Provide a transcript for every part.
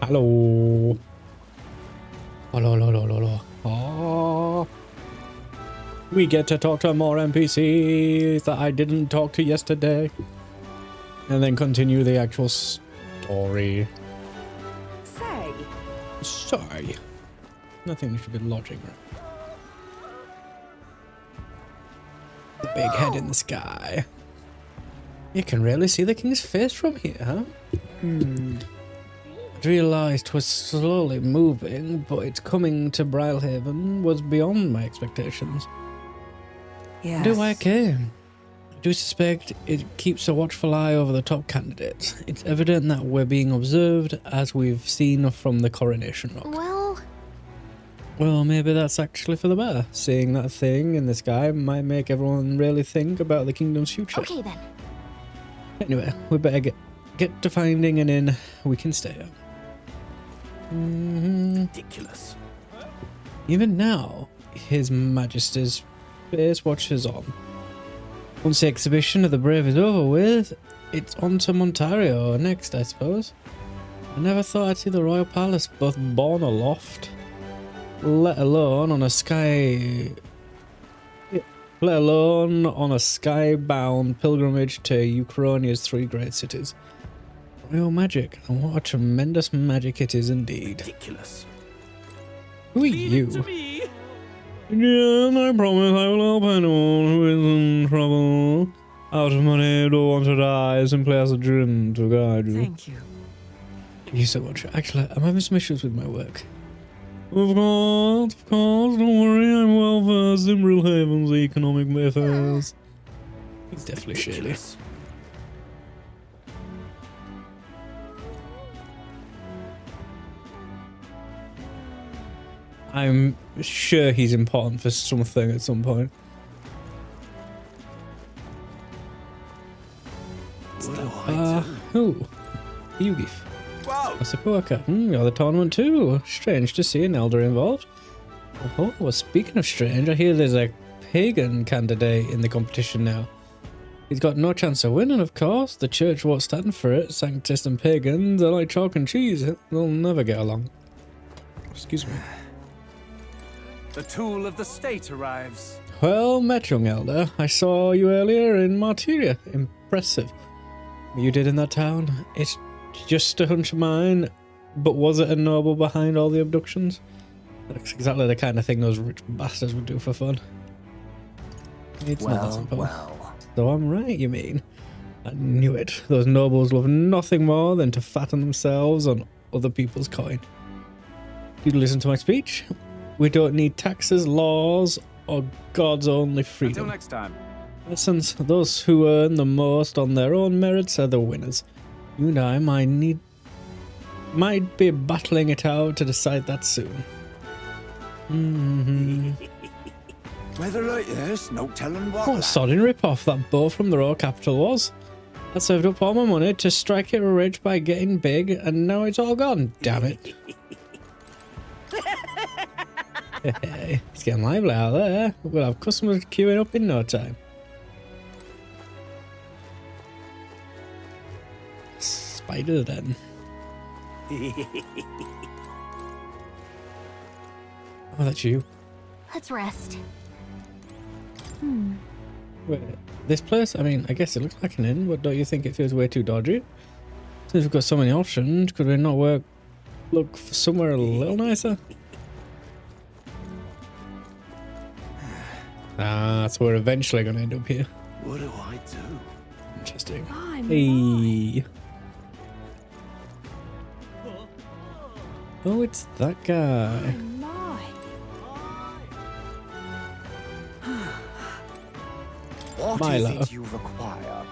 Hello. Hello, hello, hello, hello. Oh. We get to talk to more NPCs that I didn't talk to yesterday. And then continue the actual story. Say. Nothing should be lodging, right? The big head in the sky. You can really see the king's face from here, huh? I realised 'twas slowly moving, but its coming to Brilhaven was beyond my expectations. Yes. I know why I came. I do suspect it keeps a watchful eye over the top candidates. It's evident that we're being observed, as we've seen from the coronation rock. Well, maybe that's actually for the better. Seeing that thing in the sky might make everyone really think about the kingdom's future. Okay then. Anyway, we better get to finding an inn we can stay at. Ridiculous. Even now, His Majesty's face watches on. Once the exhibition of the brave is over with, it's on to Montario next, I suppose. I never thought I'd see the Royal Palace both borne aloft, let alone on a sky-bound pilgrimage to Ukrainia's three great cities. Royal magic, and what a tremendous magic it is indeed. Ridiculous. Who are you? Yes, I promise I will help anyone who is in trouble. Out of money, don't want to die, simply as a dream to guide you. Thank you. Thank you so much. Actually, I'm having some issues with my work. Of course, don't worry, I'm well versed in Brilhaven's economic affairs. He's definitely shady. Ridiculous. I'm sure he's important for something at some point. What do I do? Who? Yugif. Wow. A supporter. You're the tournament too. Strange to see an elder involved. Oh, well, speaking of strange, I hear there's a pagan candidate in the competition now. He's got no chance of winning, of course. The church won't stand for it. Sanctists and pagans are like chalk and cheese. They'll never get along. Excuse me. The tool of the state arrives. Well met, young elder. I saw you earlier in Martyria. Impressive. What you did in that town, it's just a hunch of mine, but was it a noble behind all the abductions? That's exactly the kind of thing those rich bastards would do for fun. It's not that simple. Well. So I'm right, you mean? I knew it. Those nobles love nothing more than to fatten themselves on other people's coin. Did you listen to my speech? We don't need taxes, laws, or God's only freedom. Until next time. In essence, those who earn the most on their own merits are the winners. You and I might be battling it out to decide that soon. Weather like this, no telling what. What a sodding rip-off that bow from the Royal Capital was. I saved up all my money to strike it rich by getting big, and now it's all gone, damn it. Hey, it's getting lively out there. We'll have customers queuing up in no time. Spider then. Oh, that's you. Let's rest. Wait, this place? I mean, I guess it looks like an inn, but don't you think it feels way too dodgy? Since we've got so many options, could we not look for somewhere a little nicer? Ah, so we're eventually going to end up here. What do I do? Interesting. My, Hey. Oh, it's that guy. my. What Milo. is it you require?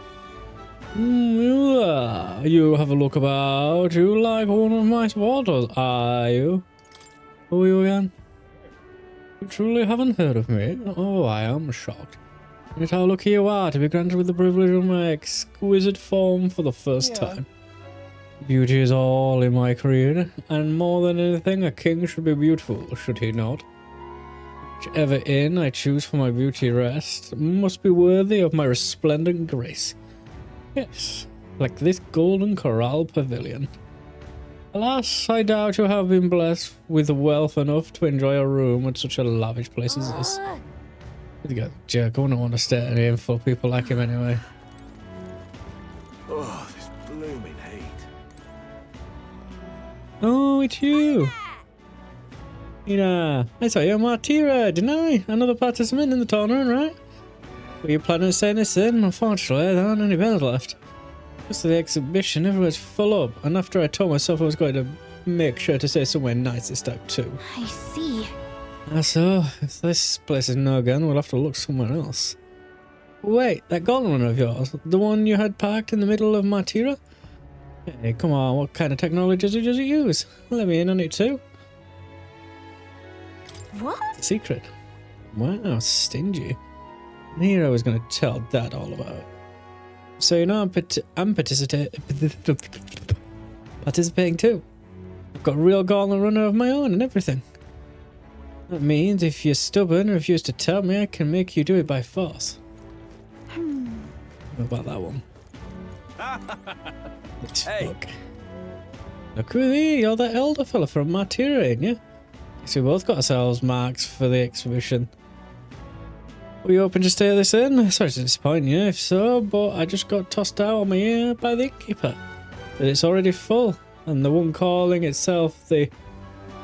You have a look about. You like one of my supporters, are you? Who are you again? You truly haven't heard of me? Oh, I am shocked. Yet how lucky you are to be granted with the privilege of my exquisite form for the first time. Beauty is all in my creed, and more than anything, a king should be beautiful, should he not? Whichever inn I choose for my beauty rest must be worthy of my resplendent grace. Yes, like this golden corral pavilion. Alas, I doubt you have been blessed with wealth enough to enjoy a room at such a lavish place as this. You got jerk, I wouldn't want to stay in here full of people like him anyway. Oh, this blooming heat. Oh, it's you! Ina, I saw you on Martira, didn't I? Another participant in the tournament, right? Were you planning to stay in this in? Unfortunately, there aren't any beds left. Just the exhibition, everywhere's full up, and after I told myself I was going to make sure to stay somewhere nice this time too. I see. So, if this place is no gun, we'll have to look somewhere else. Wait, that golden one of yours, the one you had parked in the middle of Martira? Hey, come on, what kind of technology does it use? Let me in on it too. What? It's a secret. Wow, stingy. Here I was going to tell Dad all about it. So you know I'm participating too. I've got a real gauntlet runner of my own and everything. That means if you're stubborn or refuse to tell me, I can make you do it by force. What about that one? Hey. Look with me, you're that elder fella from Martira, ain't you? Guess we both got ourselves marks for the exhibition. Were you hoping to stay at this inn? Sorry to disappoint you, if so, but I just got tossed out on my ear by the innkeeper. That it's already full, and the one calling itself the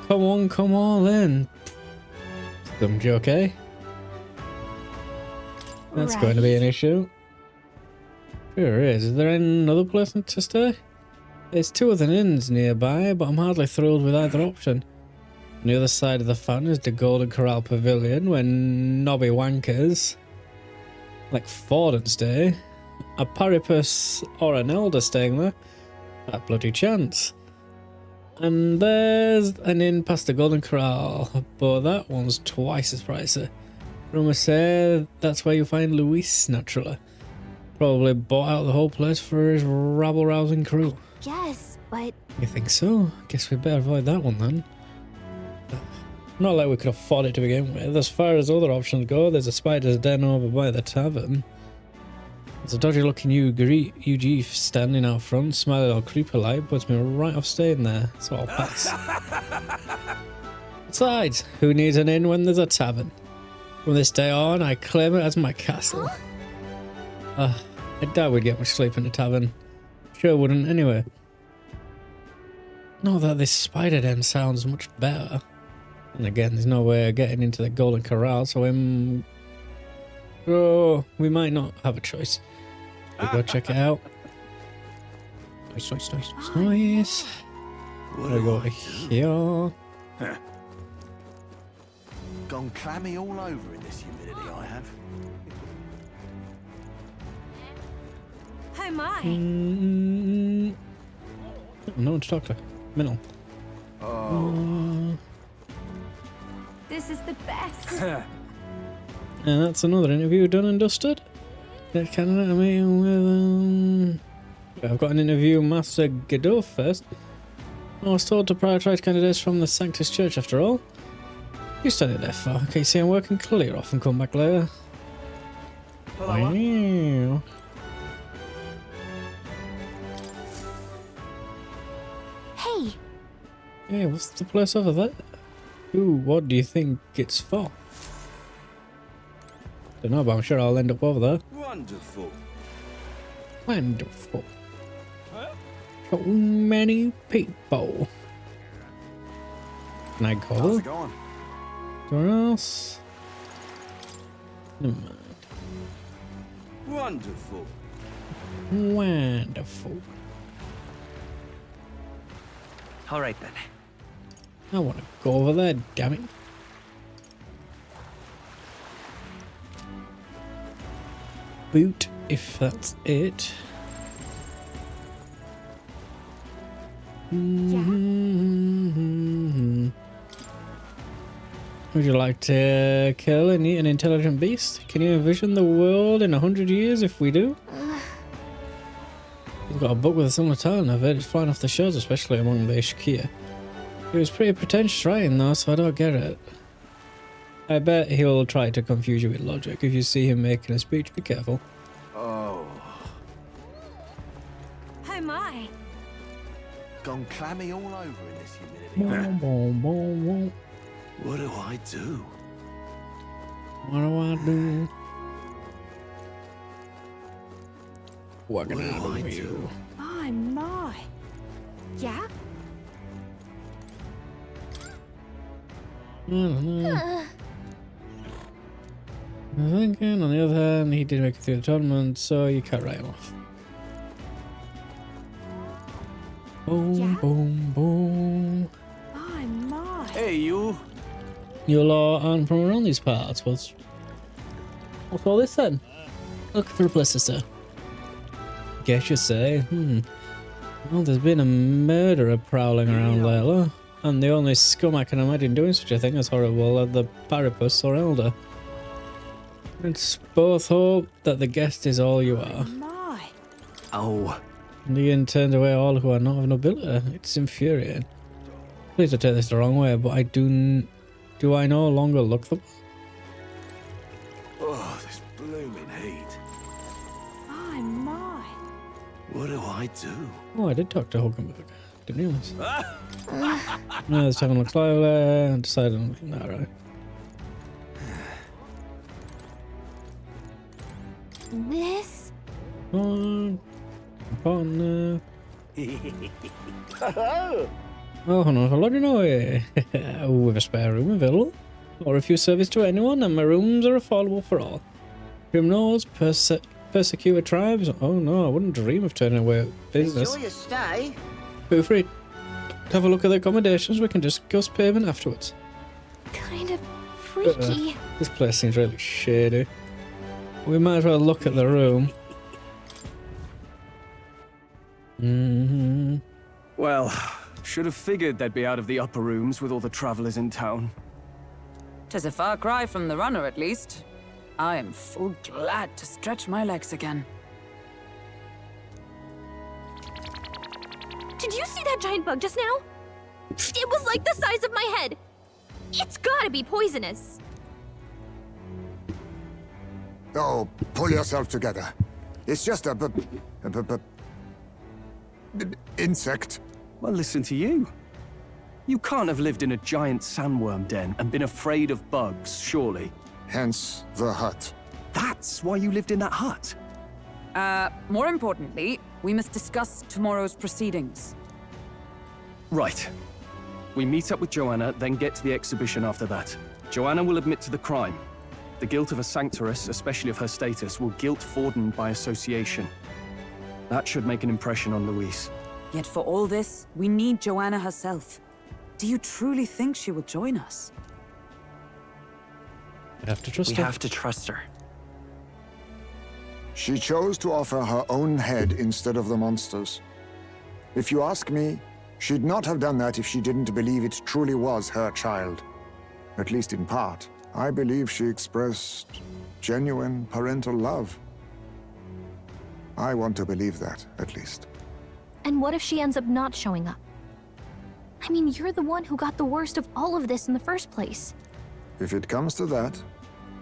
"Come on, come all in" Some joke, eh? That's going to be an issue. Sure is. Is there another place to stay? There's two other inns nearby, but I'm hardly thrilled with either option. On the other side of the fountain is the Golden Corral Pavilion, where knobby wankers like Forden stay. A paripus or an elder staying there. That bloody chance. And there's an inn past the Golden Corral, but that one's twice as pricey. Rumours say that's where you find Luis, naturally. Probably bought out the whole place for his rabble-rousing crew. Yes, but... You think so? Guess we better avoid that one then. Not like we could afford it to begin with. As far as other options go, there's a spider's den over by the tavern. There's a dodgy-looking UG standing out front, smiling all creeper-like, puts me right off staying there, so I'll pass. Besides, who needs an inn when there's a tavern? From this day on, I claim it as my castle. I doubt we'd get much sleep in the tavern. Sure wouldn't anyway. Not that this spider den sounds much better. And again, there's no way of getting into the Golden Corral, so we might not have a choice. We'll go check it out. Nice. We'll go over here. Gone clammy all over in this humidity I have. Oh my. No one to talk to. Mental. Oh. This is the best. And that's another interview done and dusted. That candidate I'm meeting with, I've got an interview with Master Godot first. I was told to prioritise candidates from the Sanctus Church after all. You studied there for. Okay, see I'm working clear off and come back later. Hello. Wow. Hey. Hey, what's the place over there? Ooh, what do you think it's for? Don't know, but I'm sure I'll end up over there. Wonderful. Wonderful. So many people. Can I go? How's it going? Somewhere else? Never mind. Wonderful. Wonderful. All right then. I want to go over there, damn it. Boot, if that's it. Would you like to kill and eat an intelligent beast? Can you envision the world in 100 years if we do? He's got a book with a similar talent. I've heard it's flying off the shores, especially among the Ishkia. He was pretty pretentious writing though, so I don't get it. I bet he'll try to confuse you with logic. If you see him making a speech, be careful. Oh. Oh my. gone clammy all over in this humidity. Boom, boom, boom, boom. What do I do? What do I do? What can What do I I do? do? My, my. Yeah? I don't know. I'm thinking, on the other hand, he did make it through the tournament, so you can't write him off. Boom, Yeah? boom, boom. My, my. Hey, you. You lot aren't from around these parts. What's all this then? Looking for a place to stay. Guess you say. Well, there's been a murderer prowling around lately, and the only scum I can imagine doing such a thing as horrible are the Paripus or Elder. Let's both hope that the guest is all you are. My. Oh, And Ian turns away all who are not of nobility. It's infuriating. Please don't take this the wrong way, but do I no longer look the... Oh, this blooming heat. My, my. What do I do? Oh, I did talk to Hulkenberg. Didn't realize. No, this time looks lively. I decided... Alright. This? Partner. Oh, no, I'll let you know. With a spare room available. Or if you service to anyone, and my rooms are affordable for all. Criminals, persecuted tribes. Oh no, I wouldn't dream of turning away business. Enjoy your stay. Feel free to have a look at the accommodations. We can discuss payment afterwards. Kind of freaky. This place seems really shady. We might as well look at the room. Well, should have figured they'd be out of the upper rooms with all the travelers in town. 'Tis a far cry from the runner, at least. I am full glad to stretch my legs again. Did you see that giant bug just now? It was like the size of my head. It's gotta be poisonous. Oh, pull yourself together. It's just a insect. Well, listen to you. You can't have lived in a giant sandworm den and been afraid of bugs, surely. Hence the hut. That's why you lived in that hut. More importantly, we must discuss tomorrow's proceedings. Right. We meet up with Joanna, then get to the exhibition after that. Joanna will admit to the crime. The guilt of a sanctoress, especially of her status, will guilt Forden by association. That should make an impression on Louise. Yet for all this, we need Joanna herself. Do you truly think she will join us? I have to trust we her. have to trust her. She chose to offer her own head instead of the monster's. If you ask me, she'd not have done that if she didn't believe it truly was her child. At least in part. I believe she expressed genuine parental love. I want to believe that, at least. And what if she ends up not showing up? I mean, you're the one who got the worst of all of this in the first place. If it comes to that,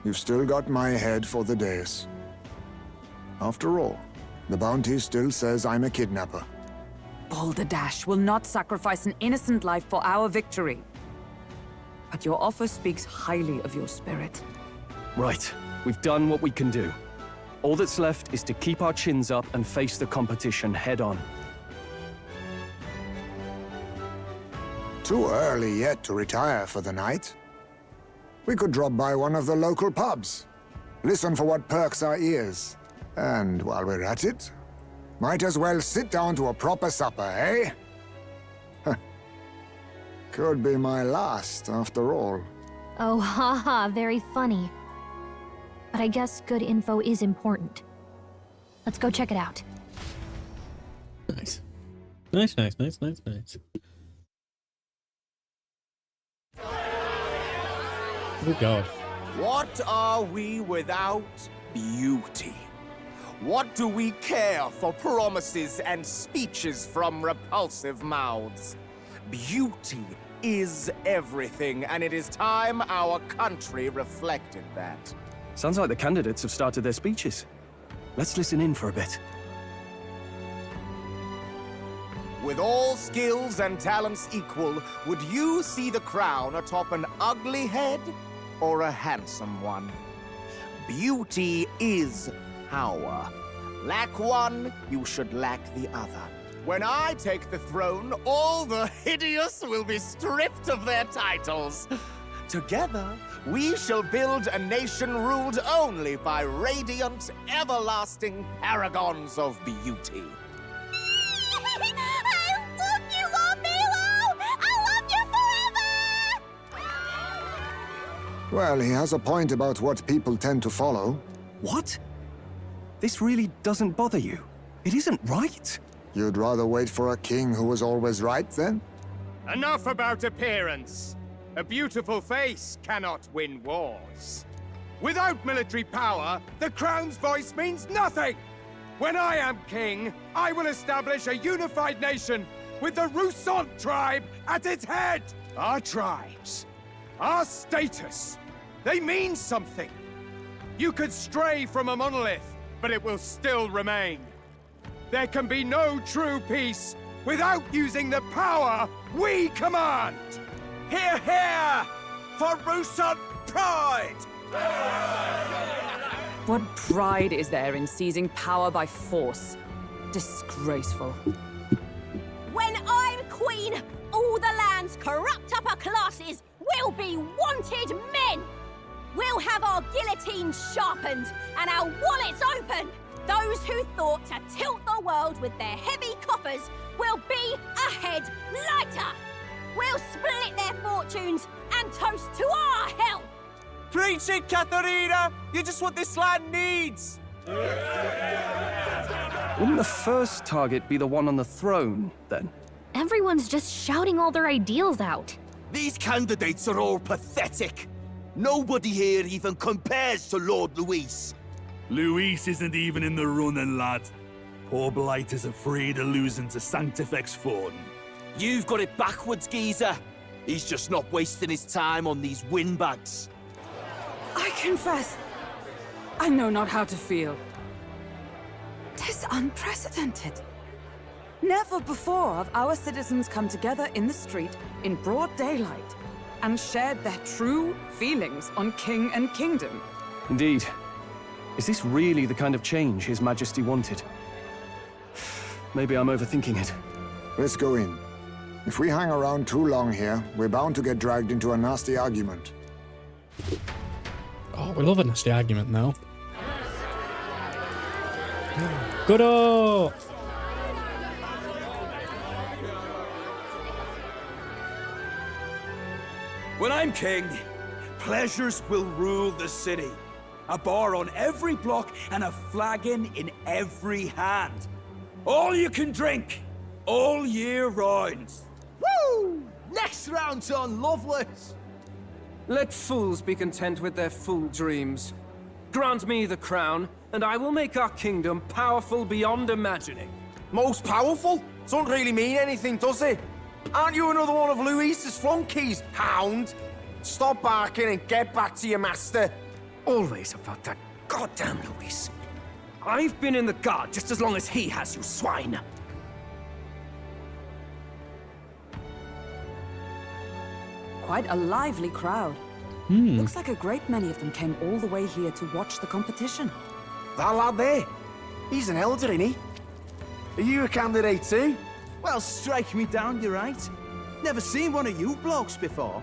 you've still got my head for the dais. After all, the bounty still says I'm a kidnapper. Balderdash will not sacrifice an innocent life for our victory. But your offer speaks highly of your spirit. Right. We've done what we can do. All that's left is to keep our chins up and face the competition head on. Too early yet to retire for the night. We could drop by one of the local pubs. Listen for what perks our ears. And while we're at it, might as well sit down to a proper supper, eh? Could be my last, after all. Oh, haha, very funny. But I guess good info is important. Let's go check it out. Nice. Nice, nice, nice, nice, nice. Oh god. What are we without beauty? What do we care for promises and speeches from repulsive mouths? Beauty is everything, and it is time our country reflected that. Sounds like the candidates have started their speeches. Let's listen in for a bit. With all skills and talents equal, would you see the crown atop an ugly head or a handsome one? Beauty is power. Lack one, you should lack the other. When I take the throne, all the hideous will be stripped of their titles. Together, we shall build a nation ruled only by radiant, everlasting paragons of beauty. I love you, Lord Milo! I love you forever! Well, he has a point about what people tend to follow. What? This really doesn't bother you? It isn't right. You'd rather wait for a king who was always right, then? Enough about appearance. A beautiful face cannot win wars. Without military power, the crown's voice means nothing! When I am king, I will establish a unified nation with the Roussant tribe at its head! Our tribes, our status, they mean something. You could stray from a monolith, but it will still remain. There can be no true peace without using the power we command! Hear, hear! For Roussant pride! What pride is there in seizing power by force? Disgraceful. When I'm queen, all the land's corrupt upper classes will be wanted men! We'll have our guillotines sharpened and our wallets open! Those who thought to tilt the world with their heavy coffers will be a head lighter! We'll split their fortunes and toast to our health! Preach it, Katharina! You're just what this land needs! Wouldn't the first target be the one on the throne, then? Everyone's just shouting all their ideals out. These candidates are all pathetic. Nobody here even compares to Lord Luis. Luis isn't even in the running, lad. Poor Blight is afraid of losing to Sanctifex Forden. You've got it backwards, geezer. He's just not wasting his time on these windbags. I confess, I know not how to feel. 'Tis unprecedented. Never before have our citizens come together in the street in broad daylight and shared their true feelings on king and kingdom. Indeed. Is this really the kind of change His Majesty wanted? Maybe I'm overthinking it. Let's go in. If we hang around too long here, we're bound to get dragged into a nasty argument. Oh, we love a nasty argument now. Good-o! When I'm king, pleasures will rule the city. A bar on every block and a flagon in every hand. All you can drink, all year round. Woo! Next round's on Loveless! Let fools be content with their fool dreams. Grant me the crown, and I will make our kingdom powerful beyond imagining. Most powerful? Doesn't really mean anything, does it? Aren't you another one of Luis's flunkies, hound? Stop barking and get back to your master. Always about that goddamn Luis. I've been in the guard just as long as he has, you swine. Quite a lively crowd. Looks like a great many of them came all the way here to watch the competition. That lad there, he's an elder, isn't he? Are you a candidate too? Well, strike me down, you're right. Never seen one of you blokes before.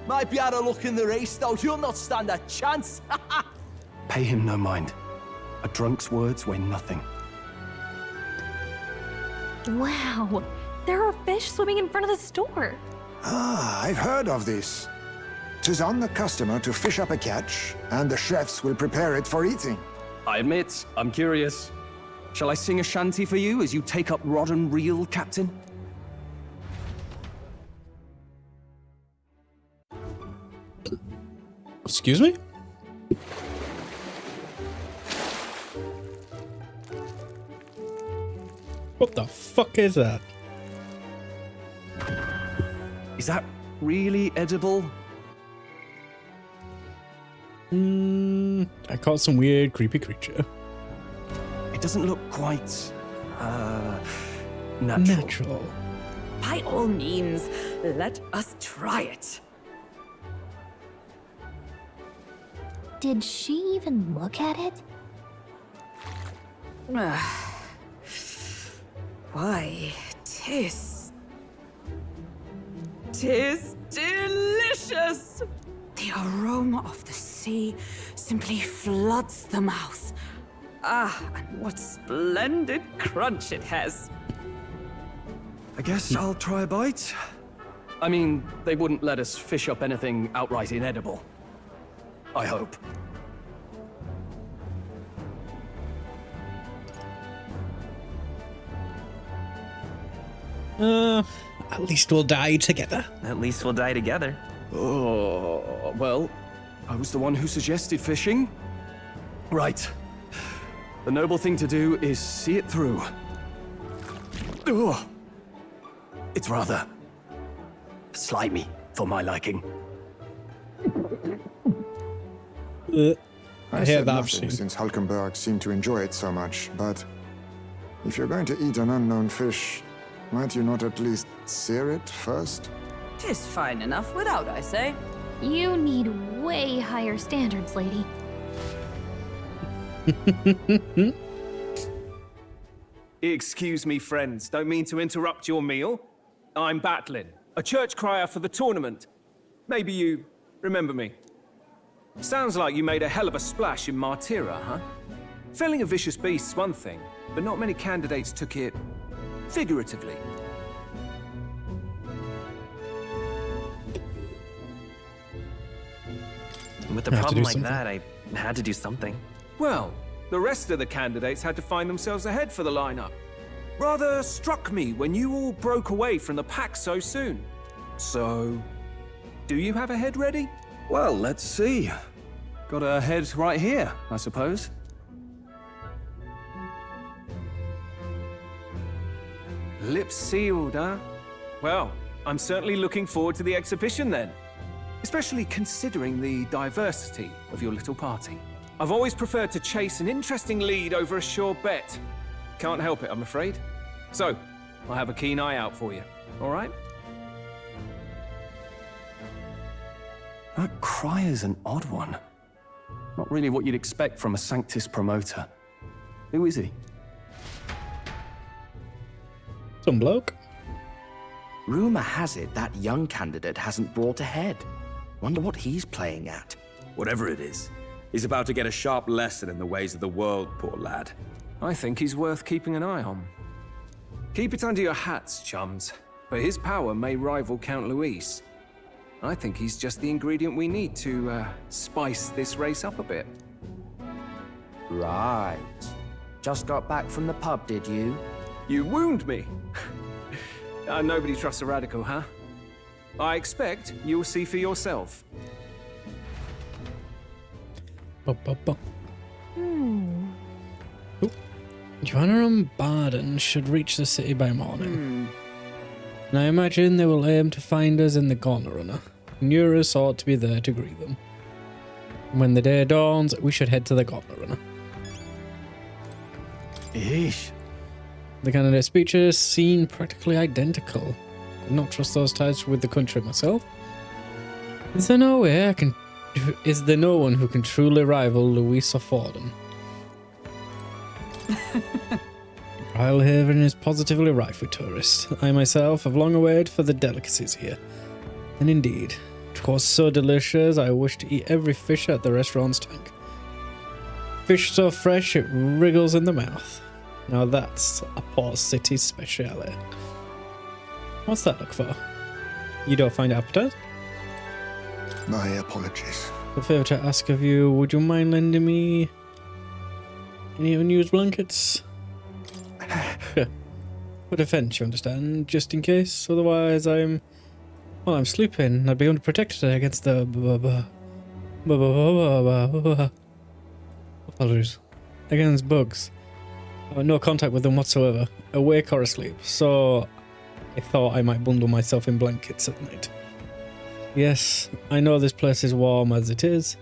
Might be out of luck in the race, though. You'll not stand a chance. Pay him no mind. A drunk's words weigh nothing. Wow, there are fish swimming in front of the store. Ah, I've heard of this. 'Tis on the customer to fish up a catch, and the chefs will prepare it for eating. I admit, I'm curious. Shall I sing a shanty for you as you take up rod and reel, Captain? Excuse me? What the fuck is that? Is that really edible? I caught some weird, creepy creature. It doesn't look quite, natural. By all means, let us try it. Did she even look at it? Why, tis delicious! The aroma of the sea simply floods the mouth. Ah, and what splendid crunch it has. I guess I'll try a bite. I mean, they wouldn't let us fish up anything outright inedible. I hope. At least we'll die together. At least we'll die together. Oh, well, I was the one who suggested fishing. Right. The noble thing to do is see it through. Oh, it's rather slimy for my liking. I hear said that nothing soon. since Hulkenberg seemed to enjoy it so much, but if you're going to eat an unknown fish, might you not at least sear it first? Tis fine enough without, I say. You need way higher standards, lady. Excuse me, friends. Don't mean to interrupt your meal. I'm Batlin, a church crier for the tournament. Maybe you remember me. Sounds like you made a hell of a splash in Martyra, huh? Felling a vicious beast's one thing, but not many candidates took it figuratively. With a Have to problem do like something. that, I had to do something. Well, the rest of the candidates had to find themselves ahead for the lineup. Rather struck me when you all broke away from the pack so soon. So, do you have a head ready? Well, let's see. Got a head right here, I suppose. Lips sealed, huh? Well, I'm certainly looking forward to the exhibition then. Especially considering the diversity of your little party. I've always preferred to chase an interesting lead over a sure bet. Can't help it, I'm afraid. So, I'll have a keen eye out for you, all right? That crier's an odd one. Not really what you'd expect from a Sanctus promoter. Who is he? Some bloke. Rumor has it that young candidate hasn't brought ahead. Wonder what he's playing at. Whatever it is, he's about to get a sharp lesson in the ways of the world, poor lad. I think he's worth keeping an eye on. Keep it under your hats, chums, but his power may rival Count Luis. I think he's just the ingredient we need to spice this race up a bit. Right. Just got back from the pub, did you? You wound me! Nobody trusts a radical, huh? I expect you'll see for yourself. Joanna and Barden should reach the city by morning. And I imagine they will aim to find us in the Gauntlet Runner. Eurus ought to be there to greet them. When the day dawns, we should head to the Gauntlet Runner. Eesh. The candidate speeches seem practically identical. I do not trust those ties with the country myself. Is there no way I can... Is there no one who can truly rival Louisa Forden? Islehaven is positively rife with tourists. I myself have long awaited for the delicacies here. And indeed, it was so delicious I wish to eat every fish at the restaurant's tank. Fish so fresh it wriggles in the mouth. Now that's a port city speciality. What's that look for? You don't find appetite? My apologies. A favour to ask of you, would you mind lending me any unused blankets? Sure. For defence, you understand, just in case. Otherwise, I'm sleeping. I'd be unprotected against the apologies. Against bugs. No contact with them whatsoever, awake or asleep. So I thought I might bundle myself in blankets at night. Yes, I know this place is warm as it is.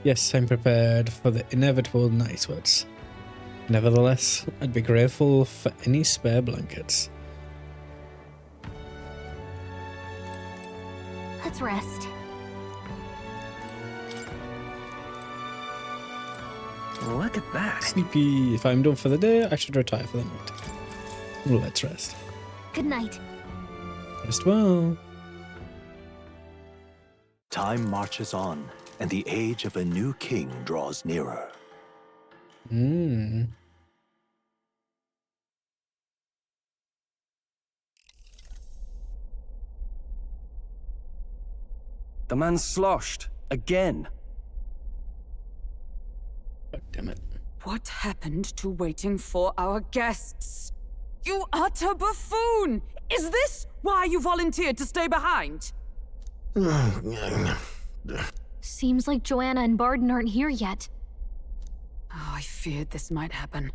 Yes, I'm prepared for the inevitable night sweats. Nevertheless, I'd be grateful for any spare blankets. let's rest. Look at that. Sleepy. If I'm done for the day, I should retire for the night. Let's rest. Good night. Rest well. Time marches on, and the age of a new king draws nearer. Hmm. The man's sloshed. Again. God damn it. What happened to waiting for our guests? You utter buffoon! Is this why you volunteered to stay behind? Seems like Joanna and Barden aren't here yet. Oh, I feared this might happen.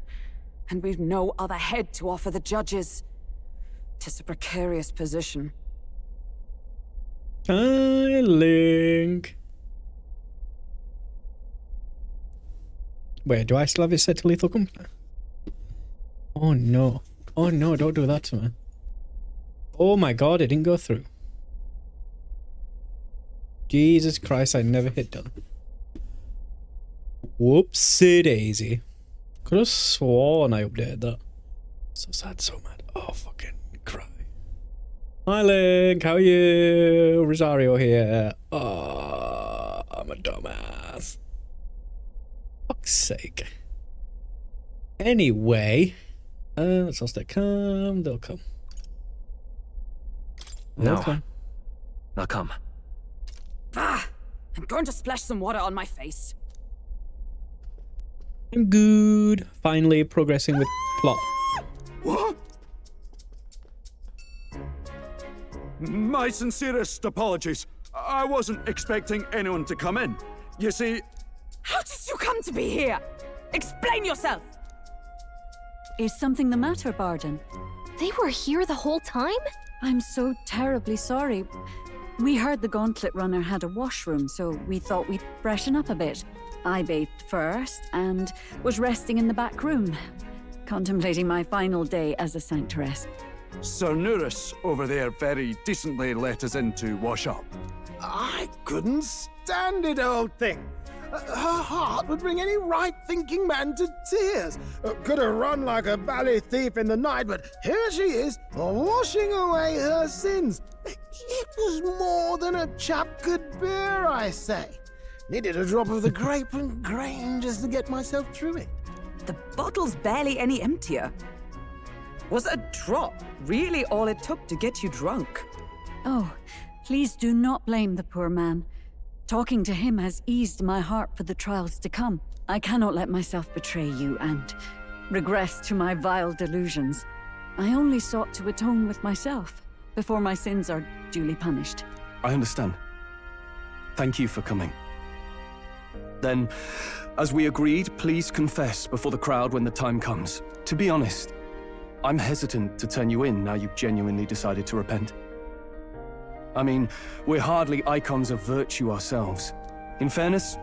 And we've no other head to offer the judges. 'Tis a precarious position. Hi, Link. Wait, do I still have it set to lethal company? Oh no. Oh no, don't do that to me. Oh my god, it didn't go through. Jesus Christ, I never hit done. Whoopsie daisy. Could have sworn I updated that. So sad, so mad. Oh, fucking cry. Hi Link, how are you? Rosario here. Oh, I'm a dumbass. Fuck's sake. Anyway, let's all stay calm. They'll come. No. come. They'll come. Ah! I'm going to splash some water on my face. I'm good. Finally progressing with plot. What? My sincerest apologies. I wasn't expecting anyone to come in. You see... How did you come to be here? Explain yourself! Is something the matter, Barden? They were here the whole time? I'm so terribly sorry. We heard the Gauntlet Runner had a washroom, so we thought we'd freshen up a bit. I bathed first and was resting in the back room, contemplating my final day as a sanctoress. Sir Nuris over there very decently let us in to wash up. I couldn't stand it, old thing. Her heart would bring any right-thinking man to tears. Could have run like a bally thief in the night, but here she is, washing away her sins. It was more than a chap could bear, I say. Needed a drop of the grape and grain just to get myself through it. The bottle's barely any emptier. Was a drop really all it took to get you drunk? Oh, please do not blame the poor man. Talking to him has eased my heart for the trials to come. I cannot let myself betray you and regress to my vile delusions. I only sought to atone with myself before my sins are duly punished. I understand. Thank you for coming. Then, as we agreed, please confess before the crowd when the time comes. To be honest, I'm hesitant to turn you in now you've genuinely decided to repent. I mean, we're hardly icons of virtue ourselves. In fairness,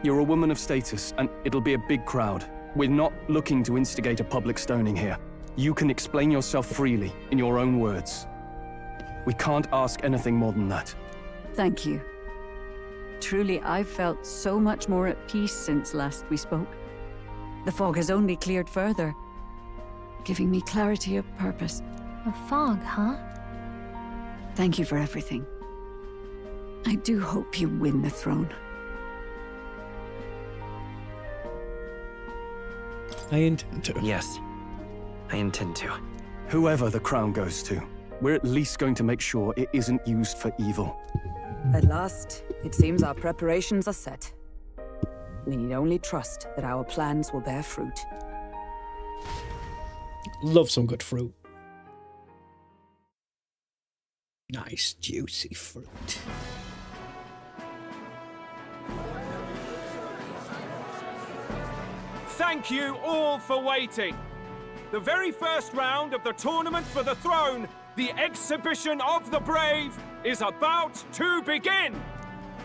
you're a woman of status, and it'll be a big crowd. We're not looking to instigate a public stoning here. You can explain yourself freely, in your own words. We can't ask anything more than that. Thank you. Truly, I've felt so much more at peace since last we spoke. The fog has only cleared further, giving me clarity of purpose. A fog, huh? Thank you for everything. I do hope you win the throne. I intend to. Yes, I intend to. Whoever the crown goes to, we're at least going to make sure it isn't used for evil. At last, it seems our preparations are set. We need only trust that our plans will bear fruit. Love some good fruit. Nice, juicy fruit. Thank you all for waiting. The very first round of the tournament for the throne, the exhibition of the brave, is about to begin.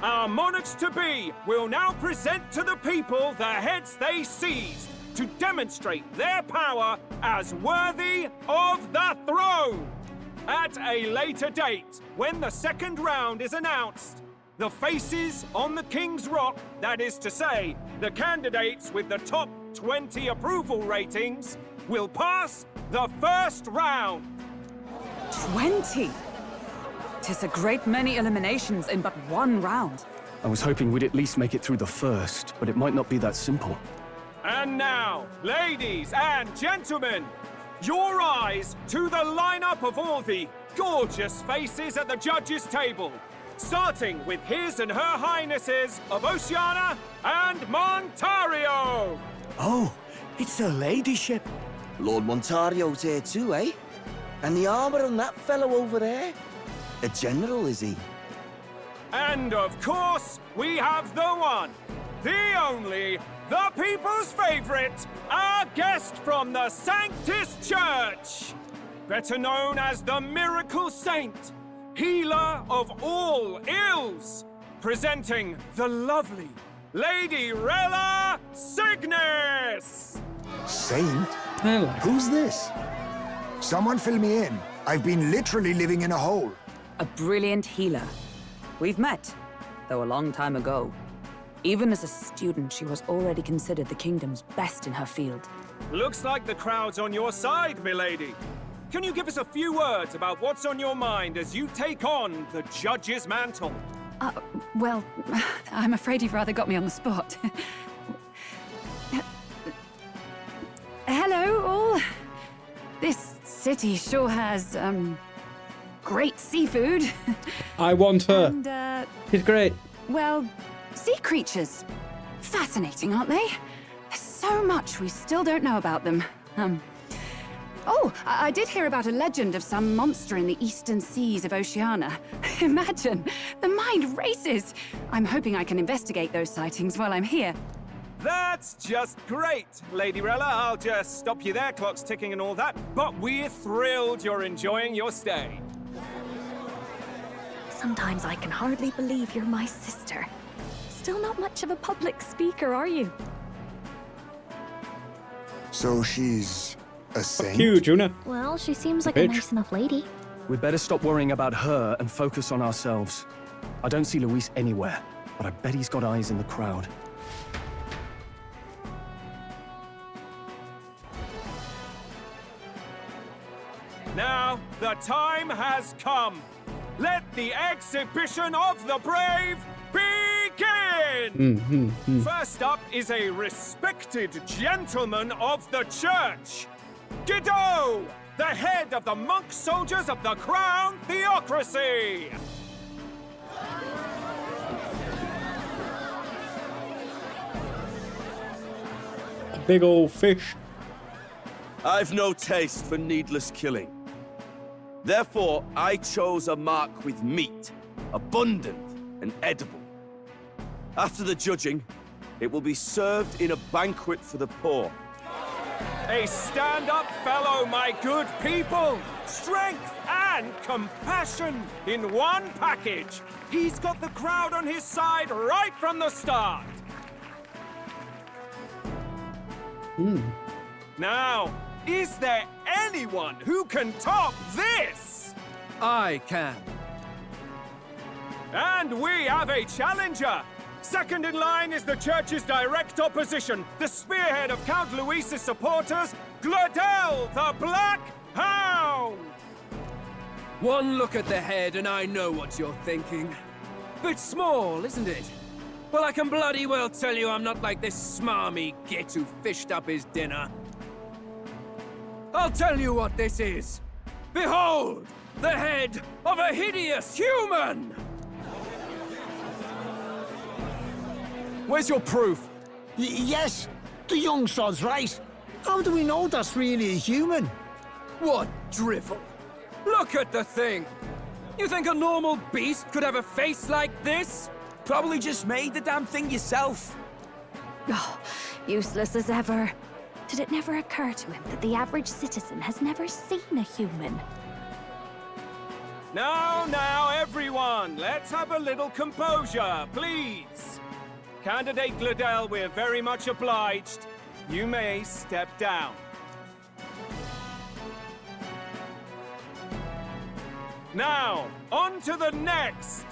Our monarchs-to-be will now present to the people the heads they seized to demonstrate their power as worthy of the throne. at a later date, when the second round is announced. The faces on the King's Rock, that is to say, the candidates with the top 20 approval ratings, will pass the first round. 20? 'Tis a great many eliminations in but one round. I was hoping we'd at least make it through the first, but it might not be that simple. And now, ladies and gentlemen, your eyes to the lineup of all the gorgeous faces at the judges' table, starting with His and Her Highnesses of Oceania and Montario. Oh, it's her ladyship. Lord Montario's here too, eh? And the armor on that fellow over there? A general, is he? And of course, we have the one, the only, the people's favorite, our guest from the Sanctus Church, better known as the Miracle Saint, healer of all ills, presenting the lovely Lady Rella Cygnus! Saint? I like Who's this? Someone fill me in. I've been literally living in a hole. A brilliant healer. We've met, though a long time ago. Even as a student, she was already considered the kingdom's best in her field. Looks like the crowd's on your side, milady. Can you give us a few words about what's on your mind as you take on the judge's mantle? Well, I'm afraid you've rather got me on the spot. Hello, all. This city sure has, great seafood. I want her. And, She's great. well, sea creatures. Fascinating, aren't they? There's so much we still don't know about them. Oh, I did hear about a legend of some monster in the eastern seas of Oceania. Imagine, the mind races. I'm hoping I can investigate those sightings while I'm here. That's just great, Lady Rella. I'll just stop you there, clock's ticking and all that. But we're thrilled you're enjoying your stay. Sometimes I can hardly believe you're my sister. Still not much of a public speaker, are you? So she's a saint? Fuck you, Juna. Well, she seems like a Bitch. nice enough lady. We'd better stop worrying about her and focus on ourselves. I don't see Luis anywhere, but I bet he's got eyes in the crowd. Now, the time has come. Let the exhibition of the brave begin! First up is a respected gentleman of the church. Guido, the head of the monk soldiers of the Crown Theocracy. A big old fish. I've no taste for needless killing. Therefore, I chose a mark with meat, abundant and edible. After the judging, it will be served in a banquet for the poor. A stand-up fellow, my good people. Strength and compassion in one package. He's got the crowd on his side right from the start. Now, is there anyone who can top this? I can. And we have a challenger. Second in line is the church's direct opposition, the spearhead of Count Luis's supporters, Gladel the Black Hound! One look at the head and I know what you're thinking. Bit small, isn't it? Well, I can bloody well tell you I'm not like this smarmy git who fished up his dinner. I'll tell you what this is. Behold, the head of a hideous human! Where's your proof? Yes, the young sod's right. How do we know that's really a human? What drivel? Look at the thing! You think a normal beast could have a face like this? Probably just made the damn thing yourself. Oh, useless as ever. Did it never occur to him that the average citizen has never seen a human? Now, everyone, let's have a little composure, please. Candidate Gladel, we're very much obliged. You may step down. Now, on to the next!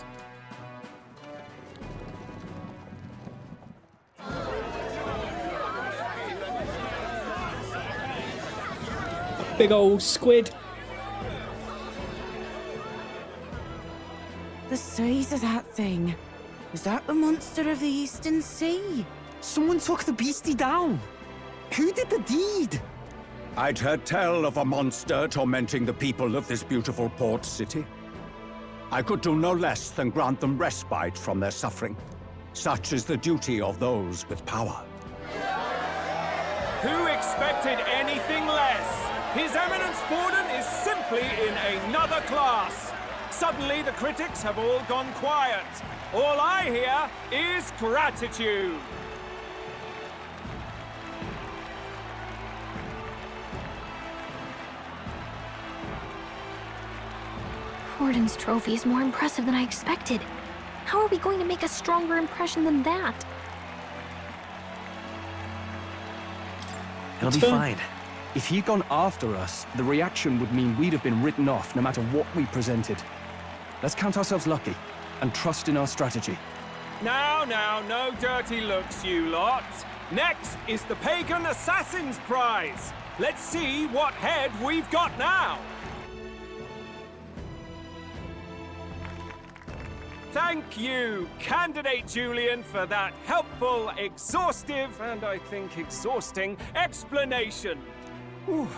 Big old squid. The size of that thing. Is that the monster of the Eastern Sea? Someone took the beastie down. Who did the deed? I'd heard tell of a monster tormenting the people of this beautiful port city. I could do no less than grant them respite from their suffering. Such is the duty of those with power. Who expected anything less? His Eminence Forden is simply in another class. Suddenly the critics have all gone quiet. All I hear is gratitude. Forden's trophy is more impressive than I expected. How are we going to make a stronger impression than that? He'll be fine. If he'd gone after us, the reaction would mean we'd have been written off no matter what we presented. Let's count ourselves lucky and trust in our strategy. Now, no dirty looks, you lot. Next is the Pagan Assassin's Prize. Let's see what head we've got now. Thank you, Candidate Julian, for that helpful, exhaustive, and I think exhausting explanation. Whew.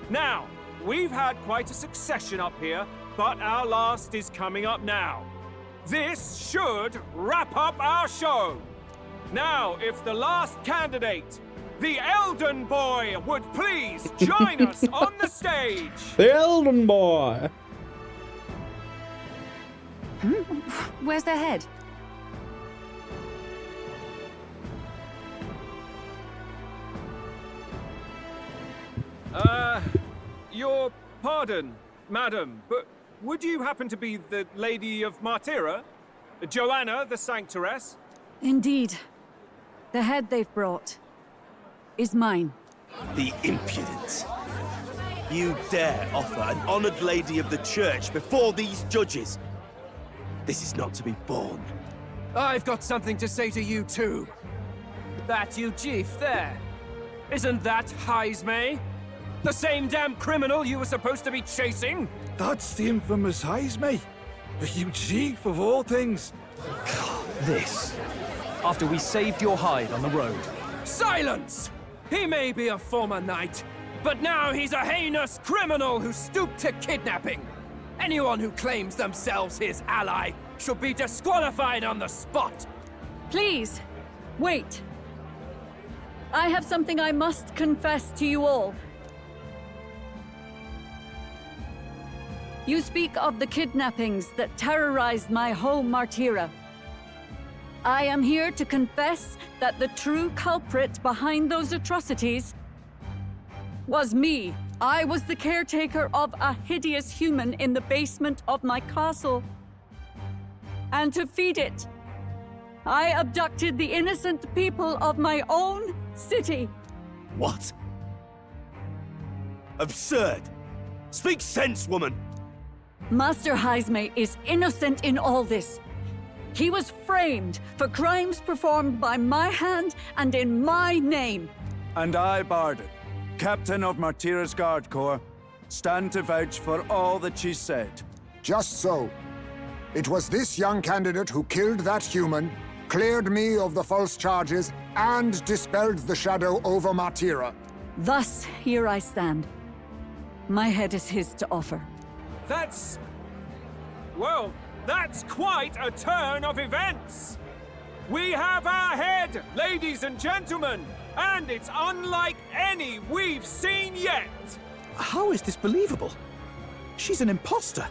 Now, we've had quite a succession up here, but our last is coming up now. This should wrap up our show. Now, if the last candidate, the Elden Boy, would please join us on the stage. The Elden Boy. Where's their head? Your pardon, madam, but would you happen to be the Lady of Martyra? Joanna, the Sanctoress? Indeed. The head they've brought is mine. The impudence. You dare offer an honored lady of the church before these judges? This is not to be borne. I've got something to say to you too. That you chief there. Isn't that Heismay? The same damn criminal you were supposed to be chasing? That's the infamous Heismay. A huge chief of all things. This. After we saved your hide on the road. Silence! He may be a former knight, but now he's a heinous criminal who stooped to kidnapping. Anyone who claims themselves his ally should be disqualified on the spot. Please, wait. I have something I must confess to you all. You speak of the kidnappings that terrorized my home, Martyra. I am here to confess that the true culprit behind those atrocities was me. I was the caretaker of a hideous human in the basement of my castle. And to feed it, I abducted the innocent people of my own city. What? Absurd! Speak sense, woman! Master Heismay is innocent in all this. He was framed for crimes performed by my hand and in my name. And I, Barden, Captain of Martyra's Guard Corps, stand to vouch for all that she said. Just so. It was this young candidate who killed that human, cleared me of the false charges, and dispelled the shadow over Martyra. Thus, here I stand. My head is his to offer. That's... well, that's quite a turn of events. We have our head, ladies and gentlemen, and it's unlike any we've seen yet. How is this believable? She's an imposter.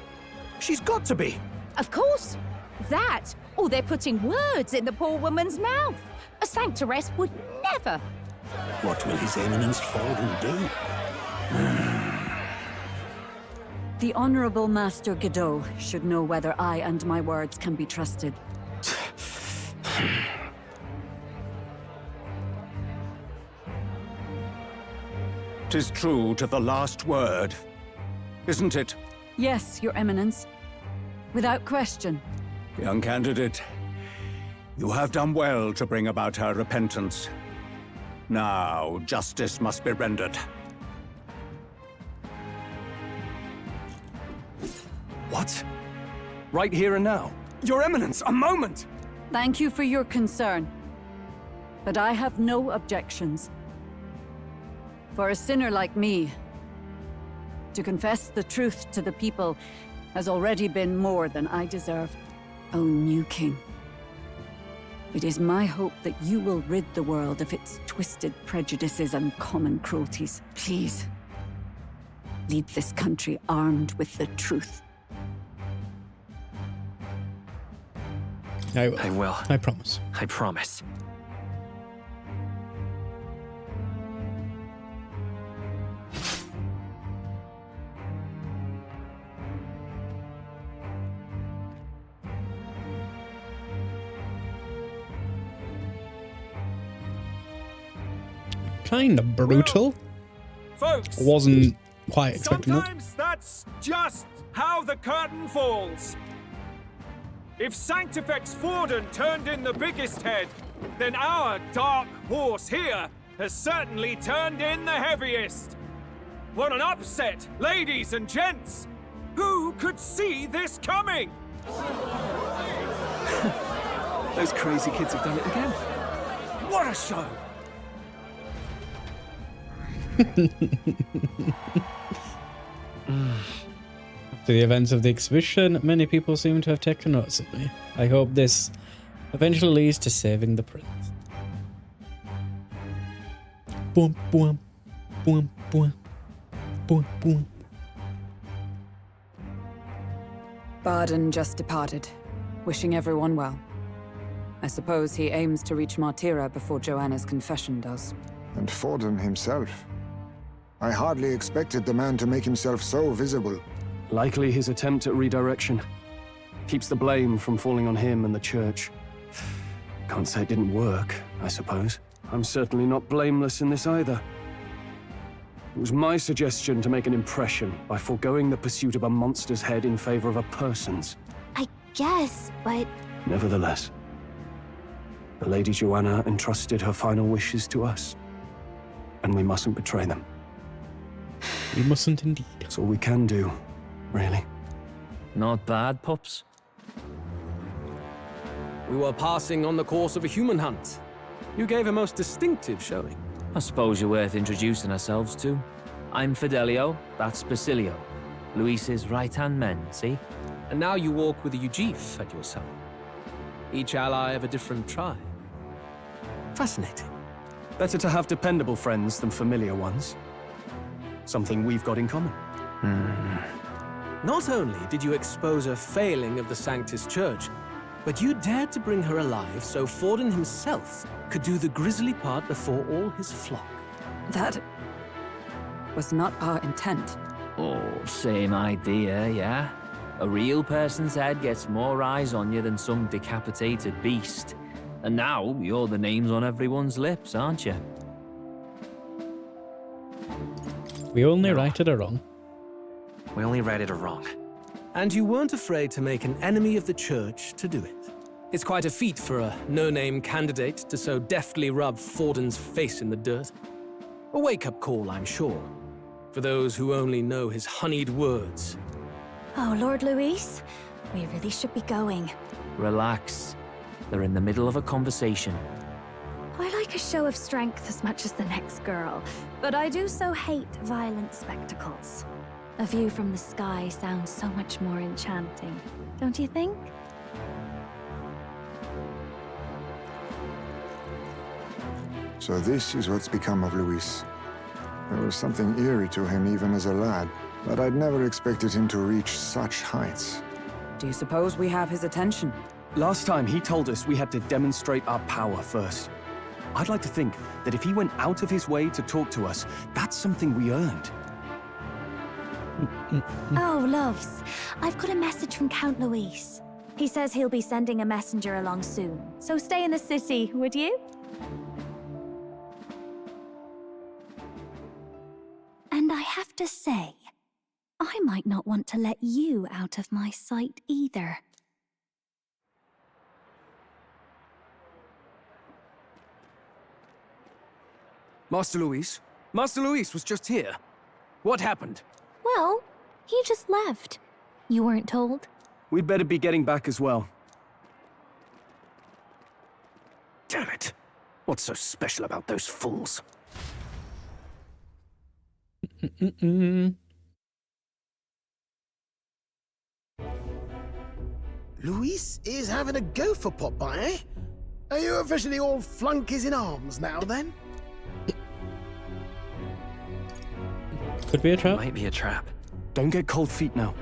She's got to be. Of course. That, or they're putting words in the poor woman's mouth. A Sanctoress would never. What will His Eminence Forden do? The Honorable Master Godot should know whether I and my words can be trusted. 'Tis true to the last word, isn't it? Yes, Your Eminence. Without question. Young candidate, you have done well to bring about her repentance. Now, justice must be rendered. What? Right here and now? Your Eminence, a moment! Thank you for your concern. But I have no objections. For a sinner like me, to confess the truth to the people has already been more than I deserve. O new king, it is my hope that you will rid the world of its twisted prejudices and common cruelties. Please, lead this country armed with the truth. I will. I will. I promise. I promise. Kinda brutal. Folks, Wasn't quite expecting that. sometimes that's just how the curtain falls. If Sanctifex Forden turned in the biggest head, then our dark horse here has certainly turned in the heaviest. What an upset, ladies and gents! Who could see this coming? Those crazy kids have done it again. What a show! After the events of the exhibition, many people seem to have taken notice of me. I hope this eventually leads to saving the prince. Boom, boom, boom, boom, boom, boom. Barden just departed, wishing everyone well. I suppose he aims to reach Martira before Joanna's confession does. And Forden himself. I hardly expected the man to make himself so visible. Likely his attempt at redirection. Keeps the blame from falling on him and the church. Can't say it didn't work, I suppose. I'm certainly not blameless in this either. It was my suggestion to make an impression by foregoing the pursuit of a monster's head in favor of a person's. I guess, but... Nevertheless, the Lady Joanna entrusted her final wishes to us. And we mustn't betray them. We mustn't indeed. That's all we can do, really. Not bad, pups. We were passing on the course of a human hunt. You gave a most distinctive showing. I suppose you're worth introducing ourselves to. I'm Fidelio, that's Basilio. Luis's right-hand men, see? And now you walk with a Ujif at your side. Each ally of a different tribe. Fascinating. Better to have dependable friends than familiar ones. Something we've got in common. Not only did you expose a failing of the Sanctus Church, but you dared to bring her alive so Forden himself could do the grisly part before all his flock. That was not our intent. Oh, same idea, yeah? A real person's head gets more eyes on you than some decapitated beast. And now, you're the names on everyone's lips, aren't you? We only righted a wrong. We only righted a wrong. And you weren't afraid to make an enemy of the church to do it. It's quite a feat for a no-name candidate to so deftly rub Forden's face in the dirt. A wake-up call, I'm sure, for those who only know his honeyed words. Oh, Lord Luis, we really should be going. Relax. They're in the middle of a conversation. I like a show of strength as much as the next girl, but I do so hate violent spectacles. A view from the sky sounds so much more enchanting, don't you think? So this is what's become of Luis. There was something eerie to him even as a lad, but I'd never expected him to reach such heights. Do you suppose we have his attention? Last time he told us we had to demonstrate our power first. I'd like to think that if he went out of his way to talk to us, that's something we earned. Oh, loves, I've got a message from Count Luis. He says he'll be sending a messenger along soon, so stay in the city, would you? And I have to say, I might not want to let you out of my sight either. Master Luis? Master Luis was just here. What happened? Well, he just left. You weren't told? We'd better be getting back as well. Damn it. What's so special about those fools? Luis is having a go for Popeye, eh? Are you officially all flunkies in arms now, then? Could be a trap. Might be a trap. Don't get cold feet now.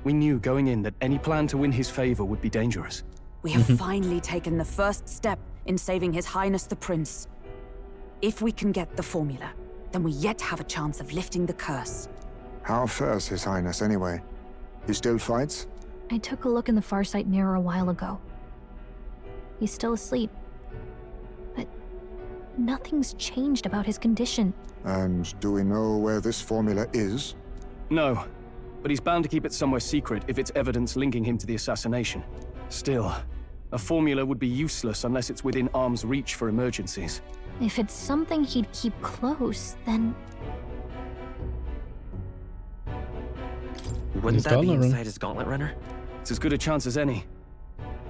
We knew going in that any plan to win his favor would be dangerous. We have finally taken the first step in saving His Highness the Prince. If we can get the formula, then we yet have a chance of lifting the curse. How fares His Highness, anyway? He still fights? I took a look in the Farsight mirror a while ago. He's still asleep. But nothing's changed about his condition. And do we know where this formula is? No, but he's bound to keep it somewhere secret if it's evidence linking him to the assassination. Still, a formula would be useless unless it's within arm's reach for emergencies. If it's something he'd keep close, then... Wouldn't that be inside his gauntlet runner? It's as good a chance as any.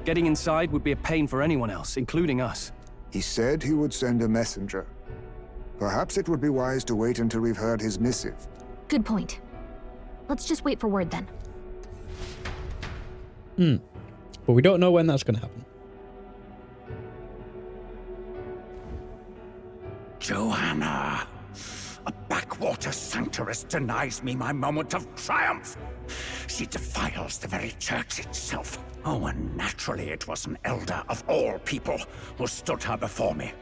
Getting inside would be a pain for anyone else, including us. He said he would send a messenger. Perhaps it would be wise to wait until we've heard his missive. Good point. Let's just wait for word then. But we don't know when that's going to happen. Joanna! A backwater sanctuarist denies me my moment of triumph. She defiles the very church itself. Oh, and naturally it was an elder of all people who stood her before me.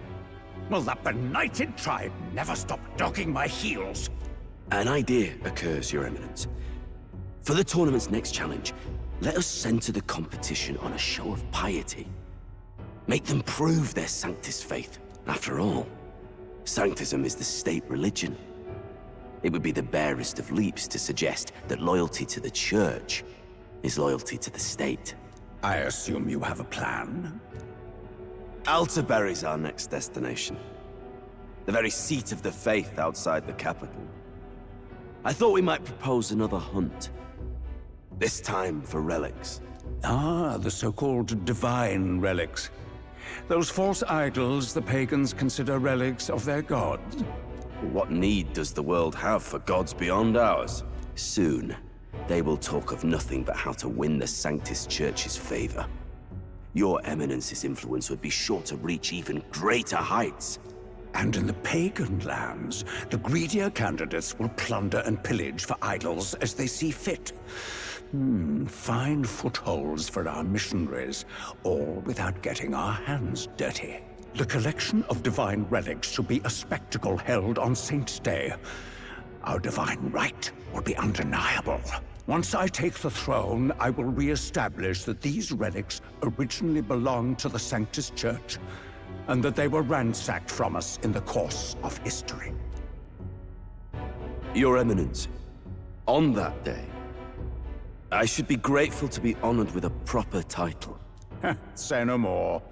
Will that benighted tribe never stop dogging my heels? An idea occurs, Your Eminence. For the tournament's next challenge, let us center the competition on a show of piety. Make them prove their Sanctus faith. After all, Sanctism is the state religion. It would be the barest of leaps to suggest that loyalty to the church is loyalty to the state. I assume you have a plan? Altaberry's our next destination. The very seat of the faith outside the capital. I thought we might propose another hunt. This time for relics. Ah, the so-called divine relics. Those false idols the pagans consider relics of their gods. What need does the world have for gods beyond ours? Soon, they will talk of nothing but how to win the Sanctus Church's favor. Your Eminence's influence would be sure to reach even greater heights. And in the pagan lands, the greedier candidates will plunder and pillage for idols as they see fit. Fine footholds for our missionaries, all without getting our hands dirty. The collection of divine relics should be a spectacle held on Saint's Day. Our divine right will be undeniable. Once I take the throne, I will re-establish that these relics originally belonged to the Sanctus Church, and that they were ransacked from us in the course of history. Your Eminence, on that day, I should be grateful to be honored with a proper title. Say no more.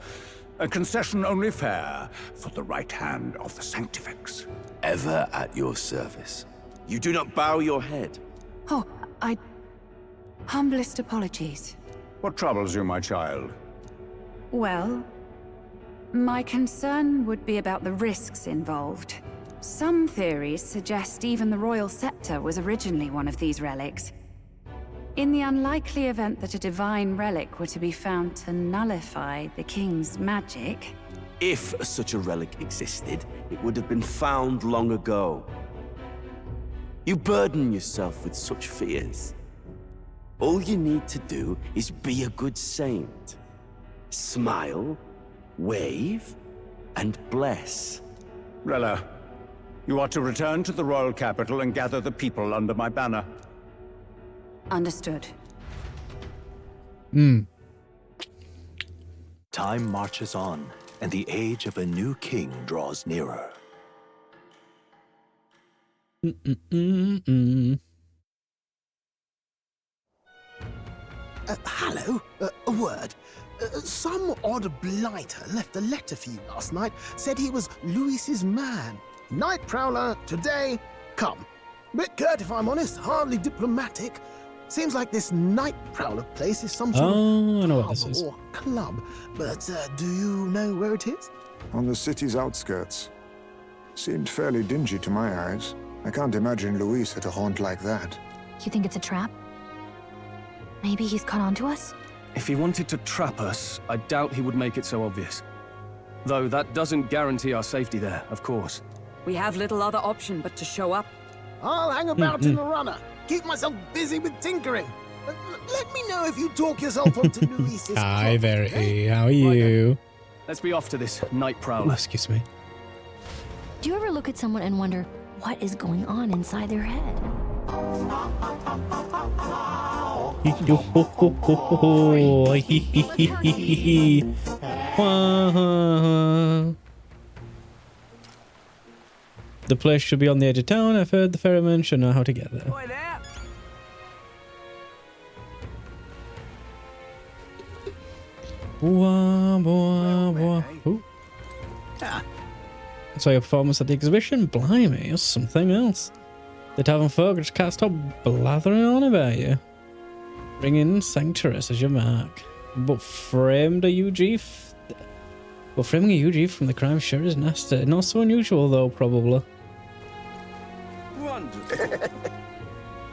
A concession only fair for the right hand of the Sanctifex. Ever at your service. You do not bow your head. Oh, humblest apologies. What troubles you, my child? Well, my concern would be about the risks involved. Some theories suggest even the royal scepter was originally one of these relics. In the unlikely event that a divine relic were to be found to nullify the king's magic... If such a relic existed, it would have been found long ago. You burden yourself with such fears. All you need to do is be a good saint. Smile, wave, and bless. Rella, you are to return to the royal capital and gather the people under my banner. Understood. Time marches on, and the age of a new king draws nearer. Hello. A word. Some odd blighter left a letter for you last night. Said he was Luis's man. Night Prowler, today, come. Bit curt if I'm honest, hardly diplomatic. Seems like this Night Prowler place is some sort I know what of this pub is. or club. But do you know where it is? On the city's outskirts. Seemed fairly dingy to my eyes. I can't imagine Luis at a haunt like that. You think it's a trap? Maybe he's caught on to us? If he wanted to trap us, I doubt he would make it so obvious. Though that doesn't guarantee our safety there, of course. We have little other option but to show up. I'll hang about in the runner. Keep myself busy with tinkering. Let me know if you talk yourself onto Luis's Hi, club, Verity. okay? How are you? Let's be off to this Night Prowler. Oh, excuse me. Do you ever look at someone and wonder what is going on inside their head? The place should be on the edge of town. I've heard the ferryman should know how to get there. Wah, wah, wah. Ooh. I saw your performance at the exhibition. Blimey, you're something else. The tavern folk just can't stop blathering on about you. Bring in Sanctorus as your mark. But framing a UG from the crime sure is nasty. Not so unusual though, probably.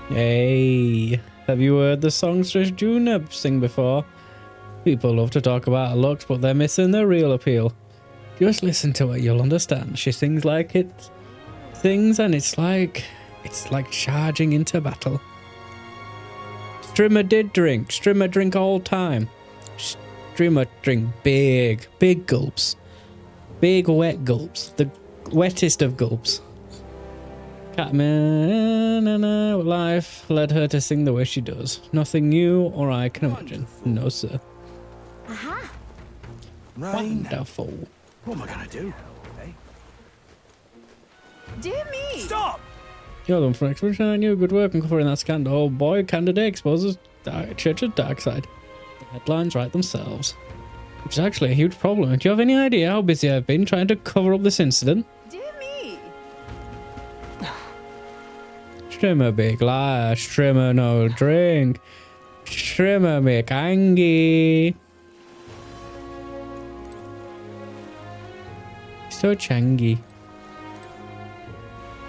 Hey, have you heard the songstress Juneb sing before? People love to talk about her looks, but they're missing the real appeal. Just listen to her, you'll understand. She sings like it sings, and it's like charging into battle. Strimmer did drink. Strimmer drink all time. Strimmer drink big gulps. Big wet gulps. The wettest of gulps. Catman life led her to sing the way she does. Nothing new or I can imagine. No, sir. Aha! Wonderful. What am I gonna do? Dear me! Stop! You're the one from Expedition, aren't you? Good work on covering that scandal. Oh boy, candidate exposes Church's dark side. The headlines write themselves. Which is actually a huge problem. Do you have any idea how busy I've been trying to cover up this incident? Dear me! Strimmer big liar, Strimmer no drink. Strimmer make angry. So changy.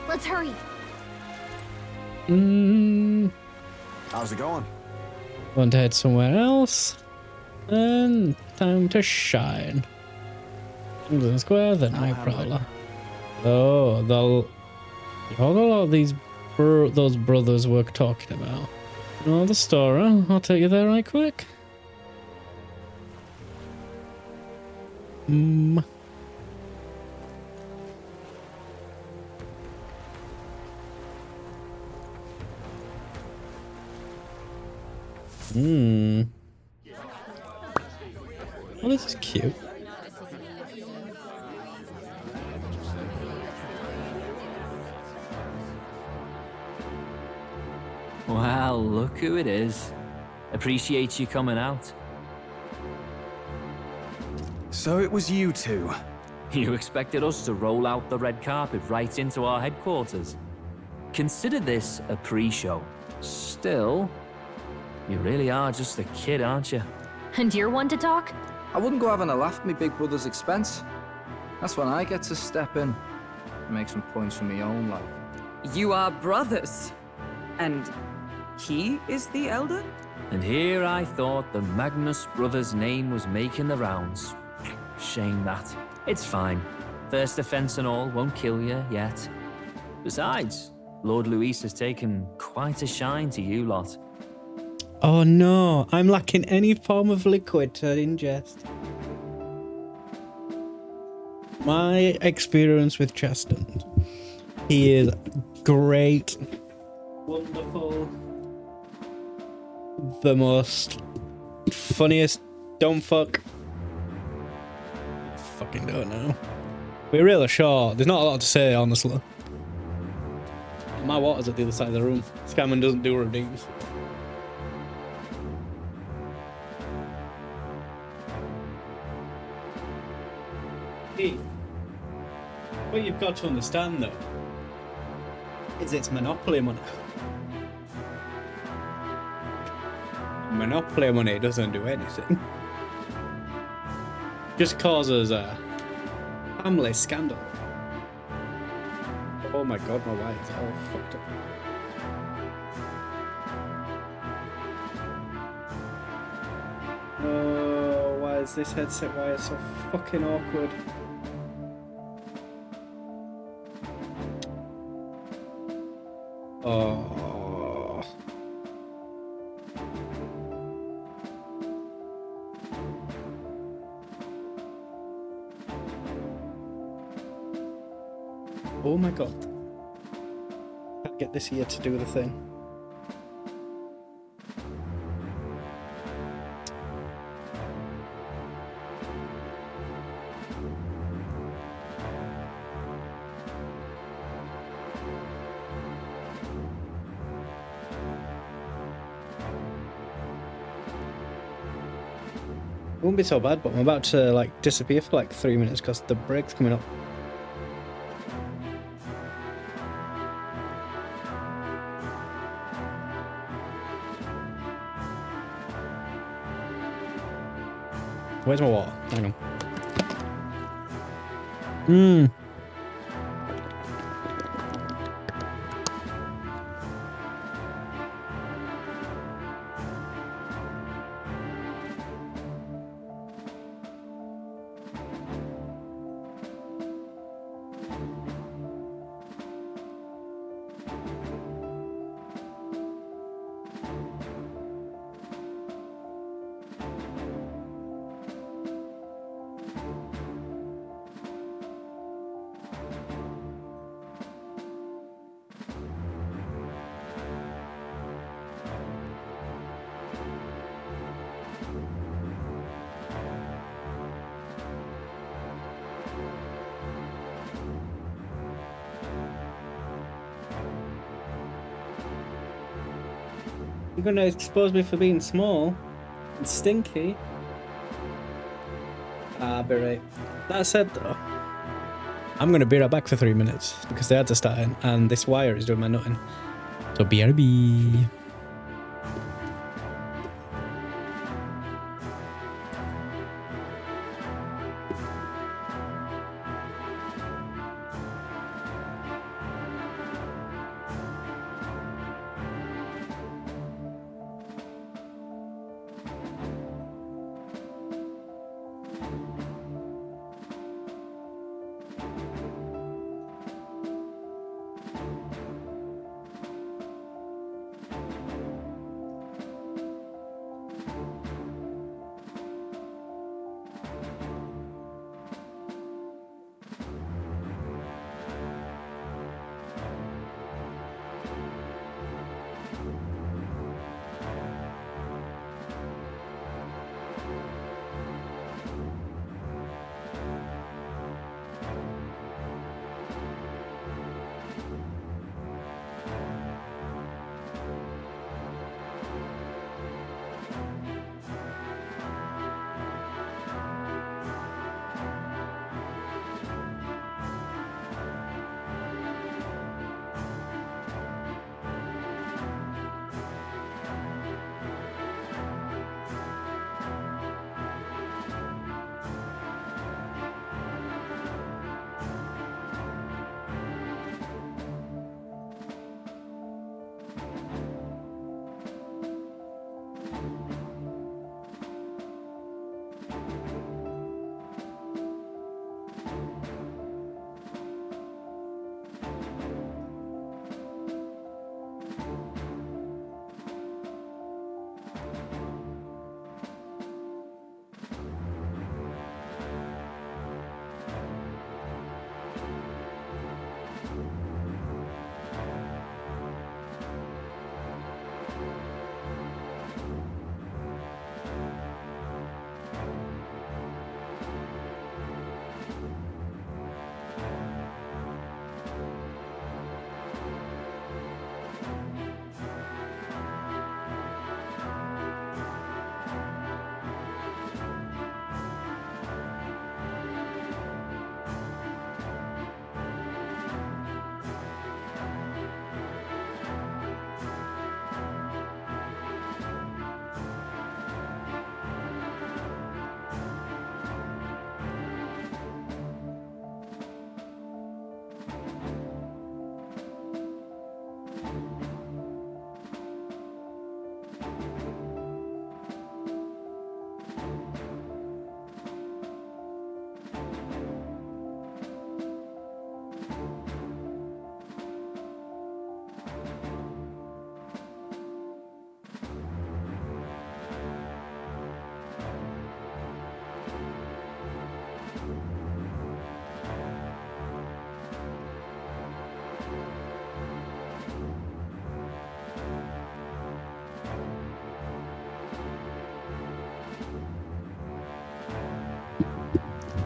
Let's hurry. How's it going? Want to head somewhere else? Then time to shine. England Square, the Night Prowler. Oh, a lot of these those brothers were talking about. Oh, the store, huh? I'll take you there right quick. Oh, this is cute. Well, look who it is. Appreciate you coming out. So it was you two. You expected us to roll out the red carpet right into our headquarters. Consider this a pre-show. Still, you really are just a kid, aren't you? And you're one to talk? I wouldn't go having a laugh at me big brother's expense. That's when I get to step in and make some points for my own life. You are brothers. And he is the elder? And here I thought the Magnus brothers' name was making the rounds. Shame that. It's fine. First offense and all won't kill you yet. Besides, Lord Luis has taken quite a shine to you lot. Oh no, I'm lacking any form of liquid to ingest. My experience with Cheston. He is great. Wonderful. The most funniest dumb fuck. Fucking don't know. We're really short. There's not a lot to say, honestly. My water's at the other side of the room. Scammon doesn't do redeems. Keith, what you've got to understand, though, is it's monopoly money. Monopoly money doesn't do anything. Just causes a family scandal. Oh my god, my wife is all fucked up. Oh, why is this headset wire so fucking awkward? Oh. Oh my god. Can't get this here to do the thing. It won't be so bad, but I'm about to like disappear for like 3 minutes because the break's coming up. Where's my water? Hang on. You're gonna expose me for being small and stinky? Ah, be right. That said though, I'm gonna be right back for 3 minutes because they had to start in and this wire is doing my nutting. So BRB.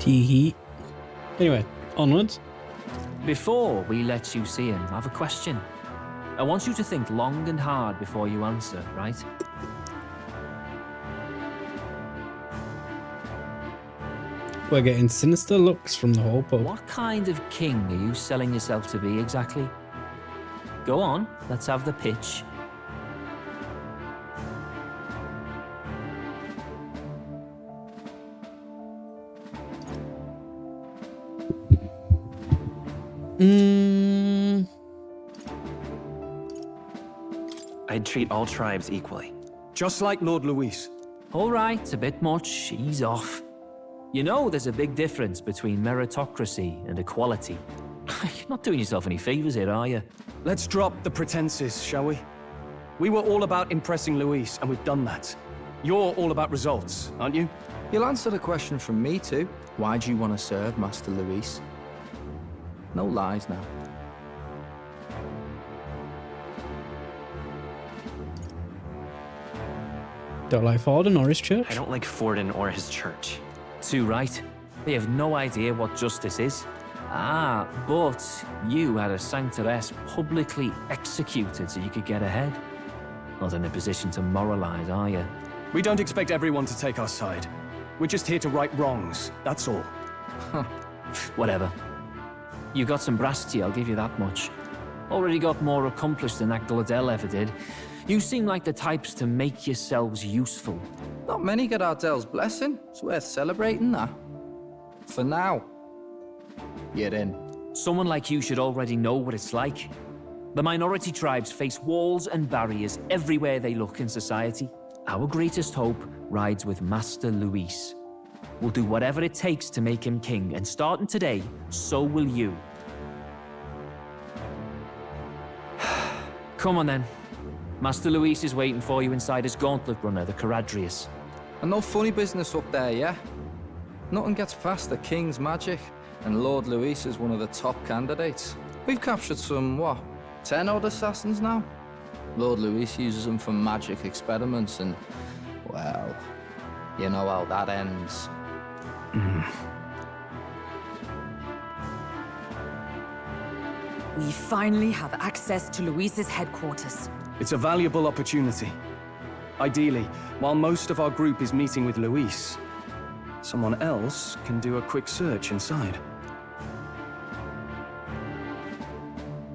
Tee-hee. Anyway, onwards. Before we let you see him, I have a question. I want you to think long and hard before you answer, right? We're getting sinister looks from the whole pub. What kind of king are you selling yourself to be exactly? Go on, let's have the pitch. I'd treat all tribes equally. Just like Lord Luis. All right, a bit much. Ease off. You know there's a big difference between meritocracy and equality. You're not doing yourself any favors here, are you? Let's drop the pretenses, shall we? We were all about impressing Luis, and we've done that. You're all about results, aren't you? You'll answer the question from me too. Why do you want to serve Master Luis? No lies now. Don't like Forden or his church? I don't like Forden or his church. Too right. They have no idea what justice is. Ah, but you had a sanctoress publicly executed so you could get ahead. Not in a position to moralize, are you? We don't expect everyone to take our side. We're just here to right wrongs, that's all. Whatever. You got some brasty, I'll give you that much. Already got more accomplished than that Gladel ever did. You seem like the types to make yourselves useful. Not many get Ardel's blessing. It's worth celebrating that. For now. You're in. Someone like you should already know what it's like. The minority tribes face walls and barriers everywhere they look in society. Our greatest hope rides with Master Luis. We'll do whatever it takes to make him king, and starting today, so will you. Come on then. Master Luis is waiting for you inside his gauntlet runner, the Caradrius. And no funny business up there, yeah? Nothing gets past the King's magic, and Lord Luis is one of the top candidates. We've captured some, 10 odd assassins now? Lord Luis uses them for magic experiments, and, well, you know how that ends. We finally have access to Luis's headquarters. It's a valuable opportunity. Ideally, while most of our group is meeting with Luis, someone else can do a quick search inside.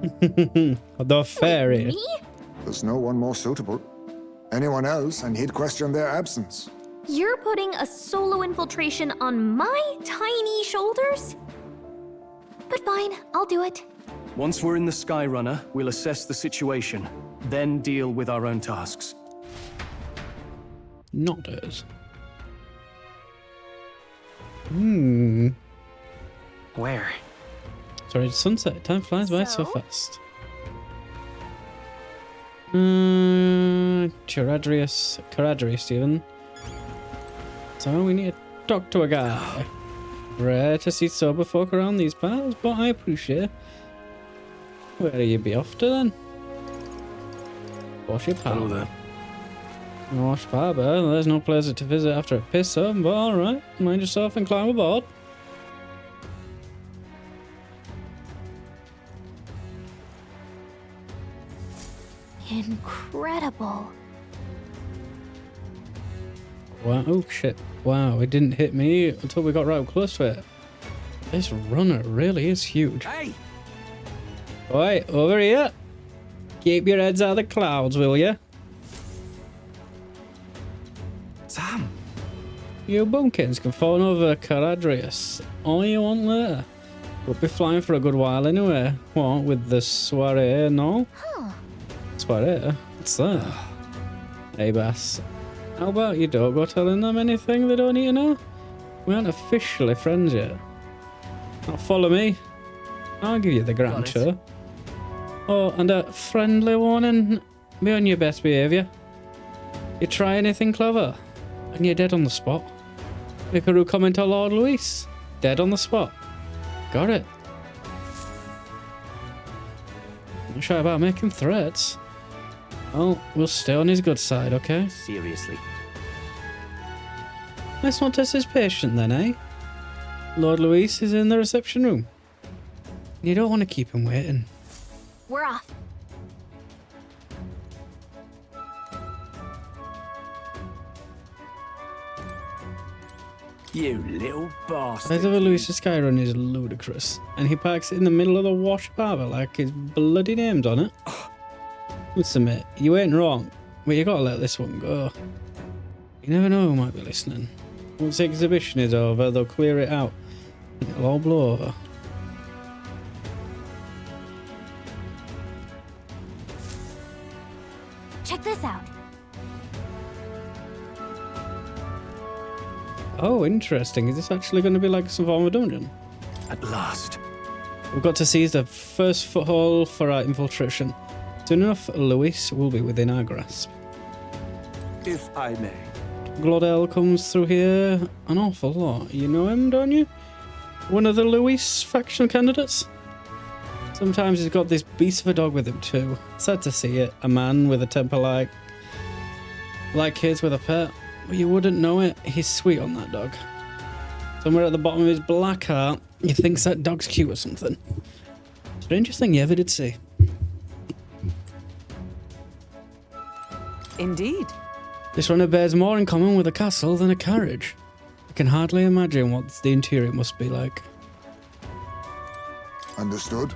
The fairy. Me? There's no one more suitable. Anyone else, and he'd question their absence. You're putting a solo infiltration on my tiny shoulders? But fine, I'll do it. Once we're in the Skyrunner, we'll assess the situation, then deal with our own tasks. Not it. Where? Sorry, it's sunset. Time flies by so fast. Caradrius, Stephen. So we need to talk to a guy. Rare to see sober folk around these parts, but I appreciate. Where do you be off to then? Warship Harbor. Hello there. Warship Harbor. There's no place to visit after a piss up, but alright. Mind yourself and climb aboard. Incredible. Wow, oh shit. Wow, it didn't hit me until we got right up close to it. This runner really is huge. Hey! Oi, over here. Keep your heads out of the clouds, will ya? Sam! You bumpkins can phone over Caradrius all you want later. We'll be flying for a good while anyway. What, with the soiree and all? Soiree? What's that? Hey, Bass. How about you don't go telling them anything they don't need to know? We aren't officially friends yet. Now follow me. I'll give you the grand show. Oh, and a friendly warning. Be on your best behaviour. You try anything clever, and you're dead on the spot. Make a rude comment to Lord Luis. Dead on the spot. Got it. Not shy about making threats. Well, we'll stay on his good side, okay? Seriously. Let's not test his patience then, eh? Lord Luis is in the reception room. You don't want to keep him waiting. We're off. You little bastard. The size of a Luis's Skyrun is ludicrous, and he parks it in the middle of the wash harbor like his bloody name's on it. Listen, mate, you ain't wrong, but you gotta let this one go. You never know who might be listening. Once the exhibition is over, they'll clear it out, and it'll all blow over. Check this out. Oh, interesting. Is this actually going to be like some form of dungeon? At last. We've got to seize the first foothold for our infiltration. Soon enough, Luis will be within our grasp. If I may. Glodell comes through here an awful lot. You know him, don't you? One of the Luis faction candidates? Sometimes he's got this beast of a dog with him too. Sad to see it. A man with a temper like his with a pet. But you wouldn't know it. He's sweet on that dog. Somewhere at the bottom of his black heart, he thinks that dog's cute or something. Strangest thing you ever did see. Indeed. This runner bears more in common with a castle than a carriage. I can hardly imagine what the interior must be like. Understood.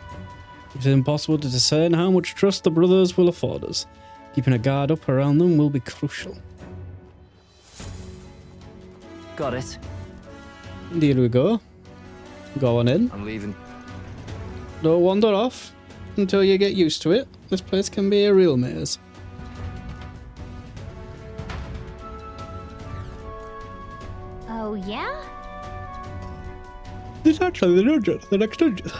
It is impossible to discern how much trust the brothers will afford us. Keeping a guard up around them will be crucial. Got it. Here we go. Go on in. I'm leaving. Don't wander off until you get used to it. This place can be a real maze. Oh, yeah? This is actually the dungeon. The next dungeon.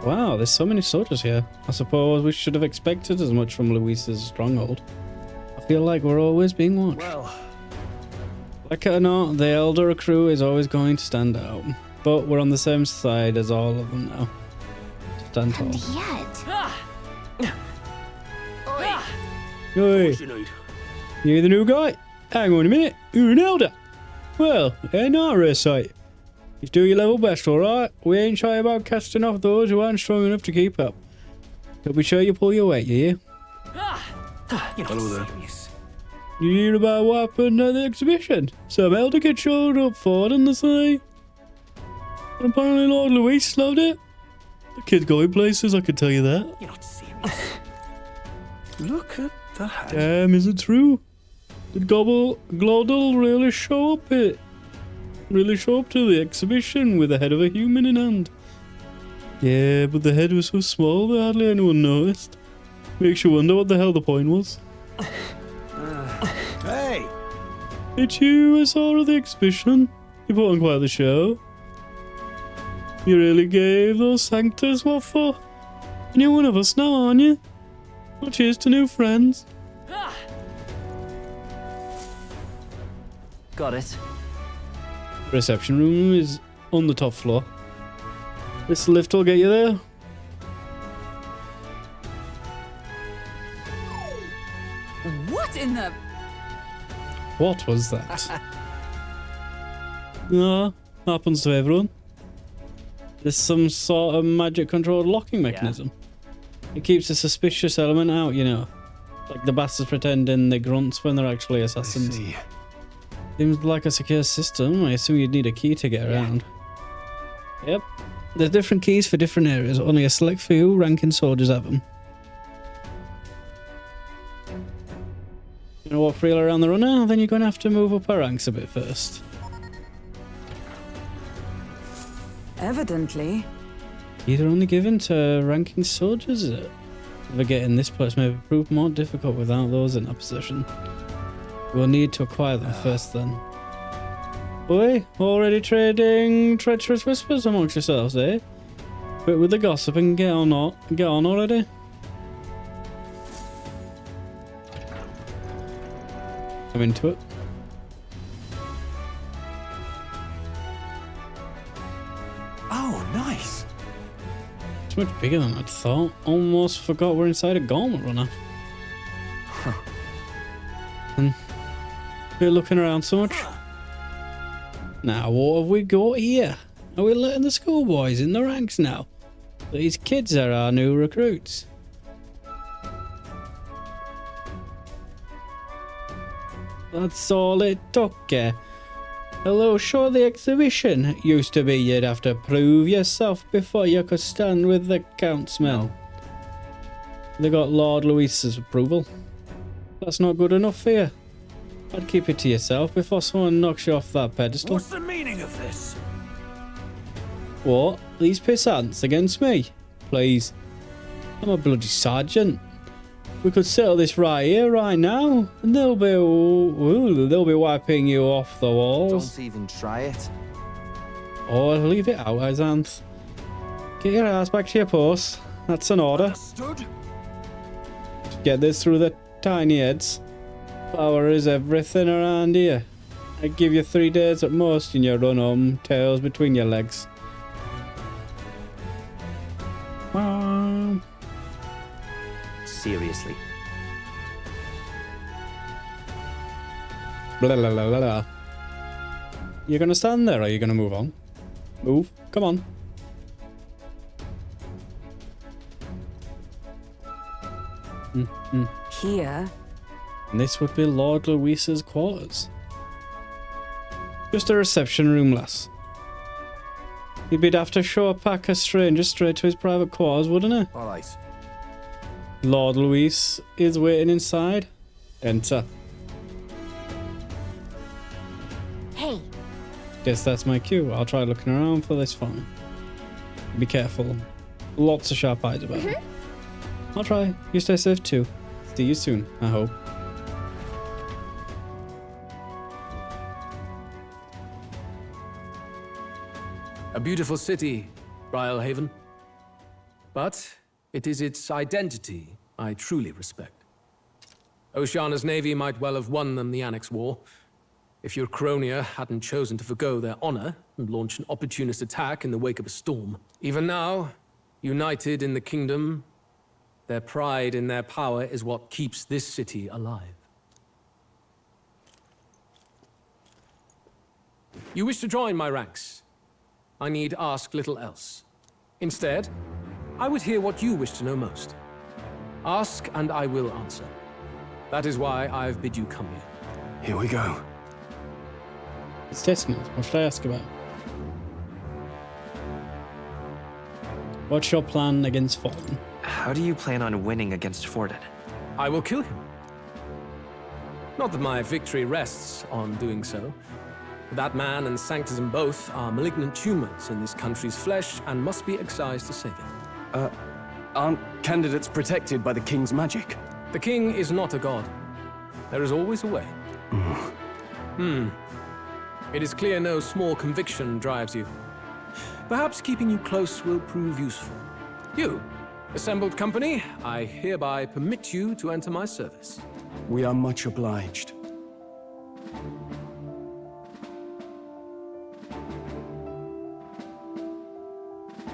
Wow, there's so many soldiers here. I suppose we should have expected as much from Luis's stronghold. I feel like we're always being watched. Well, like it or not, the elder crew is always going to stand out. But we're on the same side as all of them now. Stand tall. And yet... Oi, you the new guy? Hang on a minute, you're an elder. Well, ain't that a sight? You do your level best, alright? We ain't shy about casting off those who aren't strong enough to keep up. So be sure you pull your weight, you hear? Hello there. You hear about what happened at the exhibition? Some elder kid showed up for it, they say. And apparently Lord Luis loved it. The kid's going places, I can tell you that. You're not serious. Look at that. Damn, is it true? Did Glodell really show up it? Really show up to the exhibition with the head of a human in hand? Yeah, but the head was so small that hardly anyone noticed. Makes you wonder what the hell the point was. Hey! It's you I saw at the exhibition. You put on quite the show. You really gave those Sanctus what for? And you're one of us now, aren't you? Well, cheers to new friends. Got it. Reception room is on the top floor. This lift will get you there. What in the... What was that? No, happens to everyone. There's some sort of magic controlled locking mechanism. It keeps a suspicious element out, you know. Like the bastards pretending they're grunts when they're actually assassins. Seems like a secure system. I assume you'd need a key to get around. Yep. There's different keys for different areas. Only a select few ranking soldiers have them. You know what, reel around the runner? Then you're going to have to move up our ranks a bit first. Evidently. Keys are only given to ranking soldiers, is it? Navigating this place may prove more difficult without those in our possession. We'll need to acquire them first then. Boy, already trading treacherous whispers amongst yourselves, eh? Quit with the gossip and get on already. I'm into it. Oh, nice. It's much bigger than I'd thought. Almost forgot we're inside a gauntlet runner. And you're looking around so much. Now, what have we got here? Are we letting the schoolboys in the ranks now? These kids are our new recruits. That's all it took, Hello, show the exhibition. Used to be you'd have to prove yourself before you could stand with the countsmen. No. They got Lord Luis's approval. That's not good enough for you. I'd keep it to yourself before someone knocks you off that pedestal. What's the meaning of this? What? These pissants against me? Please. I'm a bloody sergeant. We could settle this right here, right now, and they'll be wiping you off the walls. Don't even try it. Or leave it out, Isanth. Get your ass back to your post. That's an order. Understood. Get this through the tiny heads. Power is everything around here. I give you 3 days at most and you run home, tails between your legs. Seriously. Blah, blah, blah, blah, blah. You gonna stand there or are you gonna move on? Move. Come on. Here? And this would be Lord Luis's quarters. Just a reception room, lass. He'd be daft to show a pack of strangers straight to his private quarters, wouldn't he? All right. Lord Luis is waiting inside. Enter. Hey. Guess that's my cue. I'll try looking around for this phone. Be careful. Lots of sharp eyes about it. I'll try. You stay safe too. See you soon, I hope. A beautiful city, Brialhaven. But it is its identity I truly respect. Oceana's navy might well have won them the Annex War, if your Cronia hadn't chosen to forgo their honor and launch an opportunist attack in the wake of a storm. Even now, united in the kingdom, their pride in their power is what keeps this city alive. You wish to join my ranks. I need ask little else. Instead, I would hear what you wish to know most. Ask and I will answer. That is why I've bid you come here. Here we go. It's testing us. What should I ask about? What's your plan against Fulton? How do you plan on winning against Forden? I will kill him. Not that my victory rests on doing so. That man and Sanctism both are malignant tumors in this country's flesh and must be excised to save it. Aren't candidates protected by the king's magic? The king is not a god. There is always a way. It is clear no small conviction drives you. Perhaps keeping you close will prove useful. You, assembled company, I hereby permit you to enter my service. We are much obliged.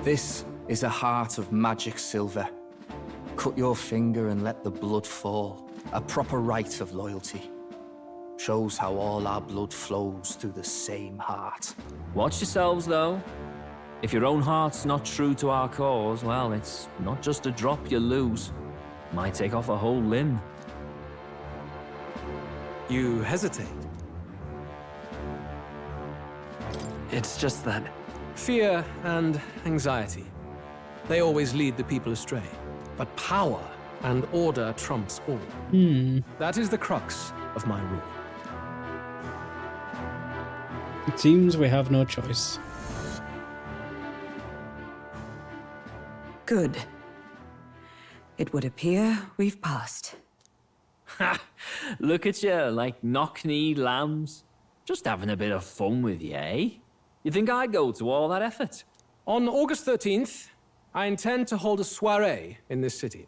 This is a heart of magic silver. Cut your finger and let the blood fall. A proper rite of loyalty. Shows how all our blood flows through the same heart. Watch yourselves, though. If your own heart's not true to our cause, well, it's not just a drop you lose. Might take off a whole limb. You hesitate. It's just that... Fear and anxiety. They always lead the people astray. But power and order trumps all. That is the crux of my rule. It seems we have no choice. Good. It would appear we've passed. Ha! Look at you, like knock-kneed lambs. Just having a bit of fun with you, eh? You think I'd go to all that effort? On August 13th, I intend to hold a soiree in this city.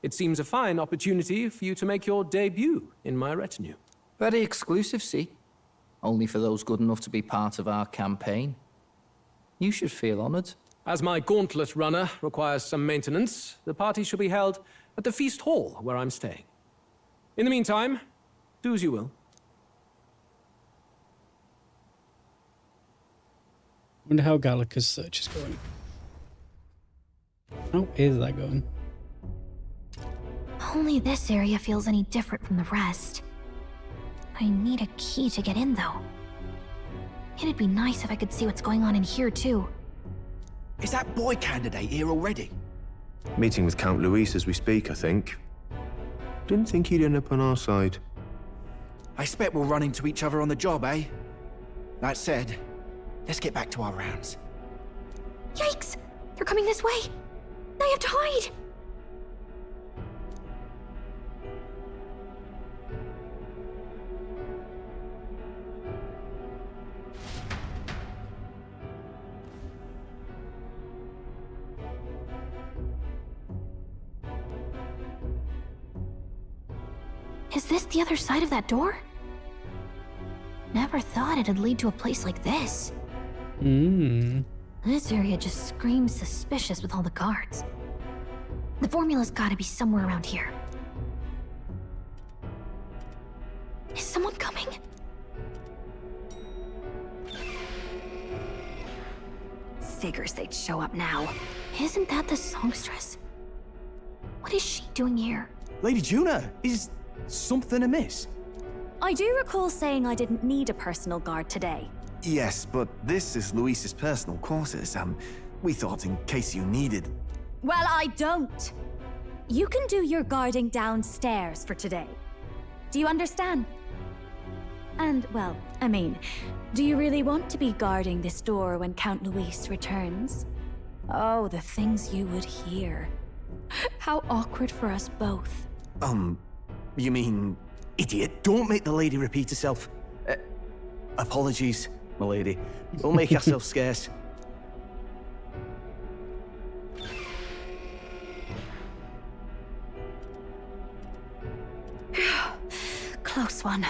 It seems a fine opportunity for you to make your debut in my retinue. Very exclusive, see? Only for those good enough to be part of our campaign. You should feel honored. As my gauntlet runner requires some maintenance, the party shall be held at the feast hall where I'm staying. In the meantime, do as you will. Wonder how Gallica's search is going. How is that going? Only this area feels any different from the rest. I need a key to get in, though. It'd be nice if I could see what's going on in here, too. Is that boy candidate here already? Meeting with Count Luis as we speak, I think. Didn't think he'd end up on our side. I expect we'll run into each other on the job, eh? That said, let's get back to our rounds. Yikes! They're coming this way! I have to hide! Is this the other side of that door? Never thought it'd lead to a place like this. This area just screams suspicious with all the guards. The formula's gotta be somewhere around here. Is someone coming? Figures they'd show up now. Isn't that the songstress? What is she doing here? Lady Juna, is something amiss? I do recall saying I didn't need a personal guard today. Yes, but this is Luis's personal quarters. We thought in case you needed... Well, I don't. You can do your guarding downstairs for today. Do you understand? And, well, I mean, do you really want to be guarding this door when Count Luis returns? Oh, the things you would hear. How awkward for us both. You mean... Idiot, don't make the lady repeat herself. Apologies, my lady. Don't make yourself scarce. Close one.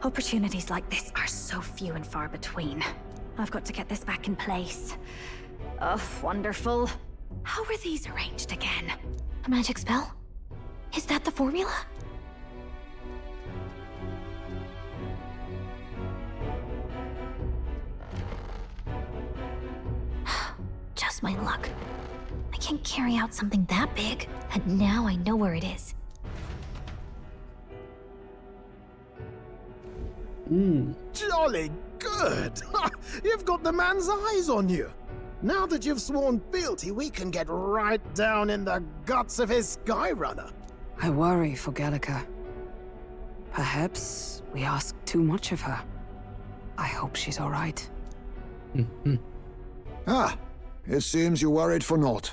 Opportunities like this are so few and far between. I've got to get this back in place. Oh, wonderful. How were these arranged again? A magic spell? Is that the formula? Just my luck. I can't carry out something that big, and now I know where it is. Jolly good! You've got the man's eyes on you. Now that you've sworn fealty, we can get right down in the guts of his Skyrunner. I worry for Gallica. Perhaps we ask too much of her. I hope she's all right. It seems you worried for naught.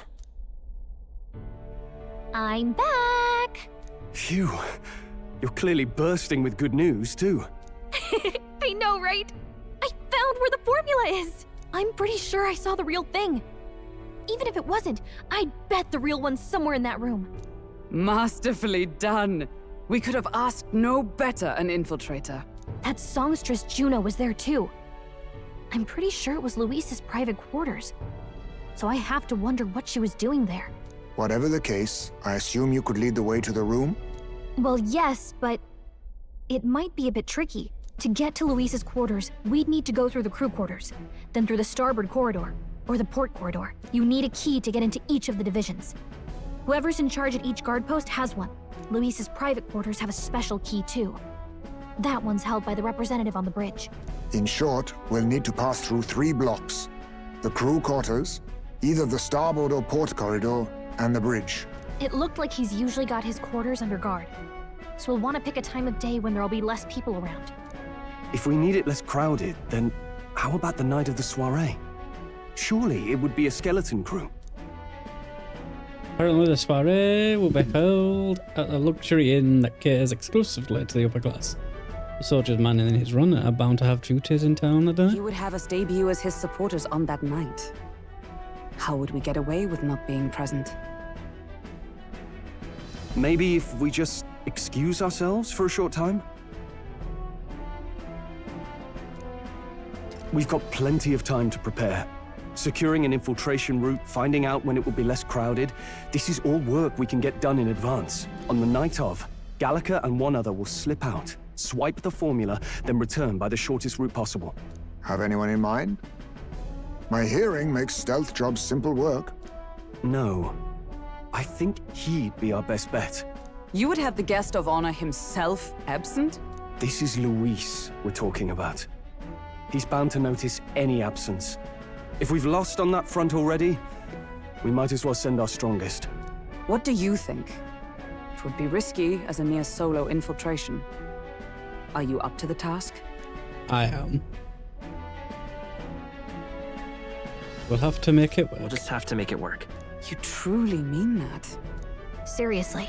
I'm back! Phew. You're clearly bursting with good news, too. I know, right? I found where the formula is! I'm pretty sure I saw the real thing. Even if it wasn't, I'd bet the real one's somewhere in that room. Masterfully done. We could have asked no better an infiltrator. That songstress Juno was there too. I'm pretty sure it was Luis's private quarters. So I have to wonder what she was doing there. Whatever the case, I assume you could lead the way to the room? Well, yes, but it might be a bit tricky. To get to Luis's quarters, we'd need to go through the crew quarters, then through the starboard corridor, or the port corridor. You need a key to get into each of the divisions. Whoever's in charge at each guard post has one. Luis's private quarters have a special key too. That one's held by the representative on the bridge. In short, we'll need to pass through 3 blocks. The crew quarters, either the starboard or port corridor, and the bridge. It looked like he's usually got his quarters under guard. So we'll want to pick a time of day when there'll be less people around. If we need it less crowded, then how about the night of the soiree? Surely it would be a skeleton crew. Apparently the soiree will be held at a luxury inn that caters exclusively to the upper class. The soldiers manning his run are bound to have duties in town that night. He would have us debut as his supporters on that night. How would we get away with not being present? Maybe if we just excuse ourselves for a short time? We've got plenty of time to prepare. Securing an infiltration route, finding out when it will be less crowded, this is all work we can get done in advance. On the night of, Gallica and one other will slip out, swipe the formula, then return by the shortest route possible. Have anyone in mind? My hearing makes stealth jobs simple work. No. I think he'd be our best bet. You would have the guest of honor himself absent? This is Luis we're talking about. He's bound to notice any absence. If we've lost on that front already, we might as well send our strongest. What do you think? It would be risky as a near-solo infiltration. Are you up to the task? I am. We'll have to make it work. We'll just have to make it work. You truly mean that? Seriously.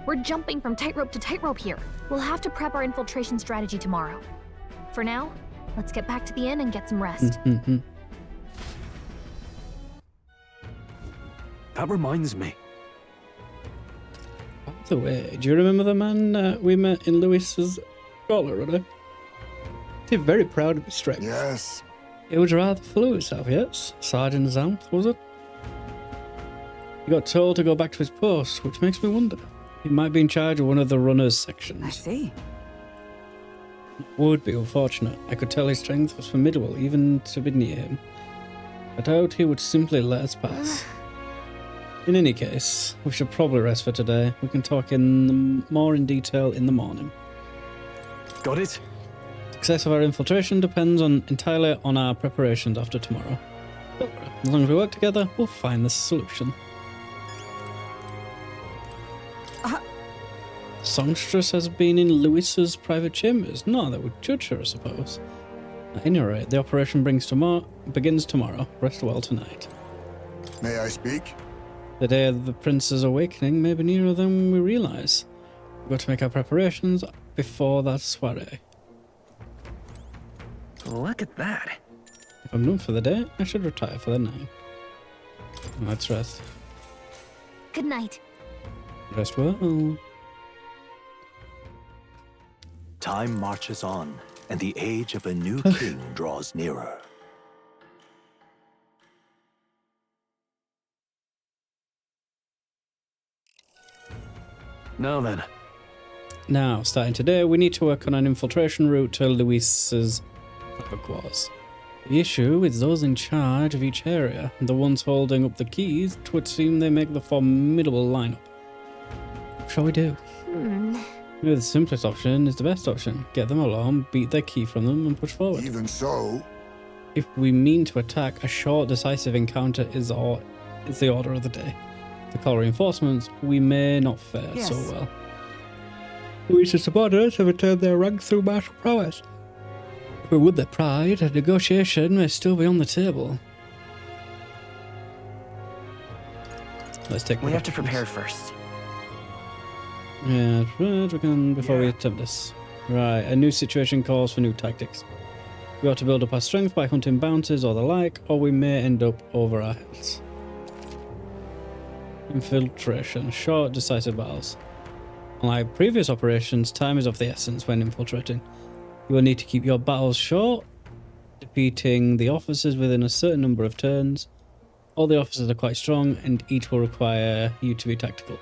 We're jumping from tightrope to tightrope here. We'll have to prep our infiltration strategy tomorrow. For now, let's get back to the inn and get some rest. That reminds me. By the way, do you remember the man we met in Lewis's scholar runner? He's very proud of his strength. Yes. It was rather full of itself, yes? Sergeant Zamth, was it? He got told to go back to his post, which makes me wonder. He might be in charge of one of the runners' sections. I see. Would be unfortunate. I could tell his strength was formidable, even to be near him. I doubt he would simply let us pass. In any case, we should probably rest for today. We can talk more in detail in the morning. Got it? Success of our infiltration depends entirely on our preparations after tomorrow. But as long as we work together, we'll find the solution. Songstress has been in Lewis's private chambers. No, that would judge her, I suppose. At any rate, the operation begins tomorrow. Rest well tonight. May I speak? The day of the prince's awakening may be nearer than we realize. We've got to make our preparations before that soiree. Look at that. If I'm done for the day, I should retire for the night. Let's rest. Good night. Rest well. Time marches on, and the age of a new king draws nearer. Now then. Now, starting today, we need to work on an infiltration route to Luis's quarters. The issue is those in charge of each area. The ones holding up the keys, it would seem they make the formidable lineup. What shall we do? Maybe the simplest option is the best option. Get them along, beat their key from them, and push forward. Even so, if we mean to attack, a short, decisive encounter is the order of the day. To call reinforcements, we may not fare so well. Luis's supporters have returned their rank through martial prowess. But with their pride, a negotiation may still be on the table. Let's take. We have to prepare first. Yeah, we can before we attempt this. Right, a new situation calls for new tactics. We ought to build up our strength by hunting bounties or the like, or we may end up over our heads. Infiltration. Short, decisive battles. Unlike previous operations, time is of the essence when infiltrating. You will need to keep your battles short, defeating the officers within a certain number of turns. All the officers are quite strong, and each will require you to be tactical.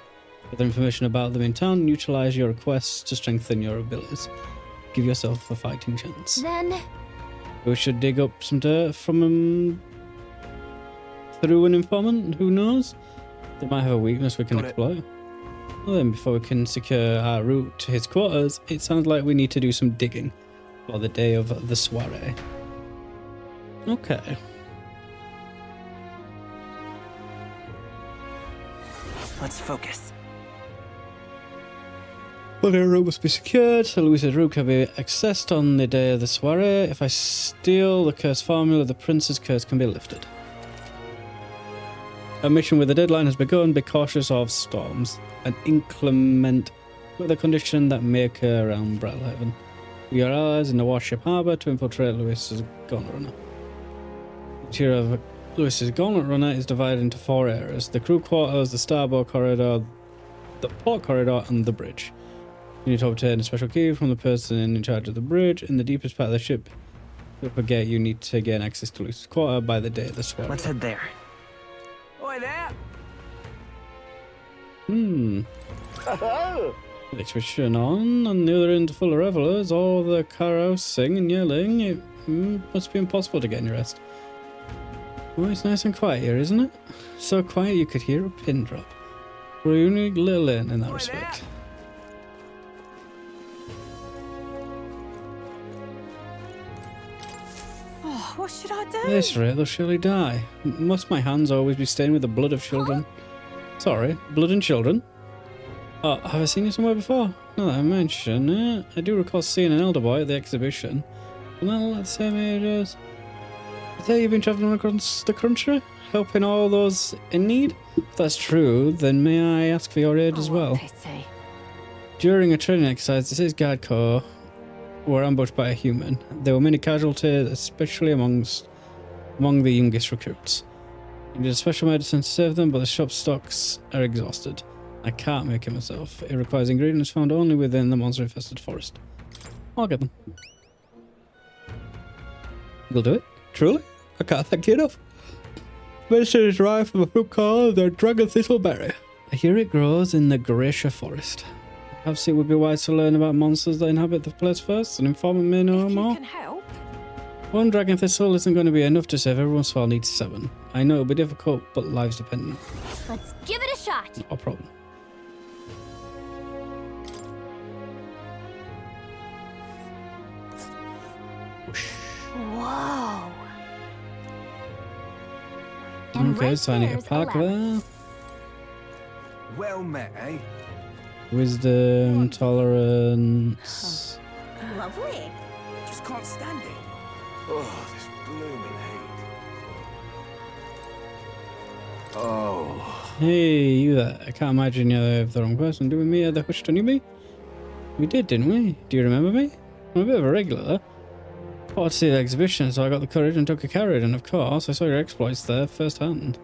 Gather information about them in town, neutralize your requests to strengthen your abilities. Give yourself a fighting chance. Then we should dig up some dirt from him through an informant, who knows? They might have a weakness we can exploit. Well then, before we can secure our route to his quarters, it sounds like we need to do some digging for the day of the soiree. Okay. Let's focus. Well, their route must be secured, so Luis's route can be accessed on the day of the soiree. If I steal the curse formula, the prince's curse can be lifted. A mission with a deadline has begun. Be cautious of storms. An inclement weather condition that may occur around Brattlhaven. We are allies in the warship harbour to infiltrate Lewis's Gauntlet Runner. The interior of Lewis's Gauntlet Runner is divided into 4 areas: the crew quarters, the starboard corridor, the port corridor, and the bridge. You need to obtain a special key from the person in charge of the bridge. In the deepest part of the ship, don't forget you need to gain access to Lewis's quarter by the day of the soiree. Let's head there. Oi there! The exhibition on the other end full of revelers, all the carouse sing and yelling. It must be impossible to get any rest. Oh, it's nice and quiet here, isn't it? So quiet you could hear a pin drop. We're a unique little inn in that respect. Oh, what should I do? At this rate, they'll surely die. Must my hands always be stained with the blood of children? Sorry, blood and children? Oh, have I seen you somewhere before? Now that I mention it, I do recall seeing an elder boy at the exhibition. Well, at the same age as... I tell you've been travelling across the country, helping all those in need? If that's true, then may I ask for your aid as well? Pity. During a training exercise, the city's guard corps were ambushed by a human. There were many casualties, especially among the youngest recruits. You did special medicine to save them, but the shop stocks are exhausted. I can't make it myself. It requires ingredients found only within the monster-infested forest. I'll get them. You'll do it? Truly? I can't thank you enough. Medicine is derived from a fruit called the dragon thistleberry. I hear it grows in the Gracia forest. Perhaps it would be wise to learn about monsters that inhabit the place first, and informant may know more. Can help. One dragon thistle isn't going to be enough to save everyone, so I'll need 7. I know it'll be difficult, but lives dependent. Let's give it a shot. Not a problem. Whoa. Okay, so I need a park there. Well met, eh? Wisdom, tolerance. Lovely. Just can't stand it. Oh, this blooming heat. Oh. Hey, you there. I can't imagine you're the wrong person. Did we meet at the Hushed on You? We did, didn't we? Do you remember me? I'm a bit of a regular. I wanted to see the exhibition, so I got the courage and took a carriage, and of course, I saw your exploits there firsthand.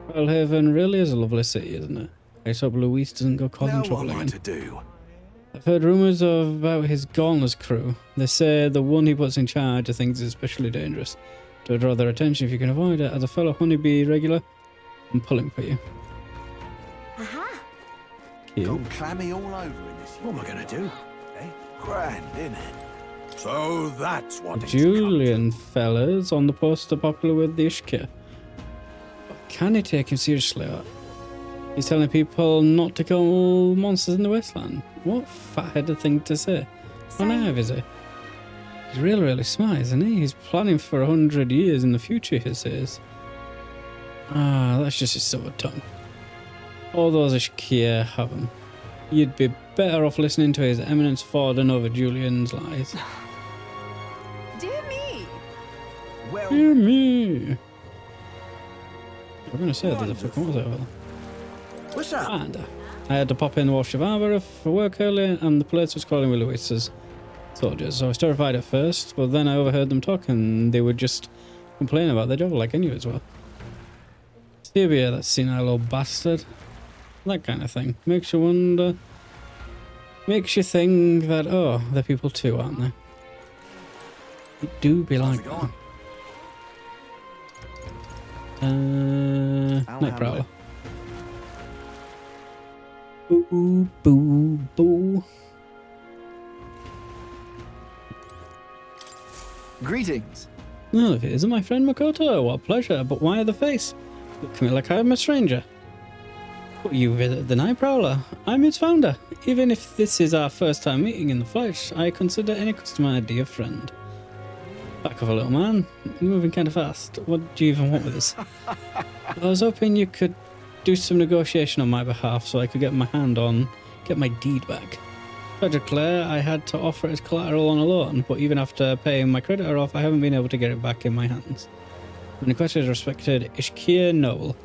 Wellhaven really is a lovely city, isn't it? I just hope Luis doesn't go causing trouble again. To do? I've heard rumours about his Gauntless crew. They say the one he puts in charge of things is especially dangerous. To draw their attention if you can avoid it. As a fellow honeybee regular, I'm pulling for you. Aha. Gone clammy all over in this. What am I gonna do? Eh? Grand, innit? So that's what it's Julian fellas on the poster popular with the Ishkir. Can he take him seriously? He's telling people not to kill monsters in the wasteland. What fat-headed thing to say. How naive is he? He's really, really smart, isn't he? He's planning for 100 years in the future, he says. Ah, that's just his silver tongue. All those Ishkir have him. You'd be better off listening to his Eminence Forden over Julian's lies. Dear me. Well, Dear me. I'm going to say there's a fucking what was it over there? What's up? And I had to pop in the Warship Arbor for work earlier, and the place was calling with Luis's soldiers. So I was terrified at first, but then I overheard them talk, and they would just complain about their job like I knew as well. Steve here, that senile old bastard. That kind of thing. Makes you wonder. Makes you think that, oh, they're people too, aren't they? They do be like that. Night Prowler. Boo, boo, boo. Greetings. Well, if it isn't my friend Makoto, what a pleasure, but why the face? Look at me like I'm a stranger. But you visit the Night Prowler. I'm its founder. Even if this is our first time meeting in the flesh, I consider any customer a dear friend. Back of a little man. You're moving kind of fast. What do you even want with this? I was hoping you could do some negotiation on my behalf so I could get my deed back. Tragically, I had to offer it as collateral on a loan, but even after paying my creditor off, I haven't been able to get it back in my hands. I'm an requested respected Ishkir noble,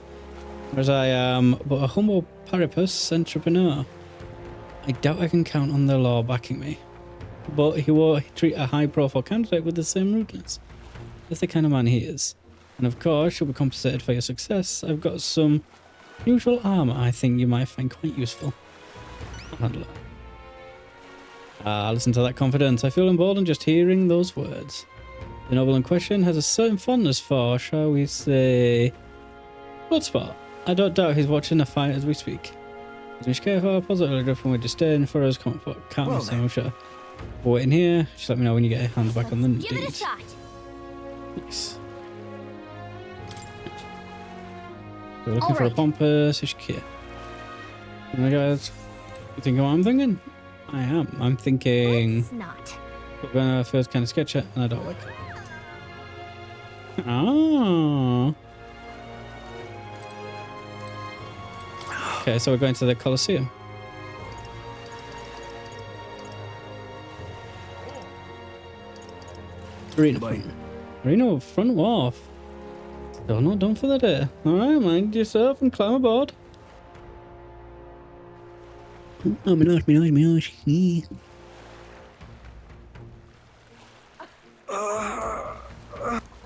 whereas I am but a humble paripus entrepreneur. I doubt I can count on the law backing me, but he won't treat a high-profile candidate with the same rudeness. That's the kind of man he is. And of course, you'll be compensated for your success. I've got some unusual armor I think you might find quite useful. I'll handle it. Ah, listen to that confidence. I feel emboldened just hearing those words. The noble in question has a certain fondness for, shall we say, Bloodsport. I don't doubt he's watching the fight as we speak. He's careful, positively driven with disdain for his comfort. Can't miss him, I'm sure. We're waiting here. Just let me know when you get your hands back on the Give it a deed. shot. Nice. We're looking for a pompous-ish kid. Oh my god. You think what I'm thinking? I am. I'm thinking... Let's not. We're gonna first kind of sketch it, and I don't like it. Oh. Okay, so we're going to the Colosseum. Arena front. Arena front wharf. Still not done for the day. Alright, mind yourself and climb aboard. Oh, my gosh, my gosh.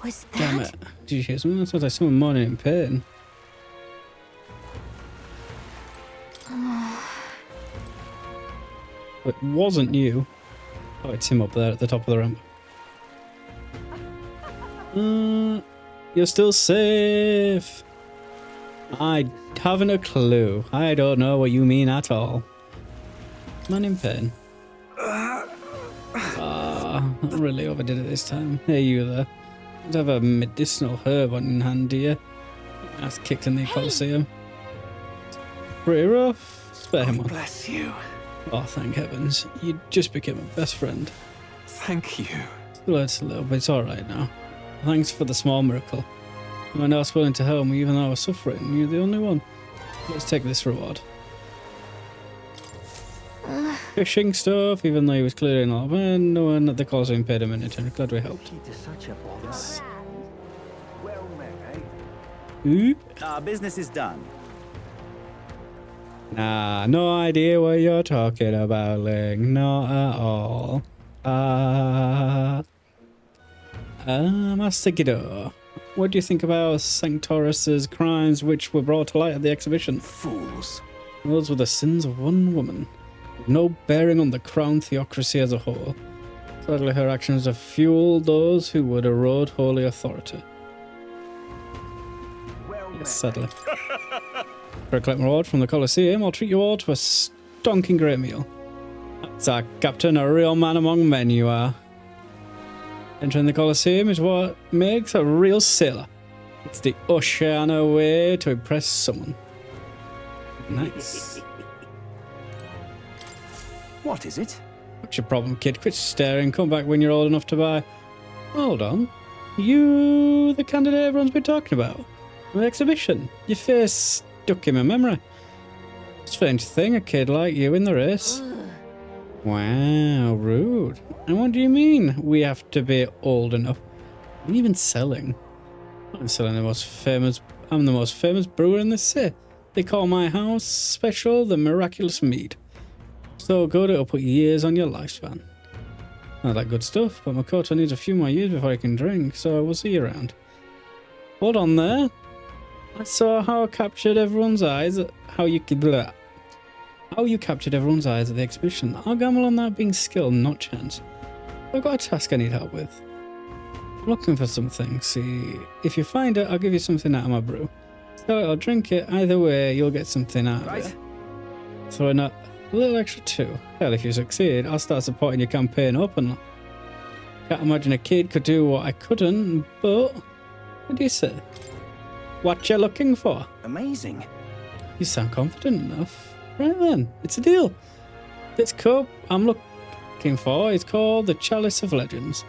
Was that? Damn it. Did you hear something? That sounds like someone moaning in pain. It wasn't you. Oh, it's him up there at the top of the ramp. You're still safe. I haven't a clue. I don't know what you mean at all. Man in pain. I really overdid it this time. Hey, you there. Don't have a medicinal herb on hand, do you? That's kicked in the Colosseum. Pretty rough. Spare him one. Bless you. Oh, thank heavens. You just became a best friend. Thank you. Still hurts a little, but it's alright now. Thanks for the small miracle. You were not willing to help me even though I was suffering. You're the only one. Let's take this reward. Fishing stuff, even though he was clearly not. Well, no one at the Colosseum paid him any attention. Glad we helped. Yes. Oop. Our business is done. Nah, no idea what you're talking about, Ling. Not at all. Master Guido, what do you think about Sanctorus's crimes which were brought to light at the exhibition? Fools. Those were the sins of one woman, with no bearing on the crown theocracy as a whole. Sadly, her actions have fueled those who would erode holy authority. Yes, sadly. For a collect reward from the Colosseum, I'll treat you all to a stonking great meal. That's our captain, a real man among men you are. Entering the Colosseum is what makes a real sailor. It's the Oceana way to impress someone. Nice. What is it? What's your problem, kid? Quit staring. Come back when you're old enough to buy. Hold on. You, the candidate everyone's been talking about? The exhibition. Your face stuck in my memory. Strange thing, a kid like you in the race. Wow, rude. And what do you mean we have to be old enough? I'm even selling. I'm selling the most famous. I'm the most famous brewer in the city. They call my house special the miraculous mead. So good it'll put years on your lifespan. Not that good stuff, but Makoto needs a few more years before he can drink, so we'll see you around. Hold on there. I saw how I captured everyone's eyes. How you captured everyone's eyes at the exhibition. I'll gamble on that being skill, not chance. I've got a task I need help with. I'm looking for something. See, if you find it, I'll give you something out of my brew. Sell it or drink it. Either way, you'll get something out of it. Throw in a little extra too. Hell, if you succeed, I'll start supporting your campaign openly. Can't imagine a kid could do what I couldn't, but what do you say? What you looking for? Amazing. You sound confident enough. Right then, it's a deal. This cup I'm looking for is called the Chalice of Legends.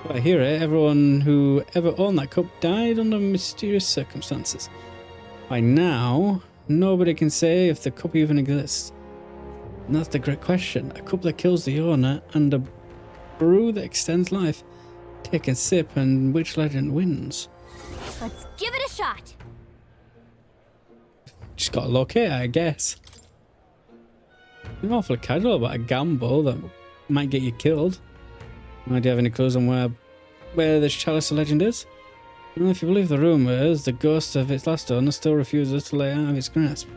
If I hear it, everyone who ever owned that cup died under mysterious circumstances. By now, nobody can say if the cup even exists. And that's the great question. A cup that kills the owner and a brew that extends life. Take a sip and which legend wins? Let's give it a shot. Just gotta locate it, I guess. You're awfully casual about a gamble that might get you killed. Do you have any clues on where this Chalice of Legend is? Well, if you believe the rumours, the ghost of its last owner still refuses to let it out of its grasp.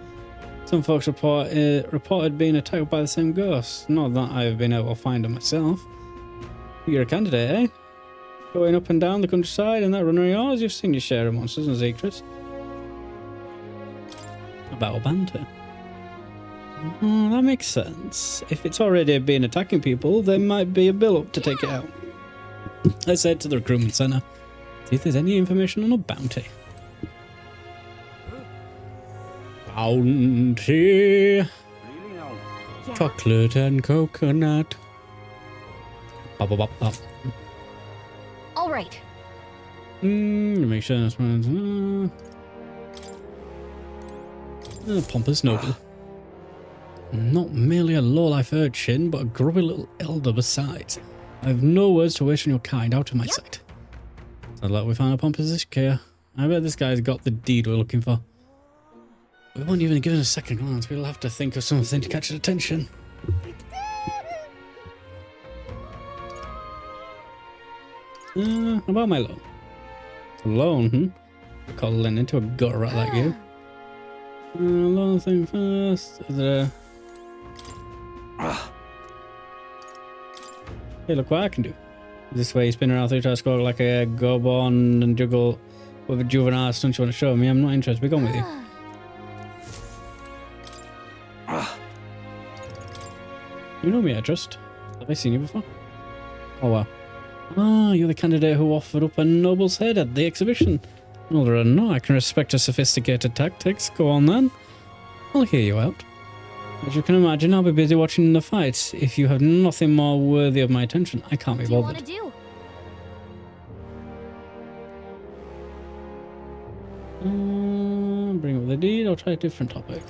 Some folks reported being attacked by the same ghost. Not that I've been able to find them myself. You're a candidate, eh? Going up and down the countryside in that runner of yours, you've seen your share of monsters and secrets. A battle banter. That makes sense. If it's already been attacking people, there might be a build-up to take it out. Let's head to the recruitment center. See if there's any information on a bounty. Mountain tea. Chocolate and coconut. Bop, bop, bop, bop. All right. Make sure that's pompous noble. Not merely a low-life urchin, but a grubby little elder besides. I have no words to wish on your kind out of my sight. Sounds like we found a pompous here. I bet this guy's got the deed we're looking for. We won't even give it a second glance. We'll have to think of something to catch his attention. About my loan. Loan, Calling into a gut rat like you. Loan thing first. Is it a... Hey, look what I can do. This way you spin around 3 times, score like a gob on and juggle with a juvenile stunt you want to show me. I'm not interested. Be gone with you. You know me, I trust. Have I seen you before? Oh, wow. Ah, you're the candidate who offered up a noble's head at the exhibition. Well, I don't know. I can respect your sophisticated tactics. Go on, then. I'll hear you out. As you can imagine, I'll be busy watching the fights. If you have nothing more worthy of my attention, I can't be bothered. What do you want to do? Bring up the deed or try a different topic.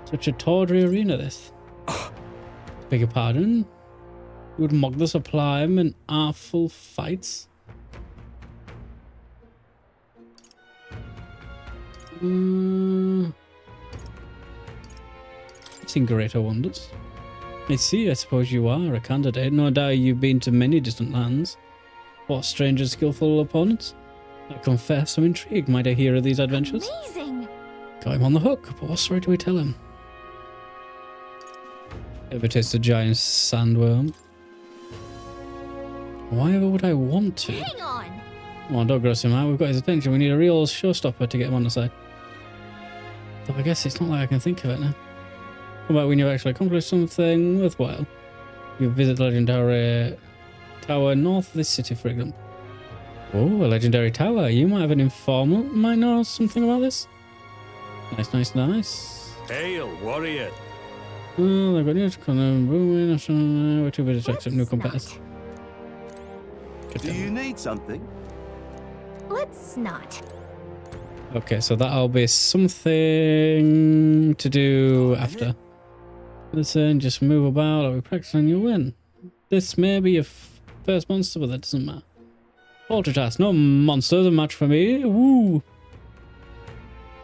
Such a tawdry arena, this. Beg your pardon? You would mock the sublime and artful fights? I've seen greater wonders. I see, I suppose you are a candidate. No doubt you've been to many distant lands. What strange and skillful opponents? I confess I'm intrigued. Might I hear of these adventures? Amazing! Got him on the hook, but what story do we tell him? Ever taste a giant sandworm? Why ever would I want to? Hang on! Come on, don't gross him out. We've got his attention. We need a real showstopper to get him on the side. Though I guess it's not like I can think of it now. How about when you've actually accomplished something worthwhile? You visit the legendary tower north of this city, for example. Oh, a legendary tower. You might have an informant. Might know something about this. Nice, nice, nice. Hail, warrior. Oh, they've got new booming. We're too busy to accept new competitors. Do you need something? Let's not. Okay, so that'll be something to do after. Listen, just move about. I'll be practicing, you win. This may be your first monster, but that doesn't matter. Ultra task, no monsters a match for me. Woo!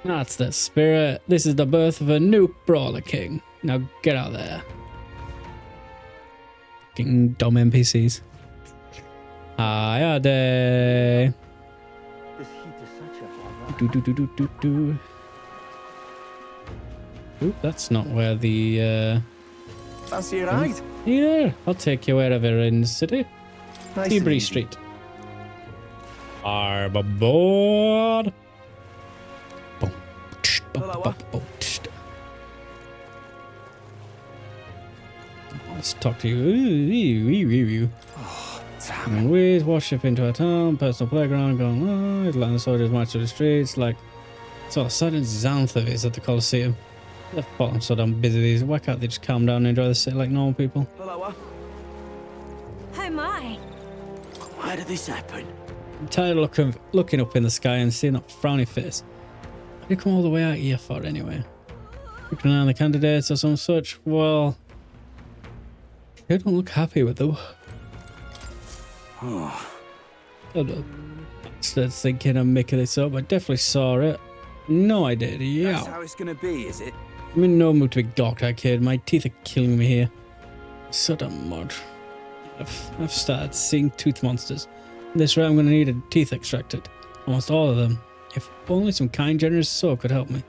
That's the spirit. This is the birth of a new brawler king. Now get out there. Fucking dumb NPCs. Hiya day. Oop, that's not where the Fancy a ride? Yeah, I'll take you wherever in the city. Nice Seabury Street. I'm aboard. Let's talk to you. Always worship into a town, personal playground, going live, land soldiers march through the streets, like sort of sudden Xanth is at the Colosseum. The fuck, I'm so damn busy these. Why can't they just calm down and enjoy the city like normal people? Oh my. Why did this happen? I'm tired of looking up in the sky and seeing that frowny face. What do you come all the way out here for anyway? Keeping an eye on the candidates or some such? Well, they don't look happy with them. I don't know. Started thinking I'm making this up. I definitely saw it. No, I did. Yeah. That's how it's gonna be, is it? I'm in no mood to be gawked at, kid. My teeth are killing me here. So damn much. I've started seeing tooth monsters. This rate, I'm going to need a teeth extracted. Almost all of them. If only some kind, generous soul could help me.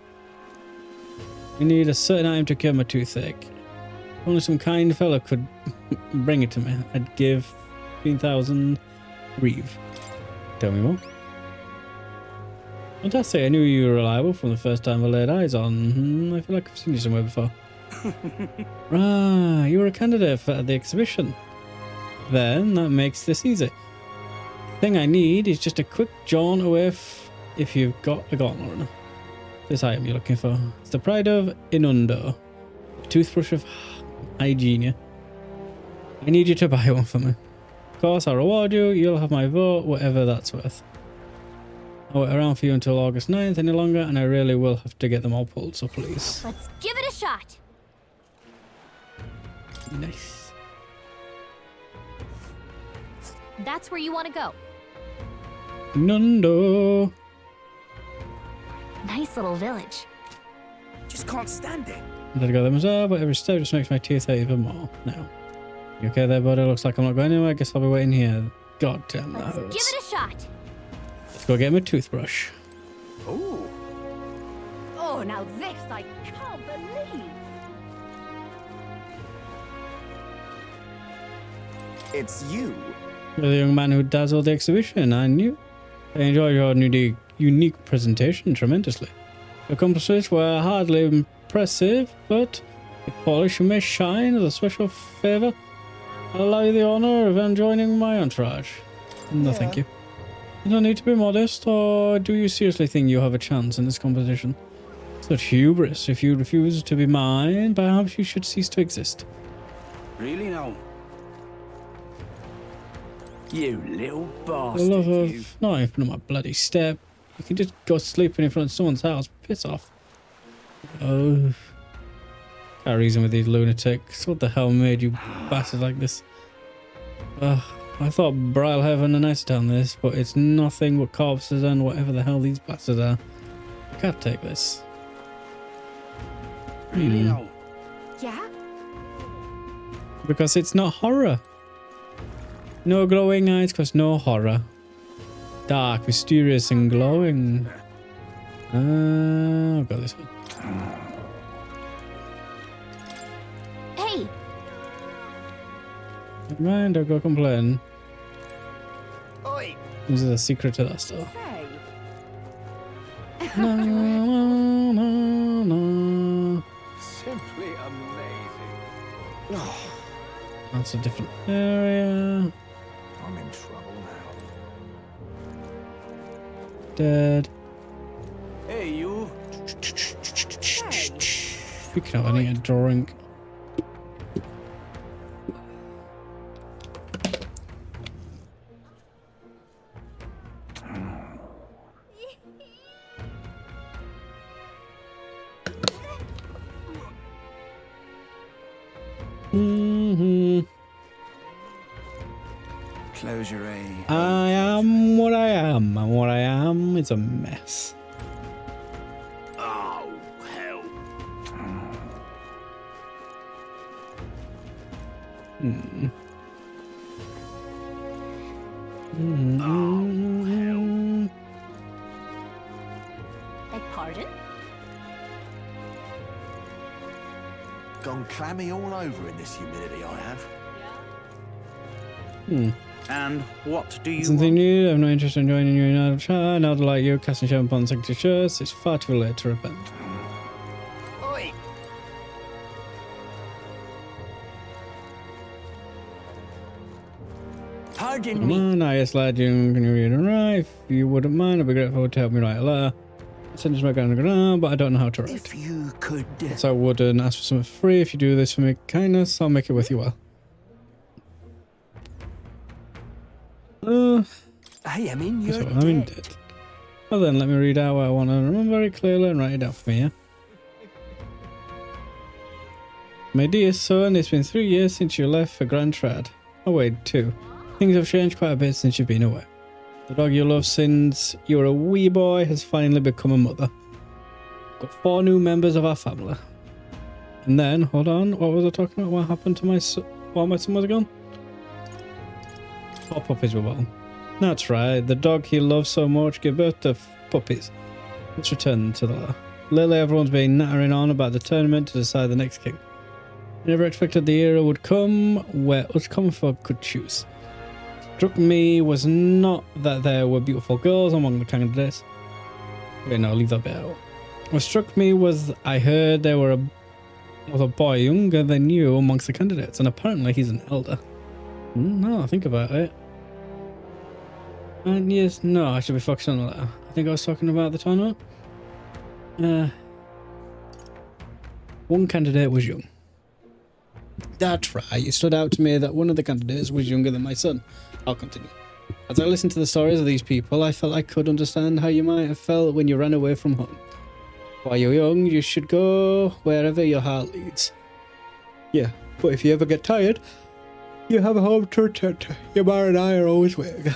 I need a certain item to cure my toothache. If only some kind fella could bring it to me. I'd give 15,000 reeve. Tell me more. Fantastic, I knew you were reliable from the first time I laid eyes on. I feel like I've seen you somewhere before. Right, you were a candidate for the exhibition. Then that makes this easy. The thing I need is just a quick jaunt away if you've got a gauntlet runner. this item you're looking for. It's the Pride of Inundo. A toothbrush of hygiene. I need you to buy one for me. Of course, I'll reward you. You'll have my vote, whatever that's worth. I'll wait around for you until August 9th any longer, and I really will have to get them all pulled, so please. Let's give it a shot. Nice. That's where you want to go. Inundo. Nice little village. Just can't stand it. I'd go there as well, but every step just makes my teeth hurt even more. Now. You okay there, buddy? Looks like I'm not going anywhere. I guess I'll be waiting here. God damn that Let's hurts. give it a shot. Let's go get him a toothbrush. Ooh. Oh, now this I can't believe. It's you. You're the young man who dazzled the exhibition, aren't you? I enjoyed your unique presentation tremendously. Your accomplishments were hardly impressive, but if polish you may shine as a special favor. I'll allow you the honor of joining my entourage. No, thank you. You don't need to be modest, or do you seriously think you have a chance in this competition? Such hubris. If you refuse to be mine, perhaps you should cease to exist. Really now? You little For the bastard, love you. of not even on my bloody step. You can just go sleeping in front of someone's house. Piss off. Oh. Can't reason with these lunatics. What the hell made you bastards like this? I thought Brile Heaven a nicer town than this, but it's nothing but corpses and whatever the hell these bastards are. I can't take this. Really now? Yeah? Because it's not horror. No glowing eyes, cause no horror. Dark, mysterious, and glowing. I'll go this way. Hey! Never mind, I'll go complain. Oi! This is a secret to that store. Hey! No, no, no, no. Simply amazing. That's a different area. I'm in trouble now. Dead. Hey, you. Speaking of, I need a drink. Close your eyes. I am what I am, and what I am is a mess. Oh, hell. Beg pardon? Gone clammy all over in this humidity, I have. And what do you Something want? new. I have no interest in joining you in another trial. Now that like you, casting shame upon secretary shirts, it's far too late to repent. Oi! Pardon Come me. on, yes, lad, you can read and write. If you wouldn't mind, I'd be grateful to help me write a letter. I send you my ground, but I don't know how to write. If you could. So I wouldn't ask for something free. If you do this for me kindness, I'll make it worth you well. I am in your So I'm in debt. Well then, let me read out what I want to remember very clearly and write it down for me, yeah? My dear son, it's been 3 years since you left for Grand Trad. Oh wait, 2. Things have changed quite a bit since you've been away. The dog you loved since you were a wee boy has finally become a mother. Got 4 new members of our family. And then, hold on, what was I talking about? What happened to my son while my son was gone? 4 puppies were born. That's right, the dog he loved so much gave birth to puppies. Let's return to the law. Lately everyone's been nattering on about the tournament to decide the next king. I never expected the era would come where us common folk could choose. Struck me was not that there were beautiful girls among the candidates. Wait, no, leave that bit out. What struck me was I heard there was a boy younger than you amongst the candidates, and apparently he's an elder. No, think about it. And yes, no, I should be focusing on that. I think I was talking about the tournament. One candidate was young. That's right. It stood out to me that one of the candidates was younger than my son. I'll continue. As I listened to the stories of these people, I felt I could understand how you might have felt when you ran away from home. While you're young, you should go wherever your heart leads. Yeah, but if you ever get tired, you have a home to return to. Your ma and I are always waiting.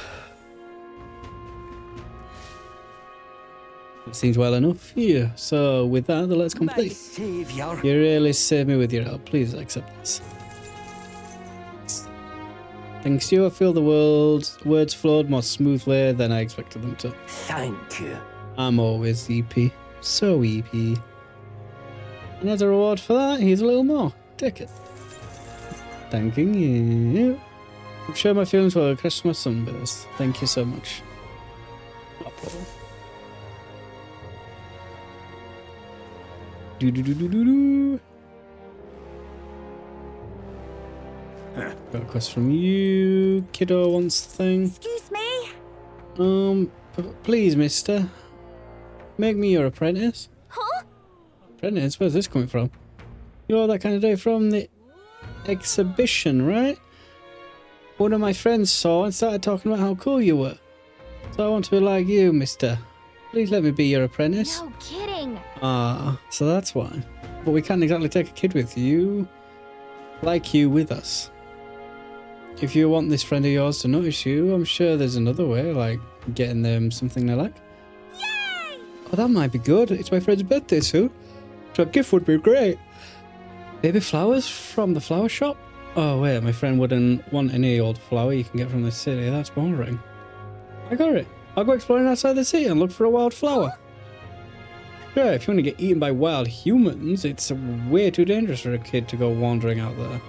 It seems well enough. Yeah, so with that, let's complete. Saviour. You really saved me with your help. Please accept this. Thanks to you, I feel the words flowed more smoothly than I expected them to. Thank you. I'm always EP. So EP. And as a reward for that, here's a little more. Take it. Thanking you. I'm sure my feelings will crush my sunburst. Thank you so much. No problem. Do. Got a quest from you. Kiddo wants the thing. Excuse me? Please, mister. Make me your apprentice. Huh? Apprentice? Where's this coming from? You're that candidate from the exhibition, right? One of my friends saw and started talking about how cool you were. So I want to be like you, mister. Please let me be your apprentice. No kidding. Ah, so that's why. But we can't exactly take a kid with you. Like you with us. If you want this friend of yours to notice you, I'm sure there's another way, like getting them something they like. Yay! Oh, that might be good. It's my friend's birthday soon. So a gift would be great. Baby flowers from the flower shop? Oh wait, my friend wouldn't want any old flower you can get from the city. That's boring. I got it. I'll go exploring outside the city and look for a wild flower. Sure, if you want to get eaten by wild humans, it's way too dangerous for a kid to go wandering out there.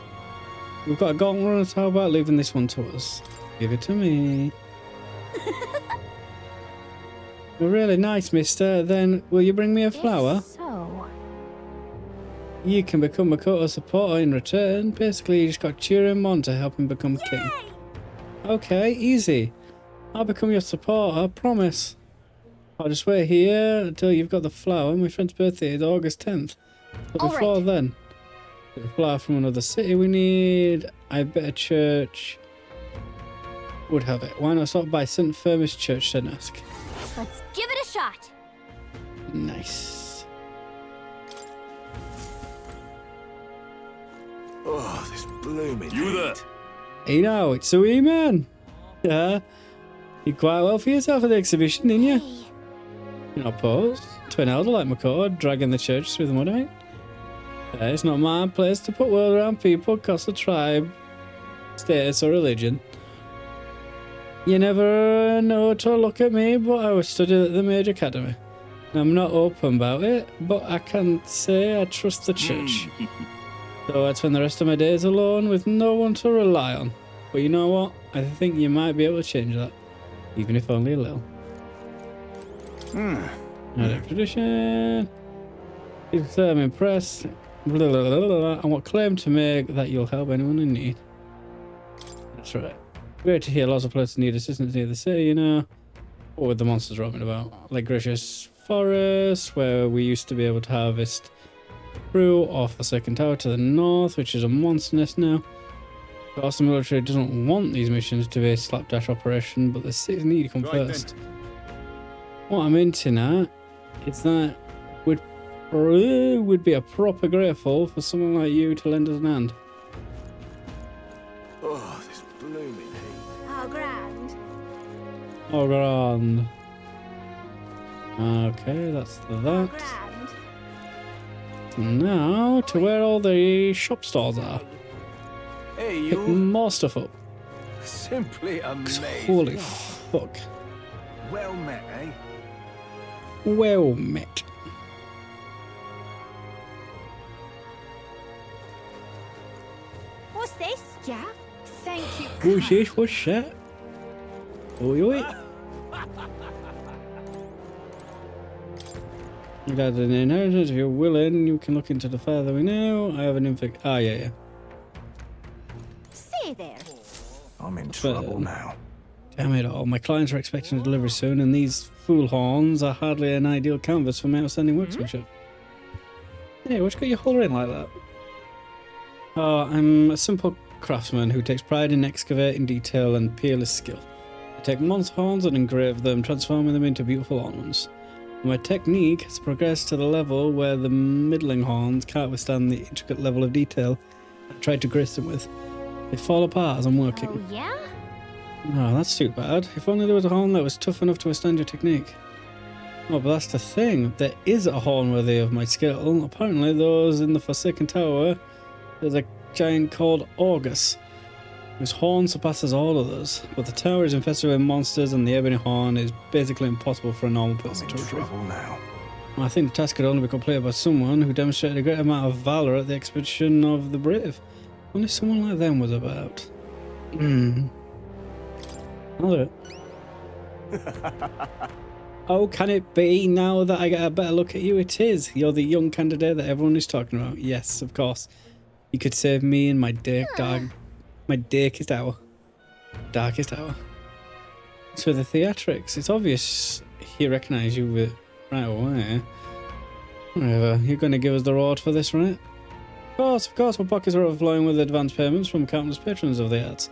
We've got a gauntlet. How about leaving this one to us? Give it to me. You're really nice, mister. Then, will you bring me a flower? So, You can become Makoto's supporter in return. Basically, you just got to cheer him on to help him become king. Okay, easy. I'll become your supporter, promise. I'll just wait here until you've got the flower. My friend's birthday is August 10th. But All before right. then, the flower from another city we need. I bet a church would have it. Why not stop by St. Firmus Church and ask? Let's give it a shot. Nice. Oh, this blooming You there? Hey now, it's a wee man. Yeah. You did quite well for yourself at the exhibition, didn't you? You're not opposed to an elder like Makoto dragging the church through the mud, mate. It's not my place to put world around people because of tribe, status, or religion. You never know to look at me, but I was studying at the Mage Academy. I'm not open about it, but I can say I trust the church. So I spend the rest of my days alone with no one to rely on. But you know what? I think you might be able to change that, even if only a little. Tradition. If I'm impressed, blah, blah, blah, blah, and what claim to make that you'll help anyone in need. That's right. Great to hear lots of places need assistance near the city, you know. What with the monsters roaming about. Like Gracious Forest, where we used to be able to harvest fruit off the second tower to the north, which is a monster nest now. The awesome military doesn't want these missions to be a slapdash operation, but the cities need to come first. What I'm hinting at is that we'd be a proper grateful for someone like you to lend us an hand. Oh, this blooming heat. Oh, grand. Oh, grand. Okay, that's that. Grand. Now to where all the shop stalls are. Hey, Pick you. more stuff up. Simply 'Cause amazing. holy fuck. Well met, eh? Well met. What's this? Yeah? Thank you. What's this? What's that? Oi, oi. You got an inheritance. If you're willing, you can look into the father we know. I have an infant. Ah, yeah. Say there. I'm in trouble Um, now. Damn it all, my clients are expecting a delivery soon, and these fool horns are hardly an ideal canvas for my outstanding workmanship. Hey, what's got you hollering like that? Oh, I'm a simple craftsman who takes pride in excavating detail and peerless skill. I take monster horns and engrave them, transforming them into beautiful ornaments. My technique has progressed to the level where the middling horns can't withstand the intricate level of detail I tried to grace them with. They fall apart as I'm working. Oh, yeah? Oh, that's too bad. If only there was a horn that was tough enough to withstand your technique. Oh, but that's the thing. There is a horn worthy of my skill. Apparently, those in the Forsaken Tower, there's a giant called August, whose horn surpasses all others. But the tower is infested with monsters, and the ebony horn is basically impossible for a normal person to retrieve. Now. I think the task could only be completed by someone who demonstrated a great amount of valor at the expedition of the brave. Only someone like them was about. I'll do it. Oh, can it be now that I get a better look at you? It is. You're the young candidate that everyone is talking about. Yes, of course. You could save me in my darkest hour. Darkest hour. So the theatrics. It's obvious he recognised you with right away. Whatever. You're going to give us the reward for this, right? Of course. My pockets are overflowing with advance payments from countless patrons of the arts.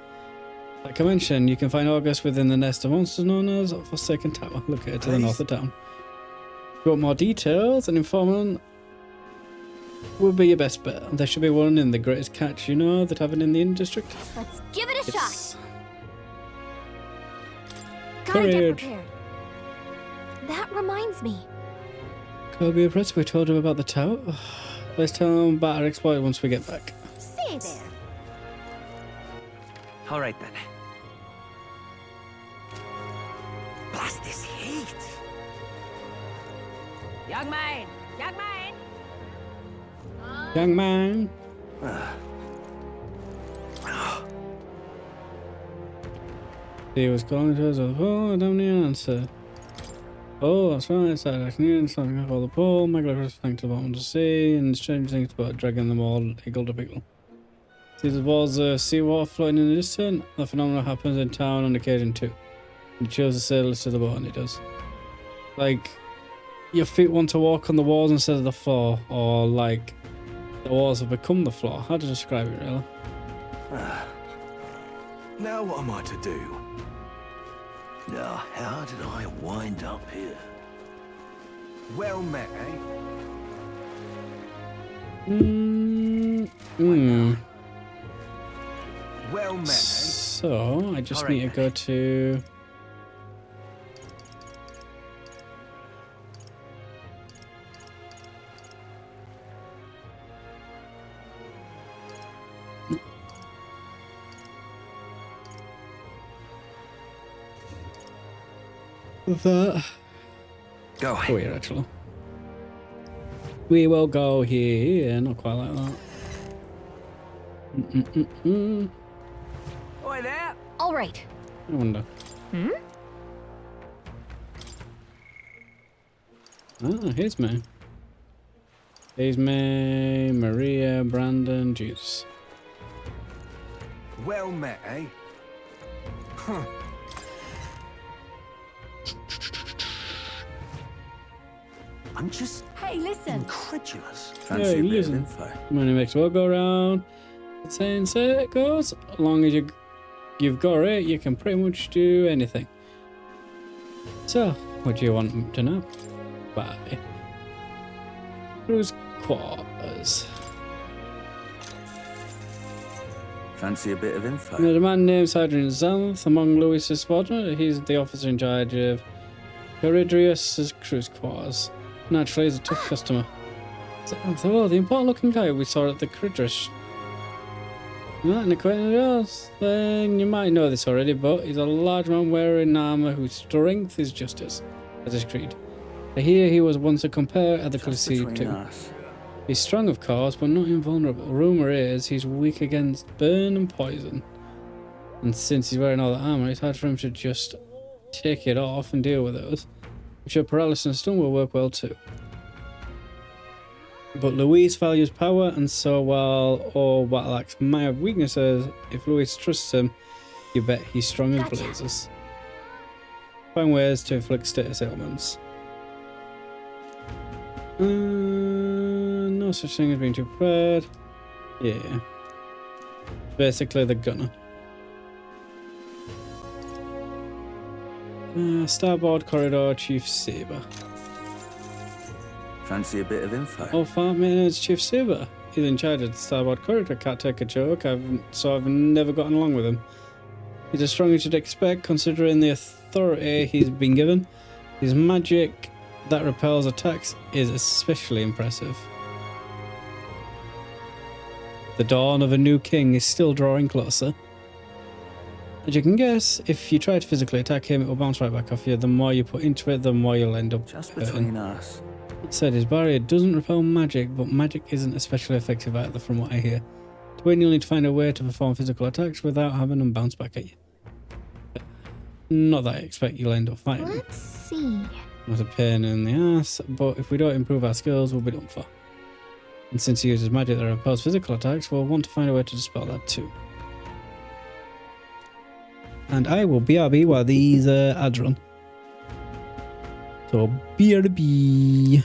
Like I mentioned, you can find August within the nest of monsters known as Forsaken Tower, located to the north of town. If you want more details, an informant would be your best bet. There should be one in the greatest catch, you know, the tavern in the Inn District. Let's give it a shot. Gotta get prepared. That reminds me. Kirby Press, we told him about the tower. Let's tell him about our exploit once we get back. Say there. All right then. Blast this heat! Young man! Young man! Young man! He was calling to us, oh, I don't need an answer. Oh, that's right, so I can something I call the pole, my gloves flanked to the bottom to sea, and strange things about dragging them all eagle to pickle. See the walls of seawater floating in the distance? The phenomenon happens in town on occasion too. You chose the sailors to the boat and it does. Like, your feet want to walk on the walls instead of the floor, or like, the walls have become the floor. How to describe it, really? Now what am I to do? Now, how did I wind up here? Well met, eh? Well met, eh? So, I just need to go to... that. Go. Oh, here, actually. We will go here. Not quite like that. Oi there! All right. I wonder. Ah, here's me. Here's me, Maria, Brandon, Jesus. Well met, eh? Huh. I'm just Hey, listen. incredulous. Hey, listen. Money makes the world go round. The saying so it goes. As long as you've got it, you can pretty much do anything. So, what do you want to know? Bye. Crew's quarters. Fancy a bit of info? There's a man named Sergeant Zanth among Louis's squadron. He's the officer in charge of Coridrius's crew's quarters. Naturally, he's a tough customer. Oh, the important looking guy we saw at the Coridrius. Not an acquaintance of yours? Then you might know this already, but he's a large man wearing armor whose strength is justice, as his creed. I hear he was once a compare at the Colosseum too. He's strong, of course, but not invulnerable. Rumor is he's weak against burn and poison. And since he's wearing all that armor, it's hard for him to just take it off and deal with those. I'm sure paralysis and stun will work well too. But Luis values power, and so while all Battleaxe might have weaknesses, if Luis trusts him, you bet he's strong as blazes. Find ways to inflict status ailments. No such thing as being too prepared. Yeah. Basically the gunner. Starboard corridor, Chief Saber. Fancy a bit of info? Oh, 5 minutes, Chief Saber. He's in charge of the starboard corridor. Can't take a joke. So I've never gotten along with him. He's as strong as you'd expect, considering the authority he's been given. His magic that repels attacks is especially impressive. The dawn of a new king is still drawing closer. As you can guess, if you try to physically attack him, it will bounce right back off you. The more you put into it, the more you'll end up Just hurting. between us. It said his barrier doesn't repel magic, but magic isn't especially effective either from what I hear. To win, you'll need to find a way to perform physical attacks without having them bounce back at you. Not that I expect you'll end up fighting. Let's see. Not a pain in the ass, but if we don't improve our skills, we'll be done for. And since he uses magic that repels physical attacks, we'll want to find a way to dispel that too. And I will BRB while these ads run. So BRB.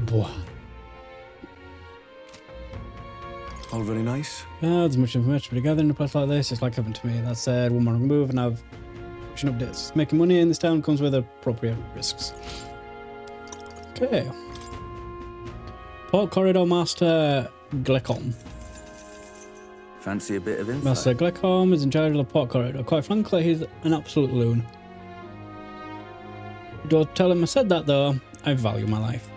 Boah. All very nice. There's much information to be gathered in a place like this. It's like heaven to me. That said, one more move and I've pushing updates. Making money in this town comes with appropriate risks. Okay. Port Corridor Master Glecon. Fancy a bit of info? Master Gleckhorn is in charge of the port corridor. Quite frankly, he's an absolute loon. Don't tell him I said that though. I value my life.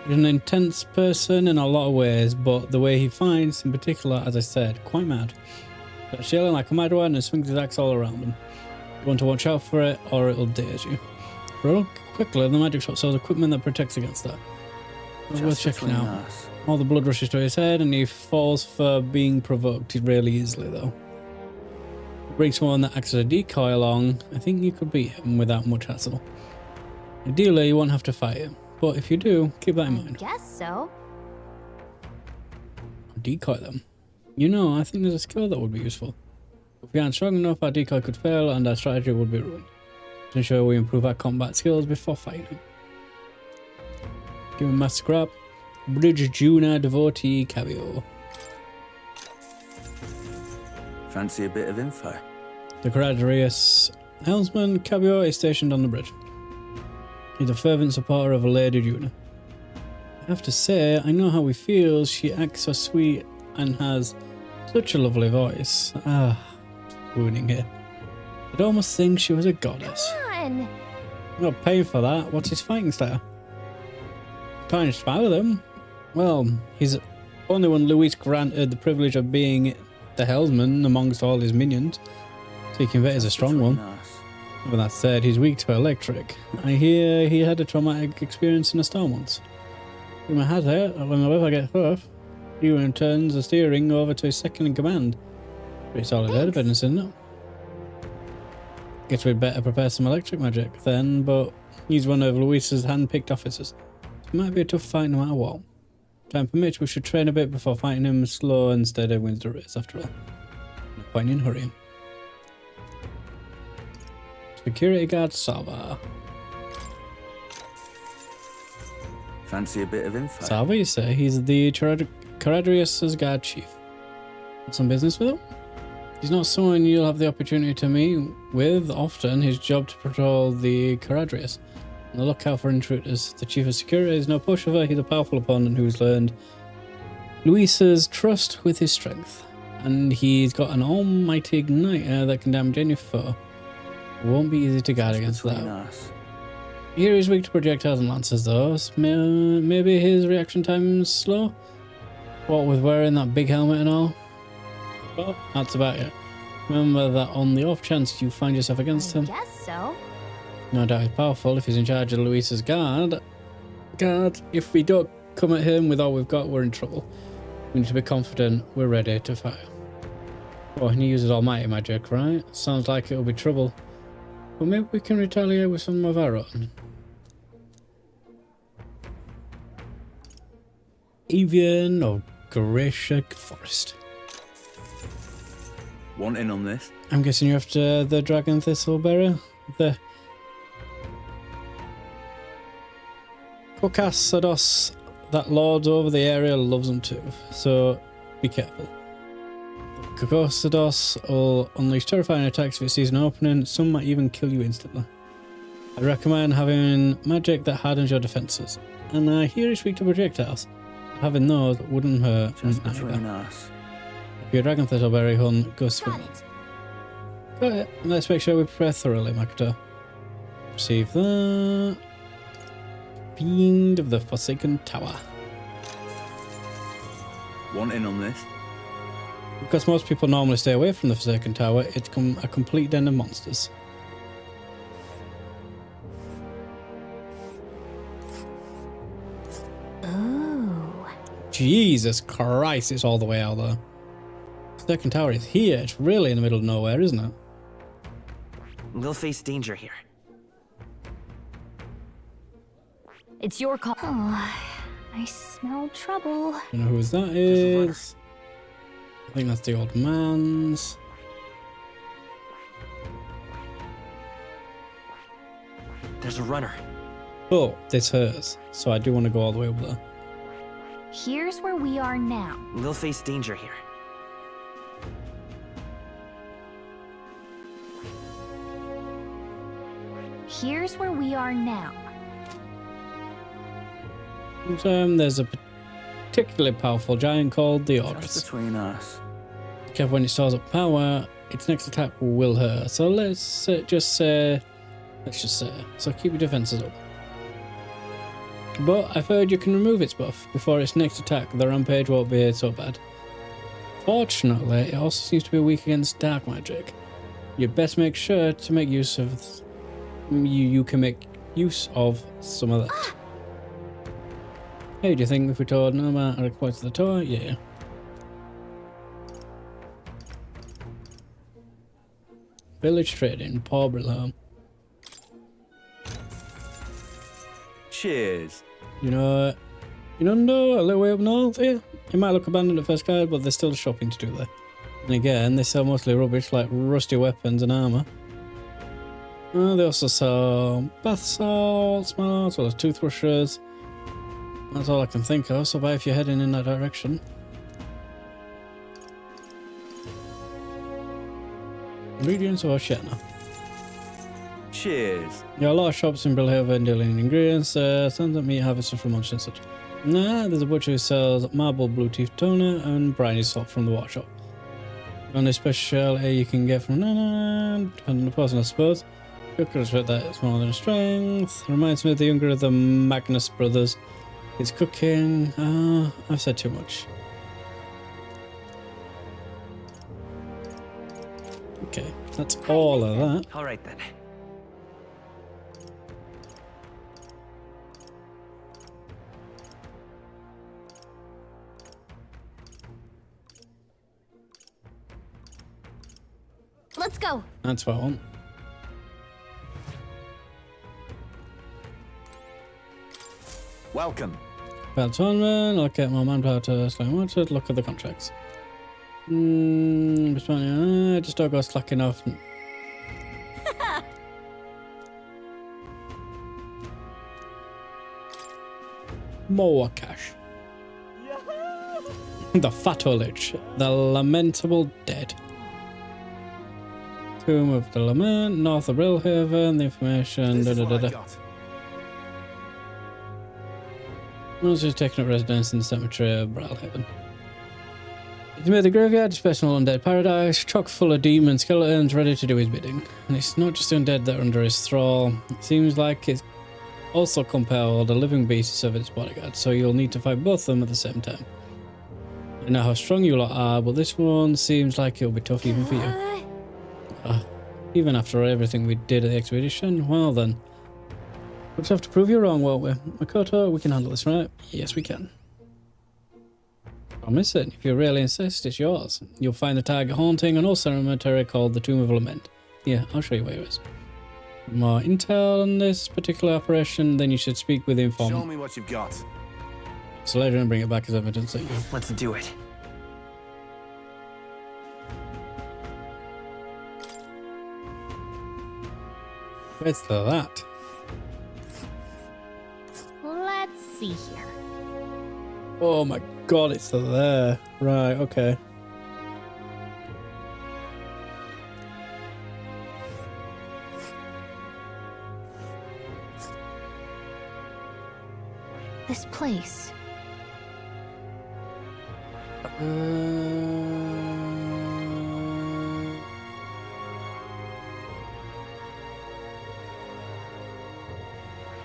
He's an intense person in a lot of ways, but the way he fights, in particular, as I said, quite mad. Starts yelling like a mad one and swings his axe all around him. You want to watch out for it, or it'll daze you. Real quickly, the magic shop sells equipment that protects against that. It's worth checking out. All the blood rushes to his head, and he falls for being provoked really easily, though. Brings one that acts as a decoy along. I think you could beat him without much hassle. Ideally, you won't have to fight him, but if you do, keep that in mind. Guess so. Decoy them. You know, I think there's a skill that would be useful. If we aren't strong enough, our decoy could fail and our strategy would be ruined. To ensure we improve our combat skills before fighting him. Give him a scrap. Bridge Juna Devotee Cabio. Fancy a bit of info? The Caradrius helmsman Cabio is stationed on the bridge. He's a fervent supporter of Lady Juna. I have to say, I know how he feels. She acts so sweet and has such a lovely voice. Ruining it. I'd almost think she was a goddess. Come on. I'm not paying for that. What's his fighting style? Can't spy with him. Well, he's only when Luis granted the privilege of being the helmsman amongst all his minions, so he can bet he's a strong one. With that said, he's weak to electric. I hear he had a traumatic experience in a storm once. Rumor has it that when the weather gets rough, he turns the steering over to his second in command. Pretty solid evidence, isn't it? Guess we'd better prepare some electric magic then, but he's one of Luis's hand-picked officers. It might be a tough fight no matter what. Time permits, we should train a bit before fighting him. Slow and steady wins the race after all. No point in hurrying. Security guard Salva. Fancy a bit of info? Salva, you say? He's the Caradrius' guard chief. Got some business with him? He's not someone you'll have the opportunity to meet with often. His job to patrol the Caradrius. On the lookout for intruders. The chief of security is no pushover. He's a powerful opponent who's learned Luis's trust with his strength. And he's got an almighty igniter that can damage any foe. It won't be easy to guard against that. Here he's weak to projectiles and lances though. Maybe his reaction time is slow? What with wearing that big helmet and all? Well, that's about it. Remember that on the off chance you find yourself against him. Guess so. No doubt he's powerful if he's in charge of Luis's guard. If we don't come at him with all we've got, we're in trouble. We need to be confident we're ready to fire. Oh, and he uses almighty magic, right? Sounds like it'll be trouble. But maybe we can retaliate with some of our own. Avian of Gracia Forest. Want in on this? I'm guessing you're after the Dragon Thistleberry? The Kokasados, that lord over the area, loves them too, so be careful. Kokosados will unleash terrifying attacks if it sees an opening. Some might even kill you instantly. I recommend having magic that hardens your defenses. And I hear it's weak to projectiles. Having those wouldn't hurt. Just between us. If you're a Dragon Thistleberry hunt, go swing it. Got it. Let's make sure we prepare thoroughly, Makoto. Receive that. Fiend of the Forsaken Tower. Want in on this? Because most people normally stay away from the Forsaken Tower, it's a complete den of monsters. Oh. Jesus Christ, it's all the way out there. Forsaken Tower is here. It's really in the middle of nowhere, isn't it? We'll face danger here. It's your call. Oh, I smell trouble. Don't know who that is. I think that's the old man's. There's a runner. Oh, it's hers. So I do want to go all the way over there. Here's where we are now. We'll face danger here. Here's where we are now. There's a particularly powerful giant called the August. Just between us. Careful when it stores up power, its next attack will hurt. So let's just say, so keep your defenses up. But I've heard you can remove its buff before its next attack. The rampage won't be so bad. Fortunately, it also seems to be weak against dark magic. You best make sure to make use of you can make use of some of that. Hey, do you think if we told no matter how close to the tower? Yeah. Village trading, Paul Brilham. Cheers. You know, a little way up north here. It might look abandoned at first glance, but there's still shopping to do there. And again, they sell mostly rubbish like rusty weapons and armor. They also sell bath salts, as well as toothbrushes. That's all I can think of, so buy if you're heading in that direction. Ingredients or Shetna? Cheers. Yeah, a lot of shops in Brilhaven dealing in ingredients, stands up meat harvested from monsters and such. Nah, there's a butcher who sells marble blue teeth toner and briny salt from the water shop. Only special you can get from depending on the person, I suppose. You could expect that it's more than strength. Reminds me of the younger of the Magnus brothers. It's cooking. I've said too much. Okay, that's all of that. All right then. Let's go. That's what I want. Welcome. Bad tournament. I'll get my manpower to slay wanted. Look at the contracts. Just don't go slacking off. More cash. The Fatolage. The Lamentable Dead. Tomb of the Lament. North of Brilhaven. The information. I was just taking up residence in the cemetery of Brilhaven. He's made the graveyard his personal undead paradise, chock full of demon skeletons ready to do his bidding. And it's not just the undead that are under his thrall. It seems like it's also compelled the living beasts of its bodyguard, so you'll need to fight both of them at the same time. I know how strong you lot are, but this one seems like it'll be tough even for you. Even after everything we did at the expedition, well then. We'll just have to prove you wrong, won't we? Makoto, we can handle this, right? Yes, we can. Promise it. If you really insist, it's yours. You'll find the target haunting an old cemetery called the Tomb of Lament. Yeah, I'll show you where it is. More intel on this particular operation, then you should speak with the informant. Show me what you've got. So later and bring it back as evidence that you... Let's do it. Where's that? Let's see here. Oh my god, it's there. Right, okay. This place.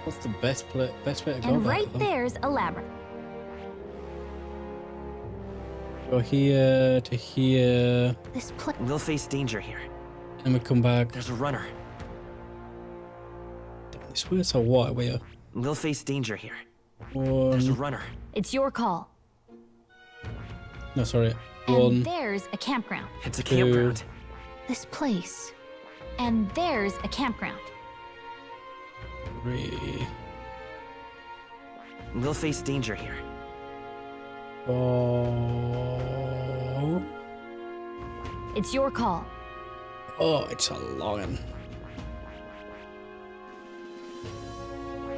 What's the best way to go? And right there's a labyrinth. Go here to here. This place. We'll face danger here. And we come back. There's a runner. This way, so what? We We'll face danger here. One. There's a runner. It's your call. No, sorry. And One. there's a campground. It's a campground. This place. And there's a campground. 3. We'll face danger here. 4. It's your call. Oh, it's a long one.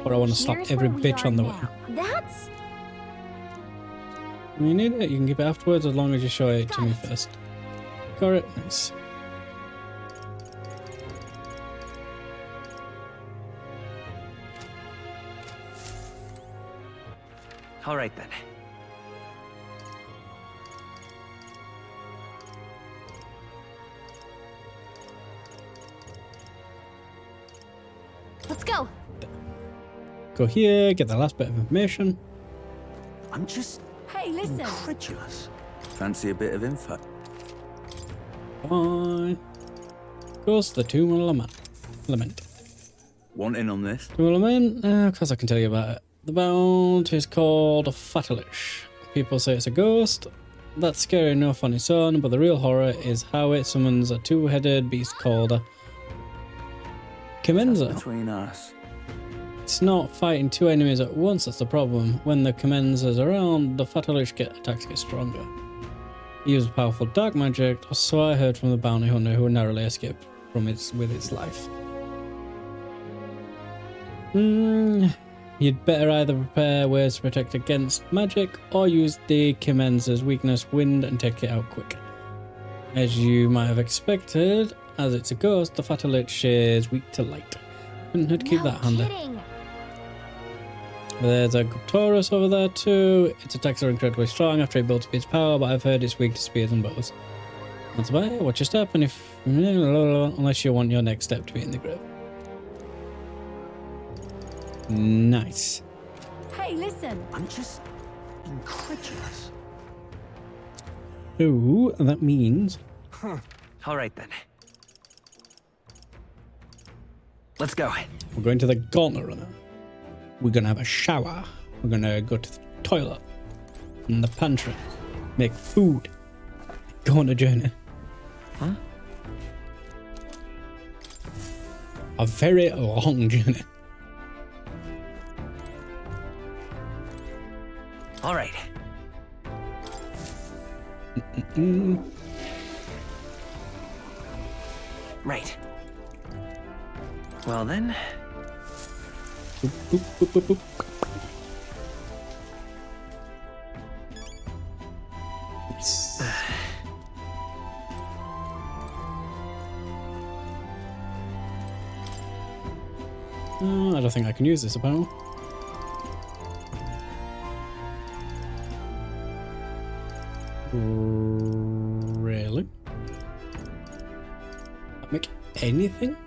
But I want to slap Here's every where we bitch are on the way. now. That's... You need it, you can keep it afterwards as long as you show it to me first. Got it? Nice. All right then. Go here, get the last bit of information. I'm just Hey, listen. incredulous. Fancy a bit of info? Bye. Goes to the Tomb of Lament. Want in on this? Tomb of Lament? Of course I can tell you about it. The Mount is called Fatalish. People say it's a ghost. That's scary enough on its own, but the real horror is how it summons a two-headed beast called a Commenza. Between us. It's not fighting two enemies at once, that's the problem. When the Commenza's around, the Fatalish attacks get stronger. He uses powerful dark magic, or so I heard from the bounty hunter who narrowly escaped from it with its life. You'd better either prepare ways to protect against magic, or use the Commenza's weakness, wind, and take it out quick. As you might have expected, as it's a ghost, the Fatalish is weak to light. Couldn't hurt to keep that handy. There's a Taurus over there too. Its attacks are incredibly strong after it built up its power, but I've heard it's weak to spears and bows. That's about it. Watch your step, and unless you want your next step to be in the grave. Nice. Hey, listen. I'm just incredulous. Ooh, that means. All right then. Let's go. We're going to the Gauntlet Runner. We're gonna have a shower. We're gonna go to the toilet. In the pantry. Make food. Go on a journey. Huh? A very long journey. All right. Right. Well then. Boop, boop, boop, boop, boop. Nice. I don't think I can use this apparently. Really? Make anything?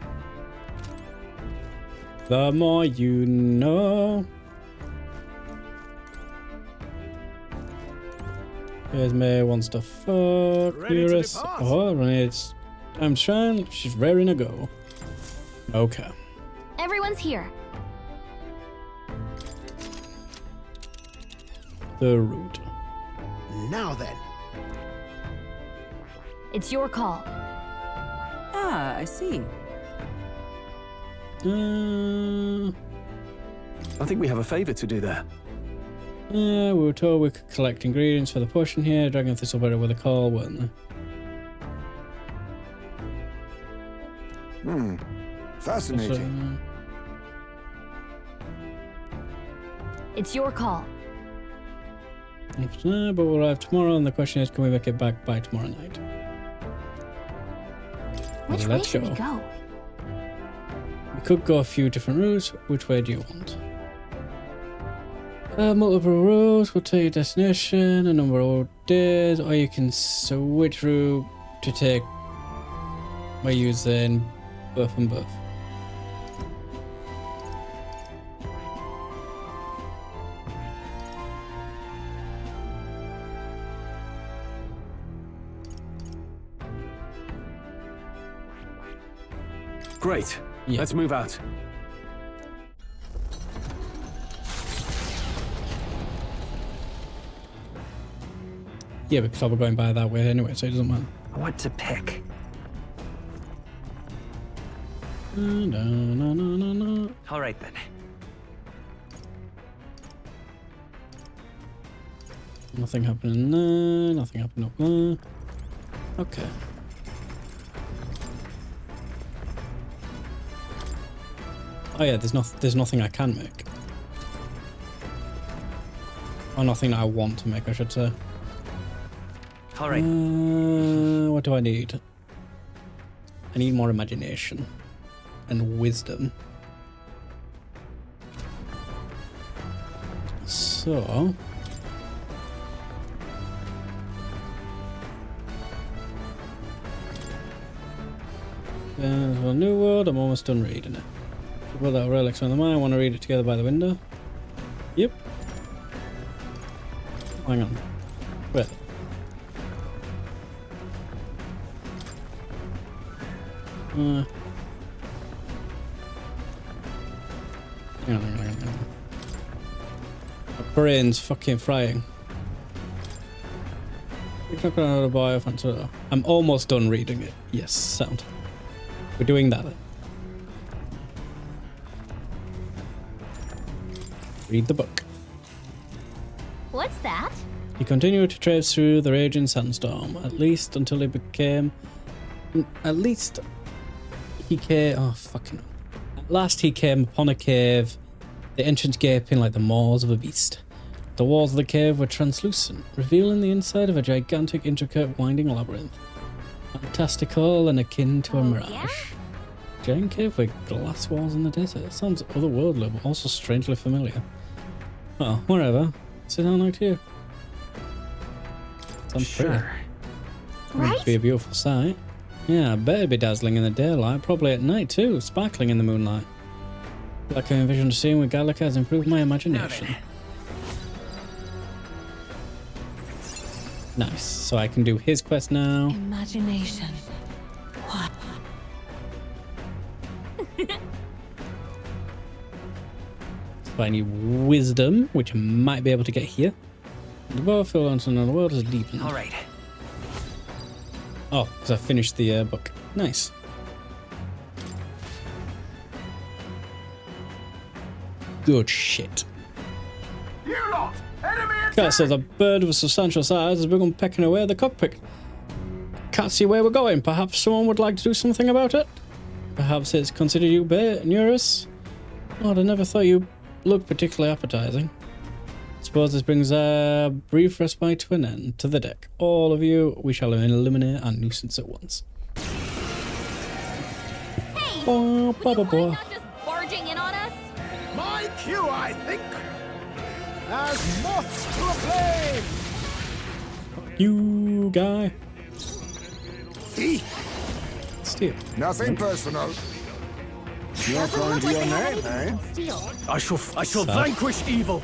The more you know. Here's May wants to fuck Eurus. Oh, it's time to shine. She's raring to go. Okay. Everyone's here. The route. Now then. It's your call. Ah, I see. I think we have a favor to do there. We were told we could collect ingredients for the potion here. Dragon Thistleberry with a call, weren't they? Fascinating. It's your call. But we'll arrive tomorrow, and the question is, can we make it back by tomorrow night? Which way should we go? We could go a few different routes. Which way do you want? Multiple routes will take your destination, a number of days, or you can switch route to take by using buff and buff. Great. Yeah. Let's move out. Yeah, because I'll be going by that way anyway, so it doesn't matter. What to pick? All right then. Nothing happening there. Nothing happening up there. Okay. Oh yeah, there's nothing I can make. Or nothing I want to make, I should say. All right. What do I need? I need more imagination and wisdom. So there's a new world. I'm almost done reading it. Well, that relics on the mind. I want to read it together by the window. Yep. Hang on. Wait. Hang on. My brain's fucking frying. I'm almost done reading it. Yes, sound. We're doing that. Read the book. What's that? He continued to trace through the raging sandstorm, at least until he became... At last he came upon a cave, the entrance gaping like the maws of a beast. The walls of the cave were translucent, revealing the inside of a gigantic, intricate, winding labyrinth. Fantastical and akin to a mirage. Yeah? Giant cave with glass walls in the desert. Sounds otherworldly, but also strangely familiar. Well, wherever. Sit down like you. Sounds pretty. Right? Must be a beautiful sight. Yeah, I bet it'd be dazzling in the daylight, probably at night too, sparkling in the moonlight. Like I envisioned seeing with Gallica has improved my imagination. Nice, so I can do his quest now. Imagination. What? So I need wisdom, which I might be able to get here. The battlefield on another world is deepened. All right. Oh, because I finished the book. Nice. Good shit. Okay, so the bird of a substantial size has begun pecking away at the cockpit. Can't see where we're going. Perhaps someone would like to do something about it? Perhaps it's considered you Neurus? Oh, I never thought you looked particularly appetizing. Suppose this brings a brief respite to an end. To the deck. All of you, we shall eliminate our nuisance at once. Hey! Would you mind not just barging in on us? My cue, I think. As moths to a flame. You guy. Steal. Nothing personal. You're calling to your name, eh? I shall vanquish evil.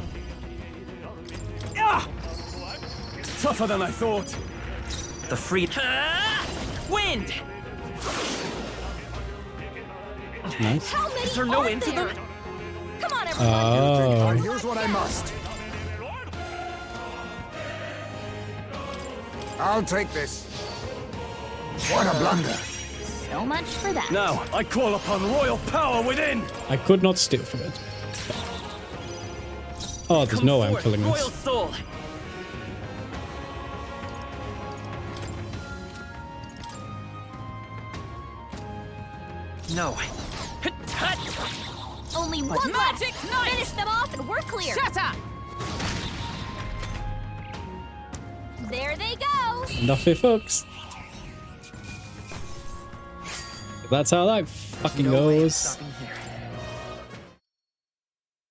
Ah! Tougher than I thought. The free... Wind! Nice. Is there no end to them? Come on, everyone. I'll use what I must. I'll take this. What a blunder. So much for that. Now, I call upon royal power within. I could not steal from it. Oh, there's no way I'm killing Royal this. soul. No. Only one magic left. Finish them off and we're clear. Shut up! There they go. Nothing, folks. That's how that fucking goes.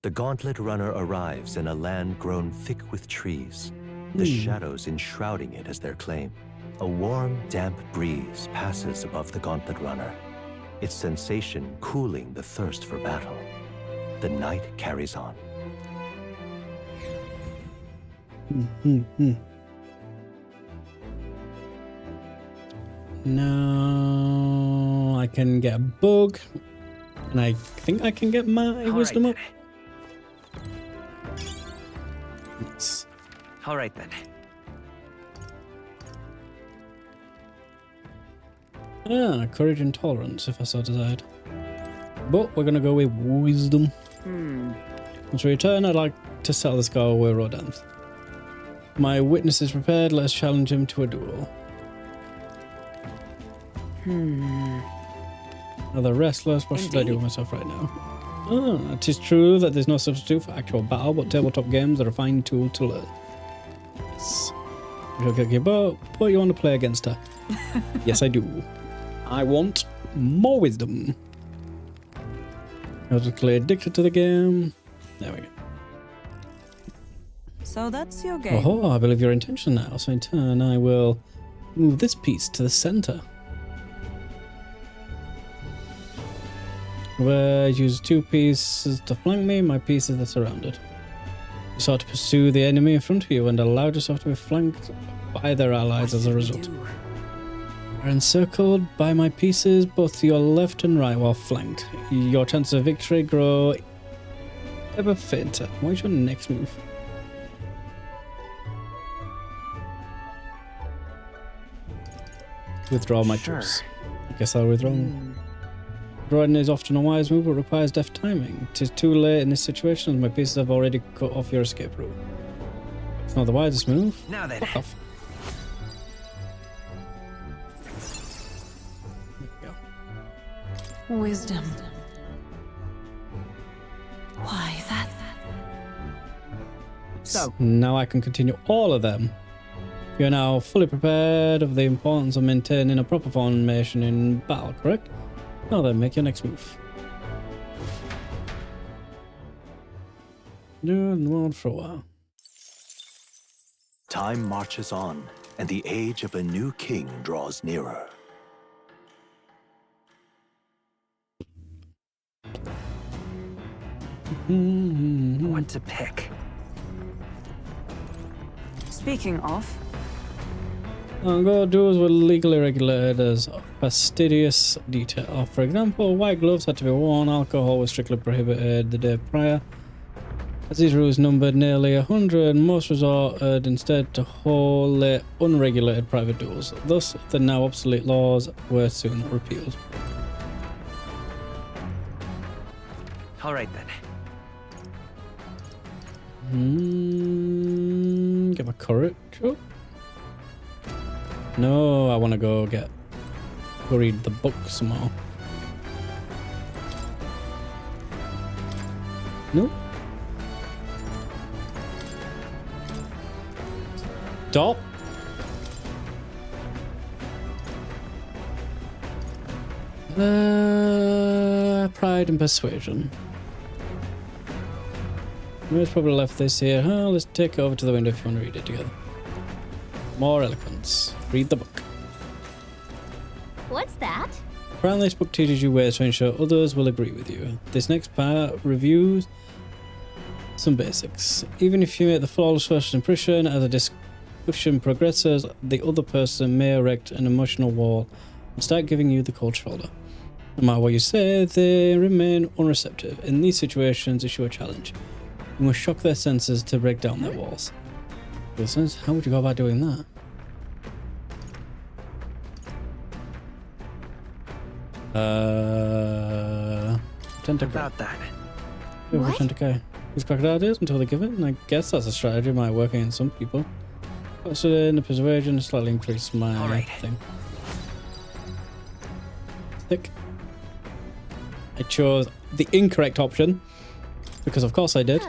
The Gauntlet Runner arrives in a land grown thick with trees, the shadows enshrouding it as their claim. A warm, damp breeze passes above the Gauntlet Runner, its sensation cooling the thirst for battle. The night carries on. Now I can get a bug, and I think I can get my wisdom up. Nice. All right then. Ah, courage and tolerance, if I so desired. But we're gonna go with wisdom. Once we return, I'd like to settle the score with Rodanthe. My witness is prepared. Let's challenge him to a duel. Other restless. What should I do with myself right now? Ah, it is true that there's no substitute for actual battle, but tabletop games are a fine tool to learn. Yes. But you want to play against her? Yes, I do. I want more wisdom. I was clearly addicted to the game. There we go. So that's your game. Oh, I believe your intention now. So in turn, I will move this piece to the center. Where use 2 pieces to flank me, my pieces are surrounded. You sought to pursue the enemy in front of you and allowed yourself to be flanked by their allies as a result. You are encircled by my pieces, both to your left and right while flanked. Your chances of victory grow ever fainter. What is your next move? Withdraw my troops. I guess I'll withdraw. Withdrawing is often a wise move, but requires deft timing. It is too late in this situation, as my pieces have already cut off your escape route. It's not the wisest move. Now then. Fuck off. Wisdom. Why that? So now I can continue all of them. You're now fully prepared of the importance of maintaining a proper formation in battle, correct? Now then, make your next move. Doing the world for a while. Time marches on, and the age of a new king draws nearer. What to pick? Speaking of, Go duels were legally regulated as fastidious detail. For example, white gloves had to be worn, alcohol was strictly prohibited the day prior. As these rules numbered nearly 100, most resorted instead to wholly unregulated private duels. Thus, the now obsolete laws were soon repealed. All right then. Get my courage up. No, I want to go read the book some more. No. Stop. Pride and persuasion. We've probably left this here. Let's take it over to the window if you want to read it together. More eloquence. Read the book. What's that? Apparently this book teaches you ways to ensure others will agree with you. This next part reviews some basics. Even if you make the flawless first impression, as a discussion progresses, the other person may erect an emotional wall and start giving you the cold shoulder. No matter what you say, they remain unreceptive. In these situations, issue a challenge. You must shock their senses to break down their walls. Listeners, how would you go about doing that? about that. What? Use crocodile ideas until they give it, and I guess that's a strategy might work in some people. So in the persuasion to slightly increase my thing. Thick. I chose the incorrect option because of course I did.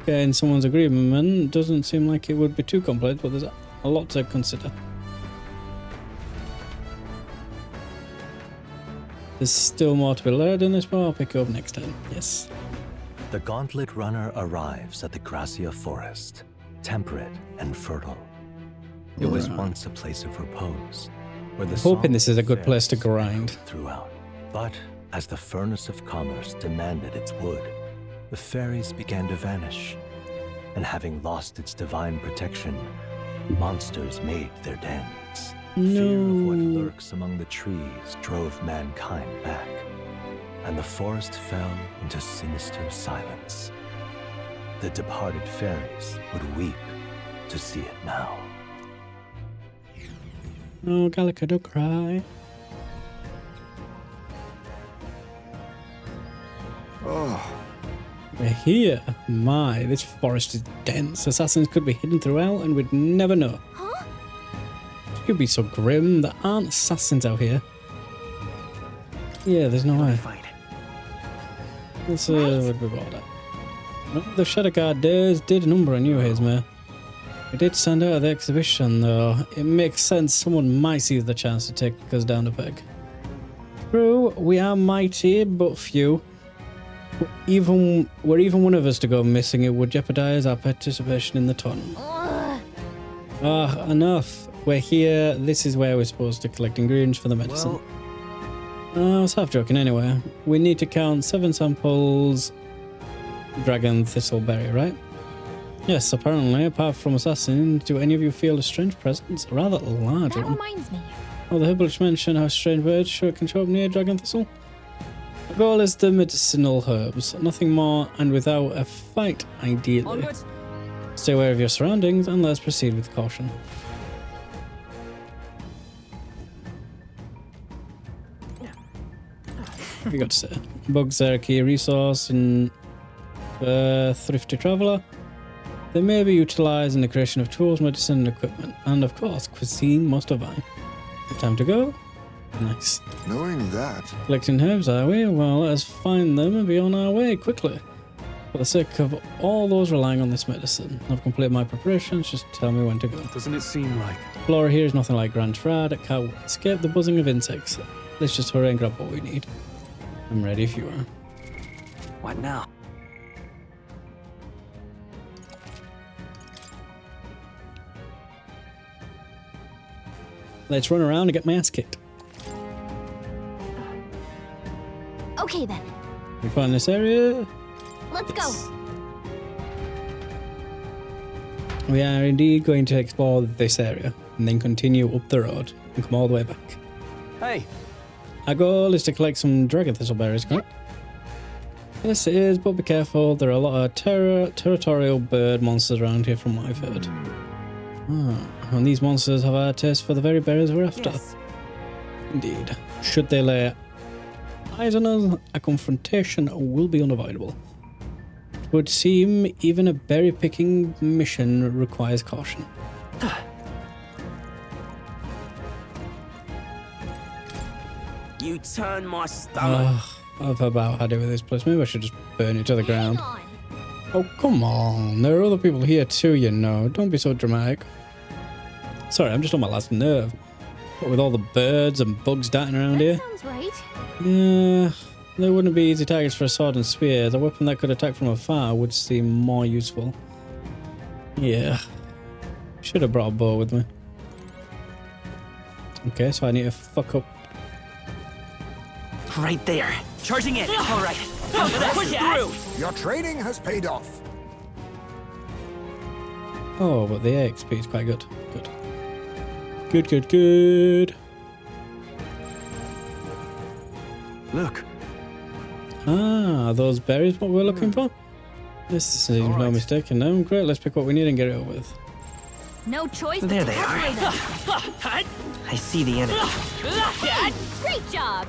Getting someone's agreement doesn't seem like it would be too complex, but there's a lot to consider. There's still more to be learned in this, but I'll pick it up next time. Yes. The Gauntlet Runner arrives at the Gracia Forest, temperate and fertile. It was once a place of repose, where the hoping this is a good place to grind throughout. But as the furnace of commerce demanded its wood, the fairies began to vanish, and having lost its divine protection, monsters made their dens. Fear of what lurks among the trees drove mankind back, and the forest fell into sinister silence. The departed fairies would weep to see it now. No, Gallica, don't cry. Oh. We're here. My, this forest is dense. Assassins could be hidden throughout and we'd never know. Huh? It could be so grim. There aren't assassins out here. Yeah, there's no way. This would be bored at. Well, the Shadow Guard days did a number on you, Hazmare. We did stand out at the exhibition, though. It makes sense someone might seize the chance to take us down a peg. True, we are mighty, but few. Were even one of us to go missing, it would jeopardize our participation in the tournament. Enough. We're here. This is where we're supposed to collect ingredients for the medicine. Well, I was half joking anyway. We need to count 7 samples dragon thistleberry, right? Yes, apparently, apart from assassins, do any of you feel a strange presence? A rather large That one. reminds me. Oh, the herbalist mentioned how strange birds can show up near dragon thistle. The goal is the medicinal herbs, nothing more, and without a fight, ideally. Onward. Stay aware of your surroundings and let's proceed with caution. What you got to say? Bugs are a key resource in thrifty traveller. They may be utilised in the creation of tools, medicine, and equipment, and of course, cuisine most divine. Time to go. Nice. Knowing that. Collecting herbs, are we? Well, let us find them and be on our way quickly. For the sake of all those relying on this medicine, I've completed my preparations. Just tell me when to go. Doesn't it seem like? Flora here is nothing like Grand Trad. It can't escape the buzzing of insects. Let's just hurry and grab what we need. I'm ready if you are. What now? Let's run around and get my ass kicked. Okay then, We find this area. let's go. We are indeed going to explore this area and then continue up the road and come all the way back. Hey. Our goal is to collect some dragon thistleberries, correct? Yes, it is, but be careful. There are a lot of territorial bird monsters around here from what I've heard. And these monsters have a taste for the very berries we're after. Yes. Indeed. Should they lay eyes on us, a confrontation will be unavoidable. It would seem even a berry-picking mission requires caution. You turn my stomach. I've about had it with this place. Maybe I should just burn it to the ground. Oh, come on. There are other people here too, you know. Don't be so dramatic. Sorry, I'm just on my last nerve. What with all the birds and bugs darting around here? Sounds right. Yeah, they wouldn't be easy targets for a sword and spear. The weapon that could attack from afar would seem more useful. Yeah. Should have brought a bow with me. Okay, so I need to fuck up. Right there. Charging in. All right. Push through. Your training has paid off. Oh, but the XP is quite good. Good. Good, good, good. Look. Ah, are those berries what we're looking for? This seems no mistake in them. Great, let's pick what we need and get it over with. No choice but There to they are. catch them. I see the enemy. Great job.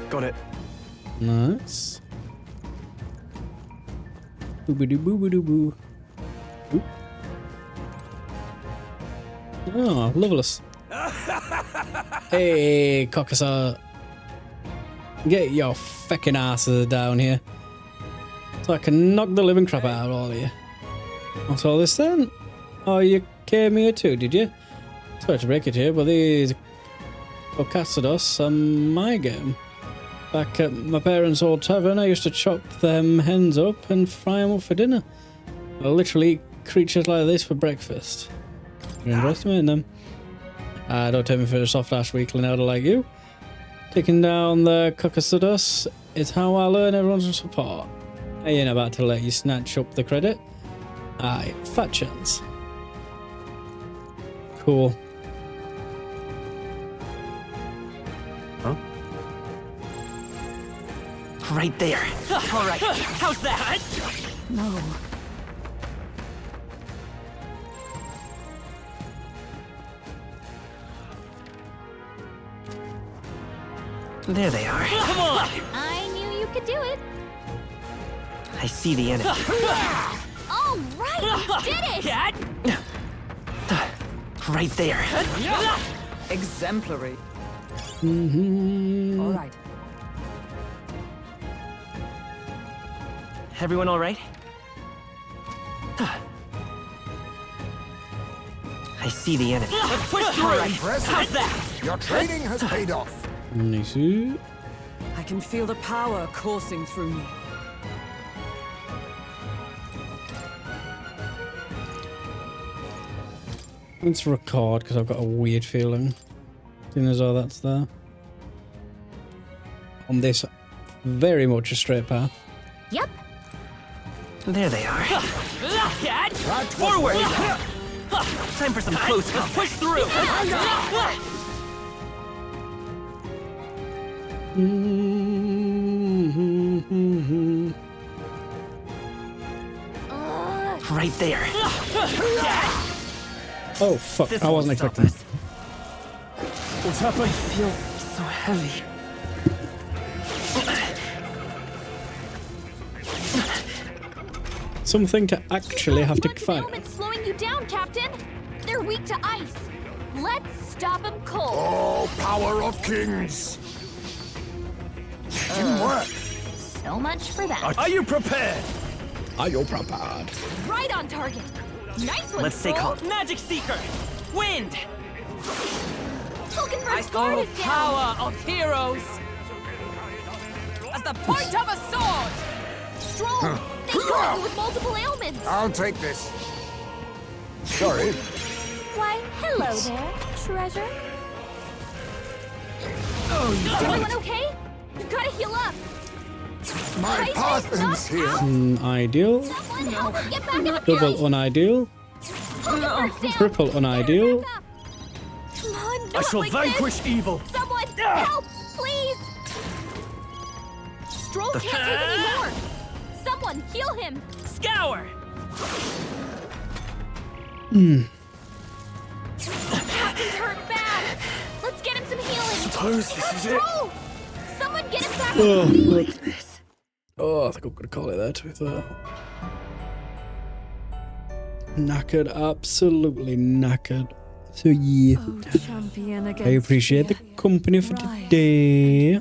Got it. Nice. Boobity-boobity-boo. Oop. Oh, loveless. Hey, Caucasus. Get your feckin' asses down here. So I can knock the living crap out of all of you. What's all this then? Oh, you came here too, did you? Sorry to break it here, but these Caucasus are my game. Back at my parents' old tavern, I used to chop them hens up and fry them up for dinner. I literally eat creatures like this for breakfast. You're underestimating them. Don't take me for a soft-ass weakling elder like you. Taking down the Caucasus is how I learn everyone's support. I ain't about to let you snatch up the credit. Aye, fat chance. Cool. Right there. All right. How's that? No. There they are. Come on. I knew you could do it. I see the enemy. All right, you did it. Right there. Exemplary. Mm-hmm. All right. Everyone all right? I see the enemy. Let's push through. All right. Impressive. How's that? Your training has paid off. Nice. I can feel the power coursing through me. Let's record because I've got a weird feeling. Seeing as though that's there. On this very much a straight path. Yep. There they are. Forward! Time for some close. Let's push through. Right there. Oh fuck! I wasn't expecting. What's happening? I feel so heavy. Something to actually have to fight. It's slowing you down, Captain. They're weak to ice. Let's stop them cold. Oh, power of kings! Didn't work. So much for that. Are you prepared? Are you prepared? Right on target. Nice one, Let's stay Stroll. calm. Magic Seeker! Wind! Hulkenberg's guard is down. Power of heroes! As the point of a sword! Stroll, they got you with multiple ailments. I'll take this. Sorry. Why, hello there, treasure. Is everyone okay? You've got to heal up. My Parthen's here. Ideal. Someone help him get back up. Double unideal. Hulkenberg's down. Triple unideal. Come on, I shall vanquish evil. Someone help, please. Stroll can't take any more. Someone heal him. Scour! Captain's hurt bad. Let's get him some healing. Suppose this is it. Stroll! Someone get him back Oh, up, please. look. Oh, I think I'm gonna call it there. To be fair. Knackered, absolutely knackered. So yeah, I appreciate the company for today,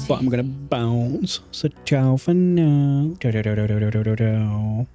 but I'm gonna bounce. So ciao for now. Ciao, ciao, ciao, ciao, ciao, ciao, ciao.